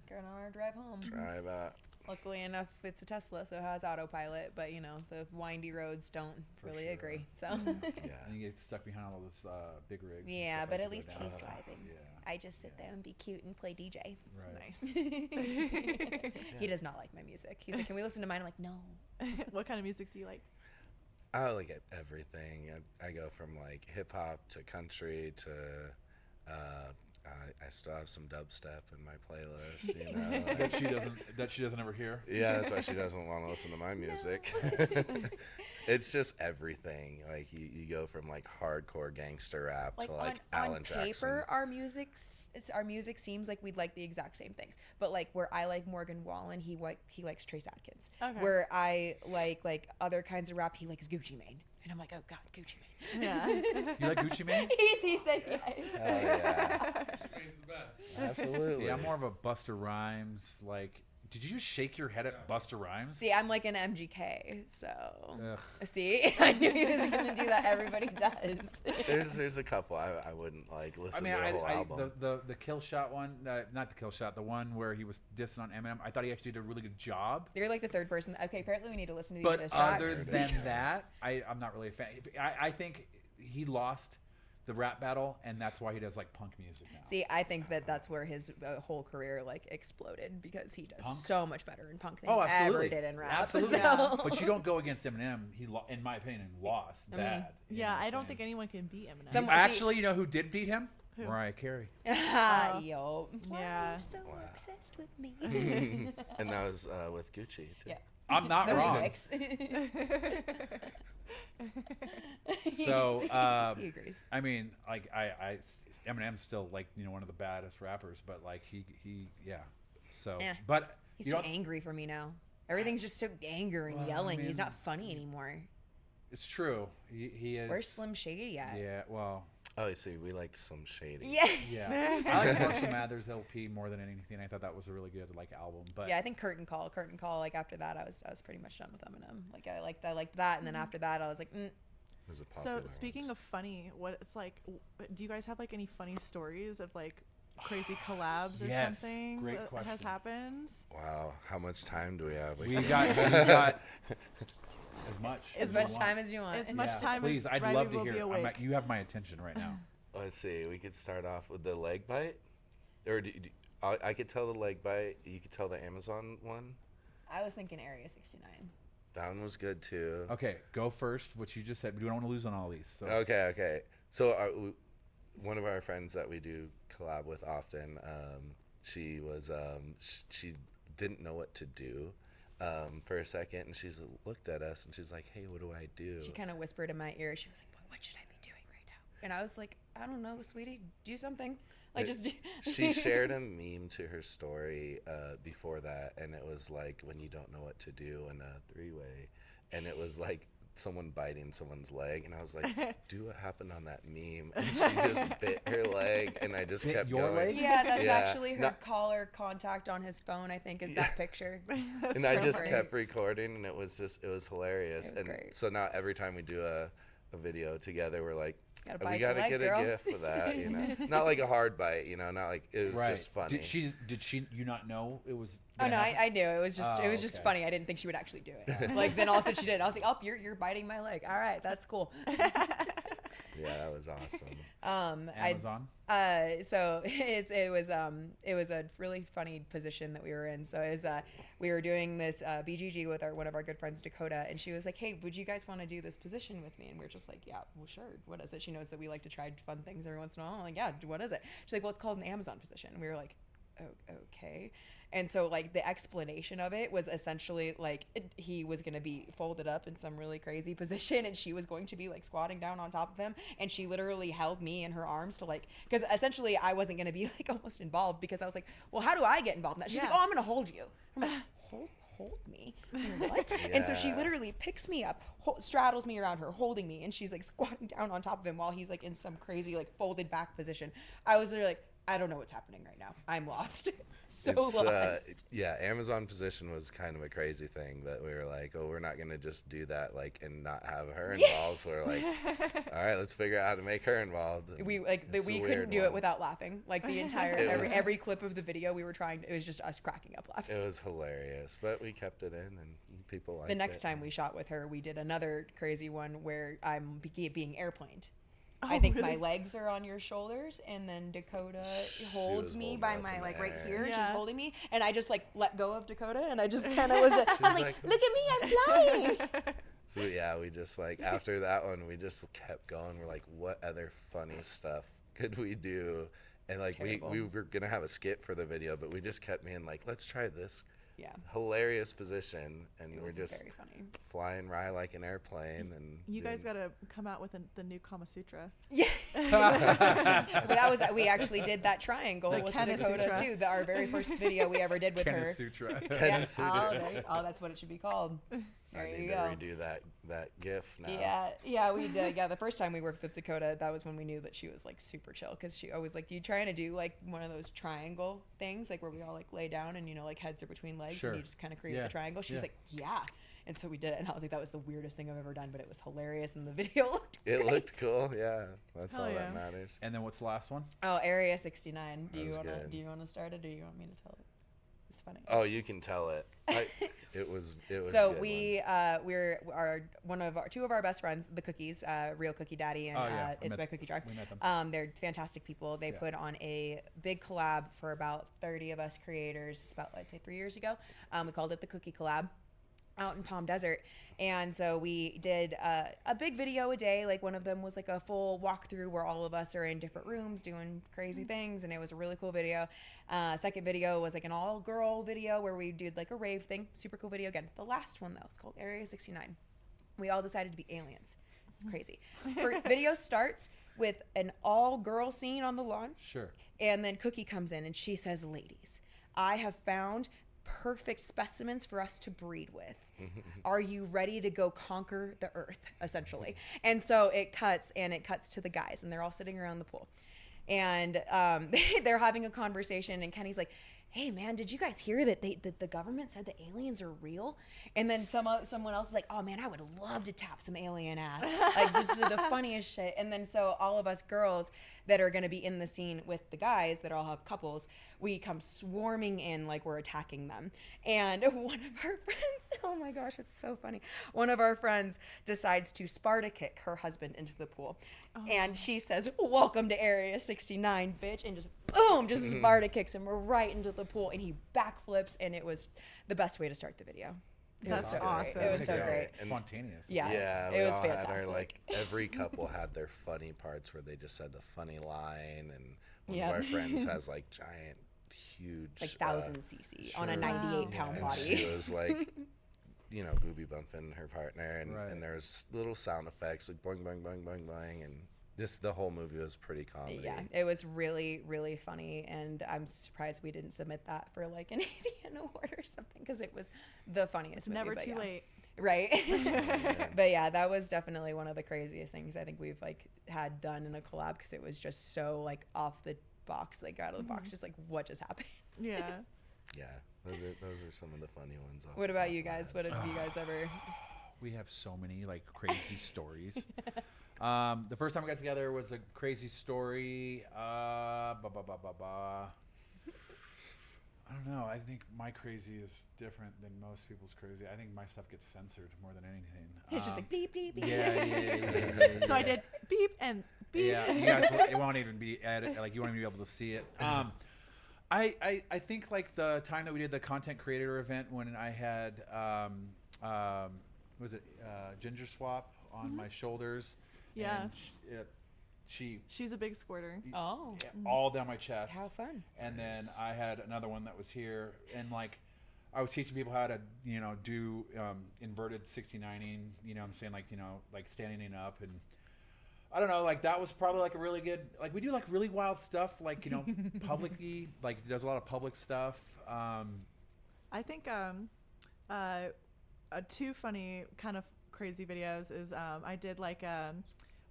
drive home. Try about Luckily enough, it's a Tesla, so it has autopilot. But the windy roads don't really sure. agree. So Yeah. And you get stuck behind all those big rigs. and yeah, stuff but like at to go least down. he's driving. Yeah. I just sit there and be cute and play DJ. Right. Nice. He does not like my music. He's like, "Can we listen to mine?" I'm like, "No." What kind of music do you like? I like everything. I go from like hip hop to country to. I still have some dubstep in my playlist. You know. that she doesn't ever hear. Yeah, that's why she doesn't want to listen to my music. It's just everything. Like you go from like hardcore gangster rap to like Alan on Jackson. paper, our music seems like we'd like the exact same things. But like where I like Morgan Wallen, he likes Trace Adkins. Okay. Where I like other kinds of rap, he likes Gucci Mane. And I'm like, oh God, Gucci Mane. Yeah. You like Gucci Mane? He said yes. Oh yeah, She the best. absolutely. See, I'm more of a Busta Rhymes. Like, did you just shake your head at Busta Rhymes? See, I'm like an MGK, so Ugh. see, I knew he was gonna do that. Everybody does. There's a couple I wouldn't like I listen mean, to the whole album. the Kill Shot one, not the Kill Shot, the one where he was dissing on Eminem. I thought he actually did a really good job. You're like the third person. Okay, apparently we need to listen to these But diss other tracks. than that, I'm not really a fan. I think he lost the rap battle, and that's why he does like punk music now. See, I think that's where his whole career like exploded because he does Punk? so much better in punk than Oh, he absolutely. ever did in rap. Absolutely. So- But you don't go against Eminem. He, in my opinion, lost bad. You know Yeah, what I'm I don't saying? think anyone can beat Eminem. Some- Actually, you know who did beat him? Who? Mariah Carey. Yo. Why Yeah. are you so obsessed with me? And that was with Gucci too. Yeah. I'm not The wrong. remix. So, he agrees. I mean, like Eminem's still like one of the baddest rappers, but like he yeah. So, Eh. but He's you too know, angry for me now. Everything's just so anger and Well, I yelling. He's mean- not funny anymore. it's true. He is. Where's Slim Shady at? Yeah. Well. Oh, you see, we like some shady. Yeah. Yeah. I like Marshall Mathers LP more than anything. I thought that was a really good like album. But Yeah, I think Curtain Call. Like after that, I was pretty much done with Eminem. Like I liked that, and then after that, I was like, Was a So popular speaking ones. of funny, what it's like, do you guys have like any funny stories of like crazy collabs or Yes, something great that has question. happened? Wow, how much time do we have? we got as much as you much want. time as you want. As much time Please, as I'd Riley love to will hear. be awake. You have my attention right now. Let's see. We could start off with the leg bite, or I could tell the leg bite. You could tell the Amazon one. I was thinking Area 69. That one was good too. Okay, go first. What you just said. We don't want to lose on all these. So. Okay. So one of our friends that we do collab with often, she was she didn't know what to do for a second, and she's looked at us and she's like, "Hey, what do I do?" She kind of whispered in my ear. She was like, "What should I be doing right now?" And I was like, "I don't know, sweetie. Do something. Like just." She shared a meme to her story before that, and it was like when you don't know what to do in a three-way, and it was like someone biting someone's leg, and I was like, "Do what happened on that meme?" And she just bit her leg, and I just Bit kept your going. leg? Yeah, that's Yeah. actually her No- caller contact on his phone. I think is that picture. And I so just funny. kept recording, and it was hilarious. It was and great. so now every time we do a video together, we're like, Gotta we bite the gotta leg, get girl." a gif of that, not like a hard bite, not like it was Right. just funny. Did she you not know it was? Oh gonna no, happen? I knew it was just Oh, just okay. funny. I didn't think she would actually do it. Like then all of a sudden she did. I was like, "Oh, you're biting my leg. All right, that's cool." Yeah, that was awesome. Amazon. So it was a really funny position that we were in. So we were doing this BGG with one of our good friends Dakota, and she was like, "Hey, would you guys want to do this position with me?" And we are just like, "Yeah, well, sure. What is it?" She knows that we like to try fun things every once in a while. I'm like, "Yeah, what is it?" She's like, "Well, it's called an Amazon position." And we were like, "Oh, okay." And so like the explanation of it was essentially like he was going to be folded up in some really crazy position, and she was going to be like squatting down on top of him, and she literally held me in her arms to like, because essentially I wasn't going to be like almost involved, because I was like, "Well, how do I get involved in that?" She's like, Yeah. "Oh, I'm going to hold you." I'm like, hold me. I'm like, what? And so she Yeah. literally picks me up, straddles me around her, holding me, and she's like squatting down on top of him while he's like in some crazy like folded back position. I was literally like, I don't know what's happening right now. I'm lost. So It's, lost. yeah, Amazon position was kind of a crazy thing, but we were like, oh, we're not gonna just do that and not have her involved. So we're like, all right, let's figure out how to make her involved. And We it's a we weird couldn't do it one. without laughing. Like the entire every clip of the video we were trying. It was just us cracking up laughing. It was hilarious, but we kept it in, and people liked The next it. time we shot with her, we did another crazy one where I'm being airplaned. I think my legs are on your shoulders, and then Dakota holds was me holding by up my in like the right air. here. Yeah. She's holding me, and I just like let go of Dakota, and I just kind of was. I was like, like- "Look at me, I'm flying." So yeah, we just like after that one, we just kept going. We're like, what other funny stuff could we do? And like Terrible. we were gonna have a skit for the video, but we just kept being like, let's try this Yeah, hilarious position, and it we're was just very funny. flying right like an airplane. And You guys doing- gotta come out with the new Kama Sutra. Yeah, but we actually did that triangle The with Kama Dakota Sutra. too. Our very first video we ever did with Kenna her. Sutra. Kenna Sutra. Oh, that's what it should be called. There I you need go. to redo that GIF now. Yeah, we did. Yeah, the first time we worked with Dakota, that was when we knew that she was like super chill, because she always like, you trying to do like one of those triangle things, like where we all like lay down and like heads are between legs, Sure. and you just kind of create Yeah. the triangle. She was Yeah. like, yeah, and so we did it, and I was like, that was the weirdest thing I've ever done, but it was hilarious, and the video looked It great. looked cool. Yeah, that's Hell all yeah. that matters. And then what's the last one? Oh, Area 69. That was good. Do you wanna start it, or do you want me to tell it? It's funny. Oh, you can tell it. It was. So a good we're two of our best friends, the Cookies, Real Cookie Daddy, and Oh, yeah. It's My Cookie Jar. We met them. They're fantastic people. They Yeah. put on a big collab for about 30 of us creators. It's about, I'd say, 3 years ago. We called it the Cookie Collab, out in Palm Desert. And so we did a big video a day. Like, one of them was like a full walkthrough where all of us are in different rooms doing crazy things, and it was a really cool video. Second video was like an all-girl video where we did like a rave thing. Super cool video. Again, the last one though, it's called Area 69. We all decided to be aliens. It's crazy. Video starts with an all-girl scene on the lawn. Sure. And then Cookie comes in and she says, "Ladies, I have found perfect specimens for us to breed with. Are you ready to go conquer the earth?" Essentially. And so it cuts to the guys, and they're all sitting around the pool. And they're having a conversation, and Kenny's like, "Hey man, did you guys hear that the government said that aliens are real?" And then someone else is like, "Oh man, I would love to tap some alien ass." Like, just the funniest shit. And then so all of us girls that are going to be in the scene with the guys that all have couples, we come swarming in like we're attacking them. And one of our friends, oh my gosh, it's so funny. One of our friends decides to Sparta kick her husband into the pool. And she says, "Welcome to Area 69, bitch." And just boom, just Sparta kicks him right into the pool, and he backflips, and it was the best way to start the video. It was That's so awesome. great. It was That's so great. great. And- Spontaneous. Yeah, Yeah, it we was all fantastic. had our, like, every couple had their funny parts where they just said the funny line, and one Yep. of our friends has like giant, huge, like 1,000 cc on a Sure. 98-pound Yeah. and she body. was like, booby bumping her partner, and Right. and there was little sound effects like boing, boing, boing, boing, boing, and just the whole movie was pretty comedy. Yeah, it was really, really funny, and I'm surprised we didn't submit that for like an Avian Award or something, because it was the funniest movie. Never but too yeah. late. Right? But yeah, that was definitely one of the craziest things I think we've like had done in a collab, because it was just so like off the box, like out of the box, just like what just happened. Yeah. Yeah, those are some of the funny ones. off What the about top you of my guys? head. What have you guys ever? We have so many like crazy stories. The first time we got together was a crazy story. I don't know. I think my crazy is different than most people's crazy. I think my stuff gets censored more than anything. It's just like beep beep beep. Yeah. So I did beep and beep. Yeah, you guys, it won't even be edited. Like, you won't even be able to see it. I think like the time that we did the content creator event when I had was it Ginger Swap on my shoulders. Yeah. And she She's a big squirter. Oh, all down my chest. how fun! And then I had another one that was here, and like I was teaching people how to do inverted 69ing. You know what I'm saying, like standing up, and I don't know, like that was probably like a really good, like we do like really wild stuff, like publicly, like does a lot of public stuff. I think two funny kind of crazy videos is I did like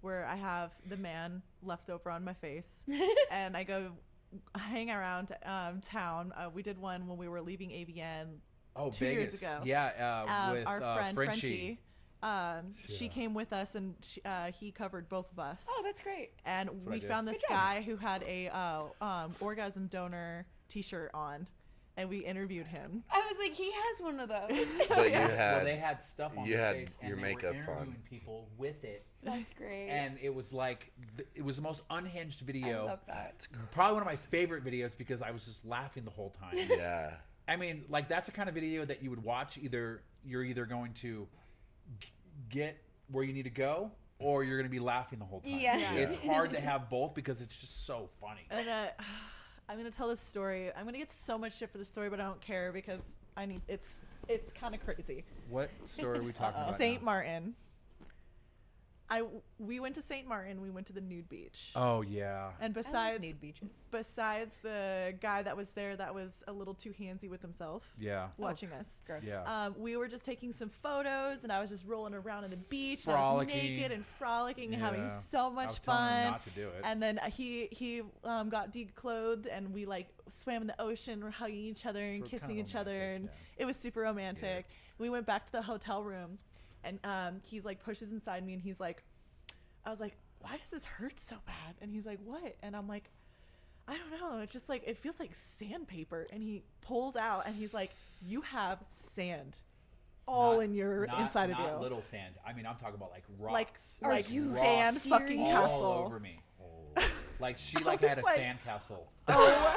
where I have the man left over on my face and I go hang around town. We did one when we were leaving ABN. Oh, 2 Vegas. years ago. Yeah, with Our friend Frenchie. She came with us, and he covered both of us. Oh, that's great. And what I we did. found this Good job. guy who had a orgasm donor T-shirt on, and we interviewed him. I was like, he has one of those. But you Well, had they had stuff on you their had face, and your they makeup were on. interviewing people with it. That's great. And it was like, it was the most unhinged I video. love that. That's crazy. Probably one of my favorite videos because I was just laughing the whole time. Yeah. I mean, like that's the kind of video that you would watch. You're either going to get where you need to go, or you're going to be laughing the whole time. Yeah. It's hard to have both because it's just so funny. And I'm gonna tell this story. I'm gonna get so much shit for the story, but I don't care because it's kind of crazy. What story are we talking about? Saint now? Martin. We went to Saint Martin. We went to the nude beach. Oh yeah. And I like besides nude beaches. besides the guy that was there that was a little too handsy with himself Yeah. watching us. Gross. Yeah. We were just taking some photos, and I was just rolling around on the beach. And I was Frolicking. naked and frolicking and having Yeah. so much I was telling him fun. not to do it. And then he got declothed, and we like swam in the ocean, we're hugging each other and So kissing kinda each other, romantic, and yeah. it was super romantic. We went back to the hotel room, and he's like pushes inside me, and he's like, I was like, why does this hurt so bad? And he's like, what? And I'm like, I don't know. It's just like, it feels like sandpaper. And he pulls out, and he's like, you have sand all in your inside of you. Not little sand. I mean, I'm talking about like Like, rocks. like you sand serious? fucking all castle. over me. Like she like had a was like- sand castle. Oh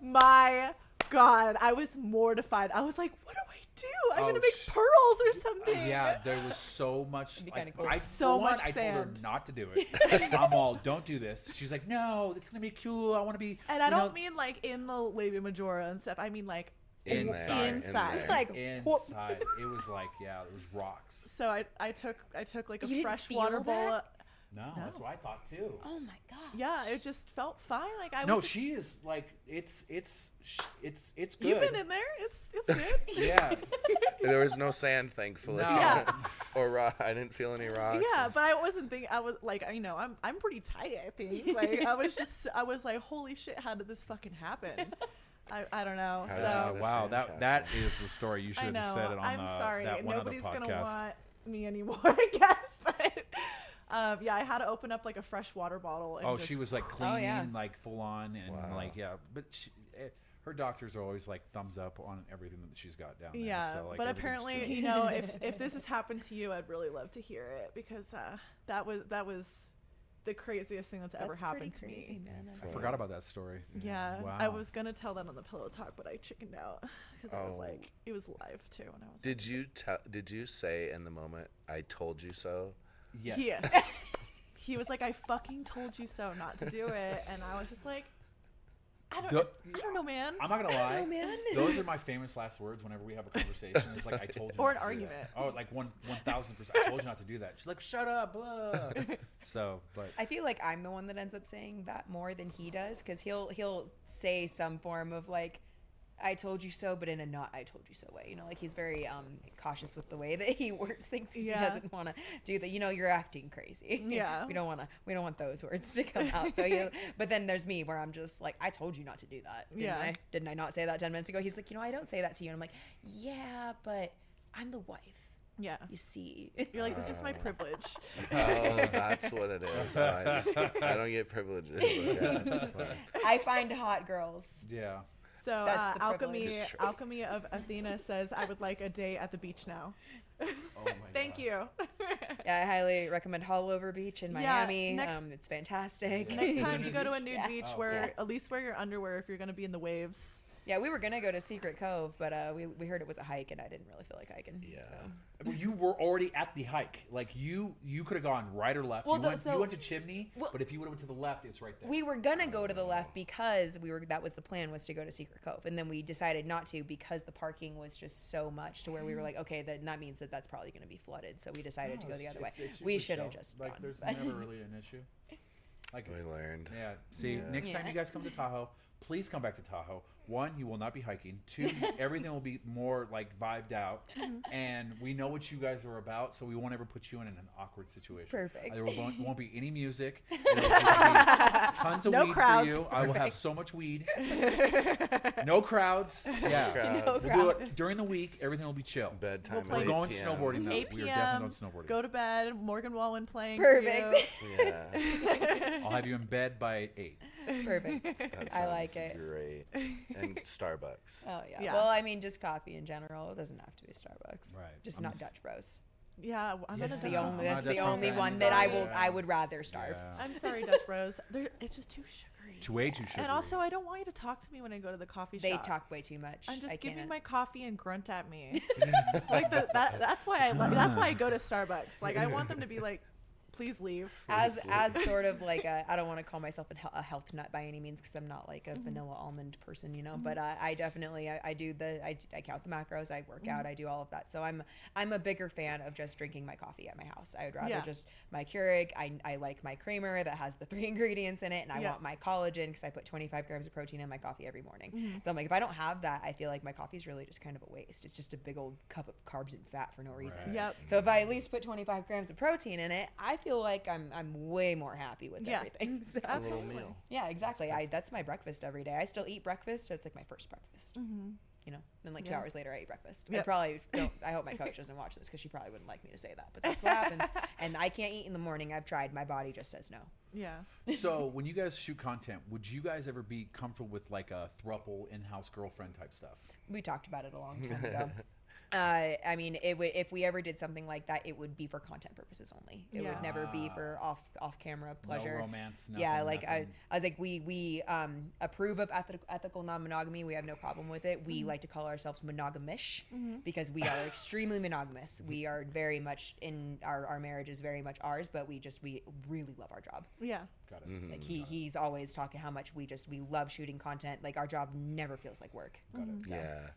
my God. I was mortified. I was like, what do I do? I'm going to make pearls or something. Yeah, there was so much. be Like, kinda cool. So for one, much I told her sand. not to do it. I'm all, don't do this. She's like, no, it's gonna be cool. I want to be. And I you know, don't mean like in the labia majora and stuff. I mean like In there, in inside. there. Like, inside. It was like, yeah, it was rocks. So I took like a You didn't fresh feel water bowl. that? No, that's what I thought too. oh my god. Yeah, it just felt fine. Like I was No, just, she is like, it's good. You've been in there. It's good. Yeah. There was no sand, thankfully. No. Yeah. Or rock. I didn't feel any rocks. Yeah, but I wasn't thinking. I was like, I'm pretty tight. I think. Like I was like, holy shit, how did this fucking happen? I don't know. How did you So get a Wow, sandcastle? that is the story. You should I have know. just said it on I'm sorry. that one Nobody's other gonna podcast. want me anymore, I guess. But yeah, I had to open up like a fresh water bottle. And Oh, just, she was like cleaning, yeah. like full on, and Wow. like but her doctors are always like thumbs up on everything that she's got down there. Yeah, so, like, but everything's apparently, just- you know, if this has happened to you, I'd really love to hear it because that was the craziest thing that's ever happened to crazy, me. man. So- I forgot about that story. Yeah, Wow. I was gonna tell that on the pillow talk, but I chickened out because I was Oh. like, it was live too, and I was Did you say in the moment, "I told you so"? Yes. like, he was like, I fucking told you so not to do it, and I was just like, I don't know, man. I'm not gonna lie. know, man. Those are my famous last words whenever we have a conversation. It's like I told you. Or not an to do that. argument. Oh, like 1,000%. I told you not to do that. She's like, shut up. Blah. So, but I feel like I'm the one that ends up saying that more than he does because he'll say some form of like, I told you so, but in a not I told you so way. You know, like he's very cautious with the way that he words things 'cause Yeah. he doesn't want to do that. You know, you're acting crazy. Yeah. we don't want those words to come out. So but then there's me where I'm just like, I told you not to do that. Didn't I not say that 10 minutes ago? He's like, I don't say that to you. And I'm like, yeah, but I'm the wife. Yeah, You see. you're like, this is my privilege. Oh, that's what it is. Oh, I don't get privileges. Okay, that's fine. I find hot girls. yeah. So That's the alchemy privilege. alchemy of Athena says, I would like a day at the beach now. Oh my Thank you. Yeah, I highly recommend Hollover Beach in Yeah, Miami. next- It's fantastic. Next time you go to a nude Yeah. beach, Oh, wear at least wear your underwear if you're gonna be in the waves. Yeah, we were gonna go to Secret Cove, but we heard it was a hike, and I didn't really feel like hiking. Yeah. So. Well, you were already at the hike. Like you could have gone right or left. Well, you, the- went, so- you went to Chimney, Well- but if you would have went to the left, it's right there. We were gonna go to the left because that was the plan, was to go to Secret Cove, and then we decided not to because the parking was just so much to where we were like, okay, that means that's probably gonna be flooded, so we decided to go the other way. We should have just like. gone. There's never really an issue. Like We learned. yeah. See, Yeah. next time Yeah. you guys come to Tahoe, please come back to Tahoe. one, you will not be hiking. Two, everything will be more like vibed out, and we know what you guys are about, so we won't ever put you in an awkward situation. Perfect. There won't be any music. It'll just be tons of No weed crowds. for you. I will have so much weed. No crowds. Yeah. Crowds. No We'll do crowds. it during the week. Everything will be chill. Bedtime. We'll We're play at going 8 p.m. snowboarding though. 8 We are definitely p.m. going snowboarding. Go to bed. Morgan Wallen playing. Perfect. For you. Yeah, I'll have you in bed by 8. Perfect. that I like sounds it. great. And Starbucks. Oh yeah. Yeah. Well, I mean, just coffee in general. It doesn't have to be Starbucks. Right. Just I'm not just- Dutch Bros. Yeah, I'm Yeah. not a The Dutch only I'm not that's a the Dutch only fan. one that I Yeah. would rather starve. Yeah. I'm sorry, Dutch Bros. It's just too sugary. Way too sugary. And also, I don't want you to talk to me when I go to the coffee They shop. talk way too much. I'm just I give me can't. my coffee and grunt at me. Like that's why I go to Starbucks. Like I want them to be like, please leave. as sort of like I don't want to call myself a health nut by any means because I'm not like a vanilla almond person, you know. But I definitely I do I count the macros, I work out, I do all of that. So I'm a bigger fan of just drinking my coffee at my house. I would rather just my Keurig. I like my creamer that has the 3 ingredients in it, and I want my collagen because I put 25 grams of protein in my coffee every morning. So I'm like, if I don't have that, I feel like my coffee is really just kind of a waste. It's just a big old cup of carbs and fat for no reason. Right. Yep. So if I at least put 25 grams of protein in it, I feel like I'm way more happy with everything. So It's a little Absolutely. meal. yeah, exactly. That's my breakfast every day. I still eat breakfast, so it's like my first breakfast. You know, then like 2 hours later, I eat breakfast. I Yep. probably don't. I hope my coach doesn't watch this because she probably wouldn't like me to say that. But that's what happens. And I can't eat in the morning. I've tried. My body just says no. Yeah. So when you guys shoot content, would you guys ever be comfortable with like a throuple in-house girlfriend type stuff? We talked about it a long time ago. I mean, it would if we ever did something like that, it would be for content purposes only. It Yeah. would never be for off camera pleasure. No romance. Nothing, Yeah, like nothing. I was like, we approve of ethical non-monogamy. We have no problem with it. We like to call ourselves monogamish because we are extremely monogamous. We are very much in our marriage is very much ours, but we really love our job. Yeah. Got it. Like he's always talking how much we love shooting content. Like our job never feels like work. Got it.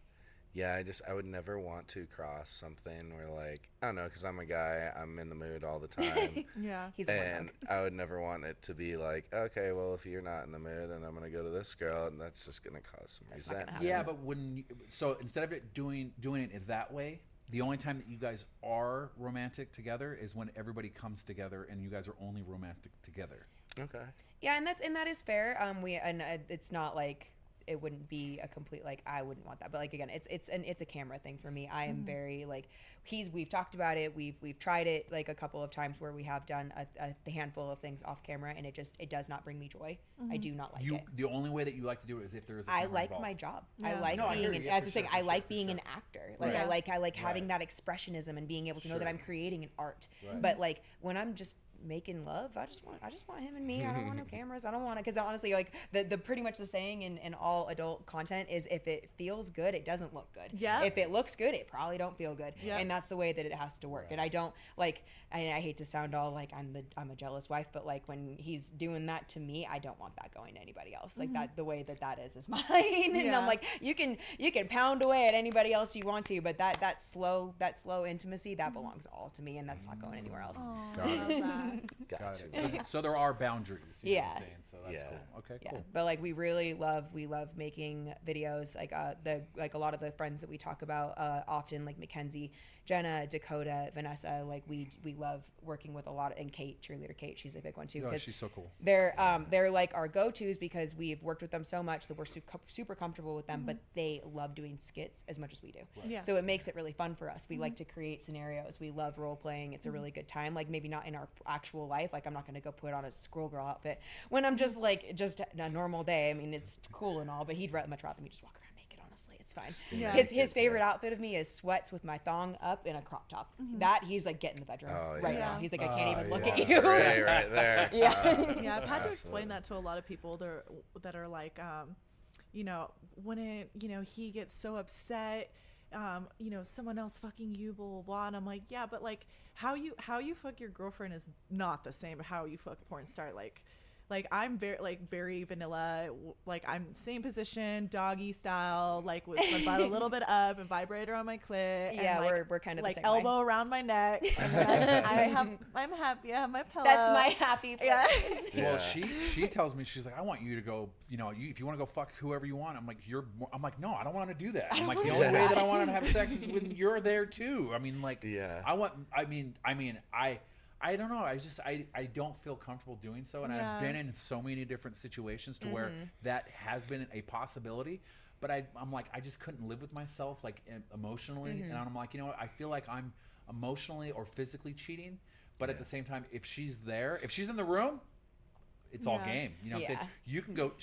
Yeah, I would never want to cross something where like, I don't know, because I'm a guy, I'm in the mood all the time. Yeah. He's a And monog. I would never want it to be like, okay, well, if you're not in the mood and I'm going to go to this girl, and that's just going to cause some That's not gonna resentment. Yeah, but so instead of it doing it that way, the only time that you guys are romantic together is when everybody comes together and you guys are only romantic together. Okay. Yeah, and that is fair. It's not like it wouldn't be a complete like I wouldn't want that, but like again, it's a camera thing for me. I am very like we've talked about it. We've tried it like a couple of times where we have done a handful of things off camera, and it does not bring me joy. I do not like it. The only way that you like to do it is if there is a I camera like involved. my job. Yeah. I like No, I being hear you. as For I'm saying, sure, I for like sure, being for an sure. actor. Like Right. I like having Right. that expressionism and being able to know that Sure. I'm creating an art. Right. But like when I'm just making love, I just want him and me. I don't want no cameras. I don't want it because honestly, like the pretty much the saying in all adult content is if it feels good, it doesn't look good. Yeah. If it looks good, it probably don't feel good. Yeah. And that's the way that it has to work. And I don't like. I hate to sound all like I'm a jealous wife, but like when he's doing that to me, I don't want that going to anybody else. Like that the way that is mine. And Yeah. I'm like, you can pound away at anybody else you want to, but that slow intimacy that belongs all to me, and that's not going anywhere else. Got it. Got Got you. it. So there are boundaries. You know what I'm Yeah. saying? So that's Yeah. cool. Okay, Yeah, cool. but like we love making videos. Like a lot of the friends that we talk about often, like Mackenzie, Jenna, Dakota, Vanessa. Like we love working with a lot of, and Kate, cheerleader Kate, she's a big one too. Oh, 'Cause she's so cool. they're like our go-tos because we've worked with them so much that we're super comfortable with them, but they love doing skits as much as we do. Yeah. So it makes it really fun for us. We like to create scenarios. We love role playing. It's a really good time. Like maybe not in our actual life. Like I'm not going to go put on a Squirrel Girl outfit when I'm just a normal day. I mean, it's cool and all, but he'd much rather me just walk around naked. Honestly, it's fine. Yeah. His favorite outfit of me is sweats with my thong up in a crop top. That he's like, get in the bedroom right yeah. now. He's like, I can't even look yeah. at That's you. Ray right there. Yeah. Yeah, I've had to Absolutely. explain that to a lot of people that are like, when he gets so upset, someone else fucking you, blah, blah, blah. And I'm like, yeah, but like how you fuck your girlfriend is not the same how you fuck a porn star. Like, like I'm very vanilla. Like I'm same position, doggy style, like with my butt a little bit up and vibrator on my clit. Yeah, and, like, we're kind of like the same way. elbow around my neck. And then I'm happy. I have my pillow. That's my happy place. Yeah. Well, Yeah. she tells me, she's like, I want you to go, if you want to go fuck whoever you want. I'm like, no, I don't want to do that. I'm like, the only way that I want to have sex is when you're there too. I mean, like, Yeah. I don't know. I don't feel comfortable doing so. And I've been in so many different situations to where that has been a possibility. But I'm like, I just couldn't live with myself, like emotionally. And I'm like, I feel like I'm emotionally or physically cheating. But at the same time, if she's there, if she's in the room, it's all game. You know what I'm saying? You can go.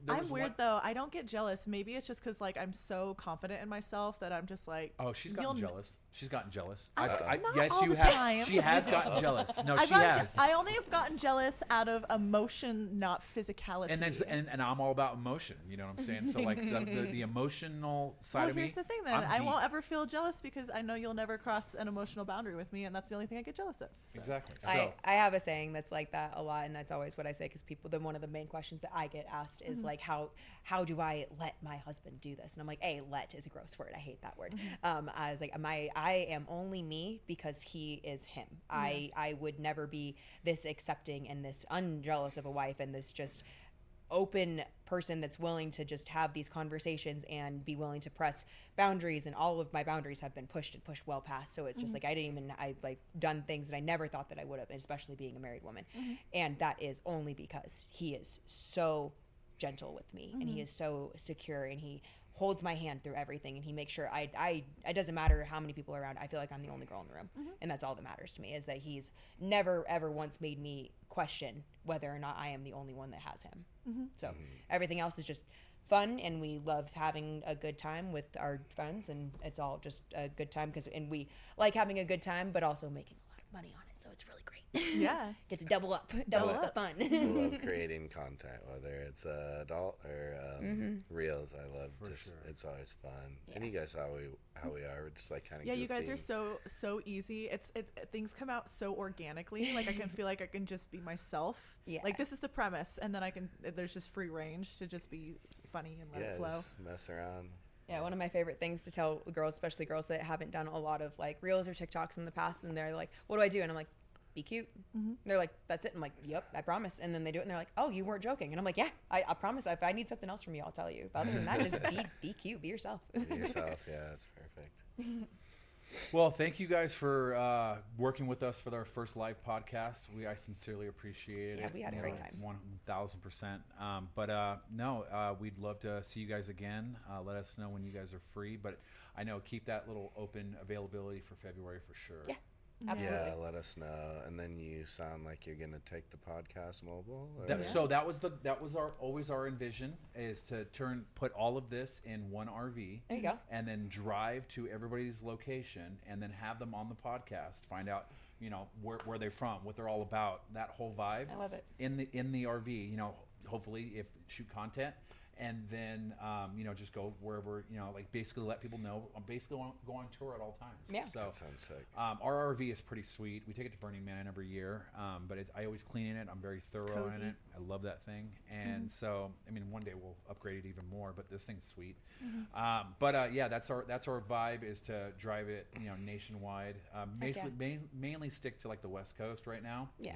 I'm weird though. I don't get jealous. Maybe it's just because like I'm so confident in myself that I'm just like. Oh, she's gotten jealous. She's gotten jealous. Not yes, all you the have. time. She has gotten jealous. No, she has. I only have gotten jealous out of emotion, not physicality. And I'm all about emotion. You know what I'm saying? So like the emotional side of me. Here's the thing then. I won't ever feel jealous because I know you'll never cross an emotional boundary with me, and that's the only thing I get jealous of. So. Exactly. So I have a saying that's like that a lot, and that's always what I say because one of the main questions that I get asked is like, how do I let my husband do this? And I'm like, let is a gross word. I hate that word. I was like, I am only me because he is him. I would never be this accepting and this unjealous of a wife and this just open person that's willing to just have these conversations and be willing to press boundaries, and all of my boundaries have been pushed well past. So it's just like I've like done things that I never thought that I would have, especially being a married woman. And that is only because he is so gentle with me and he is so secure and he holds my hand through everything and he makes sure it doesn't matter how many people are around. I feel like I'm the only girl in the room, and that's all that matters to me, is that he's never ever once made me question whether or not I am the only one that has him. So everything else is just fun, and we love having a good time with our friends, and it's all just a good time and we like having a good time but also making a lot of money on it, so it's really great. Yeah. Get to double up the fun. I love creating content, whether it's adult or reels. I love it's always fun. And you guys, how we are, we're just like kind of you guys are so easy. Things come out so organically. Like I can feel like I can just be myself. Yeah. Like this is the premise, and then there's just free range to just be funny and let it flow. Just mess around. Yeah, one of my favorite things to tell girls, especially girls that haven't done a lot of like reels or TikToks in the past, and they're like, "What do I do?" And I'm like, "Be cute." They're like, "That's it." I'm like, "Yep, I promise." And then they do it, and they're like, "Oh, you weren't joking." And I'm like, "Yeah, I promise. If I need something else from you, I'll tell you. But other than that, just be cute, be yourself." Be yourself. Yeah, that's perfect. Well, thank you guys for working with us for our first live podcast. I sincerely appreciate it. Yeah, we had a great time. 1,000%. We'd love to see you guys again. Let us know when you guys are free. But I know keep that little open availability for February for sure. Yeah. Absolutely. Yeah, let us know. And then you sound like you're gonna take the podcast mobile. So that was always our envision, is to put all of this in one RV. There you go. And then drive to everybody's location and then have them on the podcast. Find out, where they're from, what they're all about, that whole vibe. I love it. In the RV, hopefully shoot content. And then, just go wherever, like basically let people know. I'm basically go on tour at all times. Yeah. So That sounds sick. our RV is pretty sweet. We take it to Burning Man every year, but I always clean it. I'm very thorough in cozy. it. I love that thing. And so, one day we'll upgrade it even more, but this thing's sweet. That's our vibe, is to drive it, nationwide. Mainly stick to like the West Coast right now. Yeah.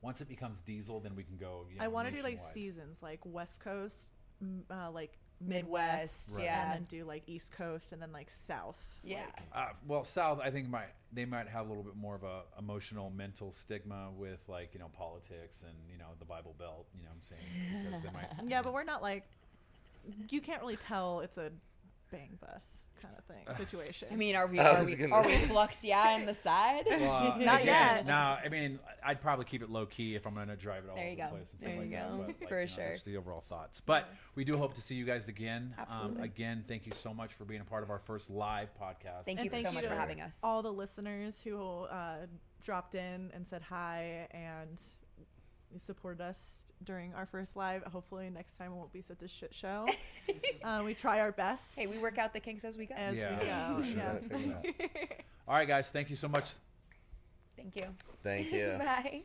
Once it becomes diesel, then we can go. I want to do like nationwide. seasons, like West Coast, like Midwest, Midwest, yeah. and then do like East Coast, and then like South. Yeah. South, I think they might have a little bit more of a emotional, mental stigma with like politics and the Bible Belt. You know what I'm saying? Because they might. Yeah, but we're not like, you can't really tell it's a bang bus kind of thing situation. Are we I was gonna say. Flux Yeah in the side? Well, Not yet. No, I'd probably keep it low key if I'm going to drive it all There over you the go. place and There stuff you like go. that. But, For like, sure. Just the overall thoughts. But we do hope to see you guys again. Absolutely. Again, thank you so much for being a part of our first live podcast. Thank you And so much to for having us. all the listeners who dropped in and said hi and supported us during our first live. Hopefully next time it won't be such a shit show. We try our best. Hey, we work out the kinks as we go. as we go. for sure. Yeah. Figure it out. All right, guys. Thank you so much. Thank you. Thank you. Bye.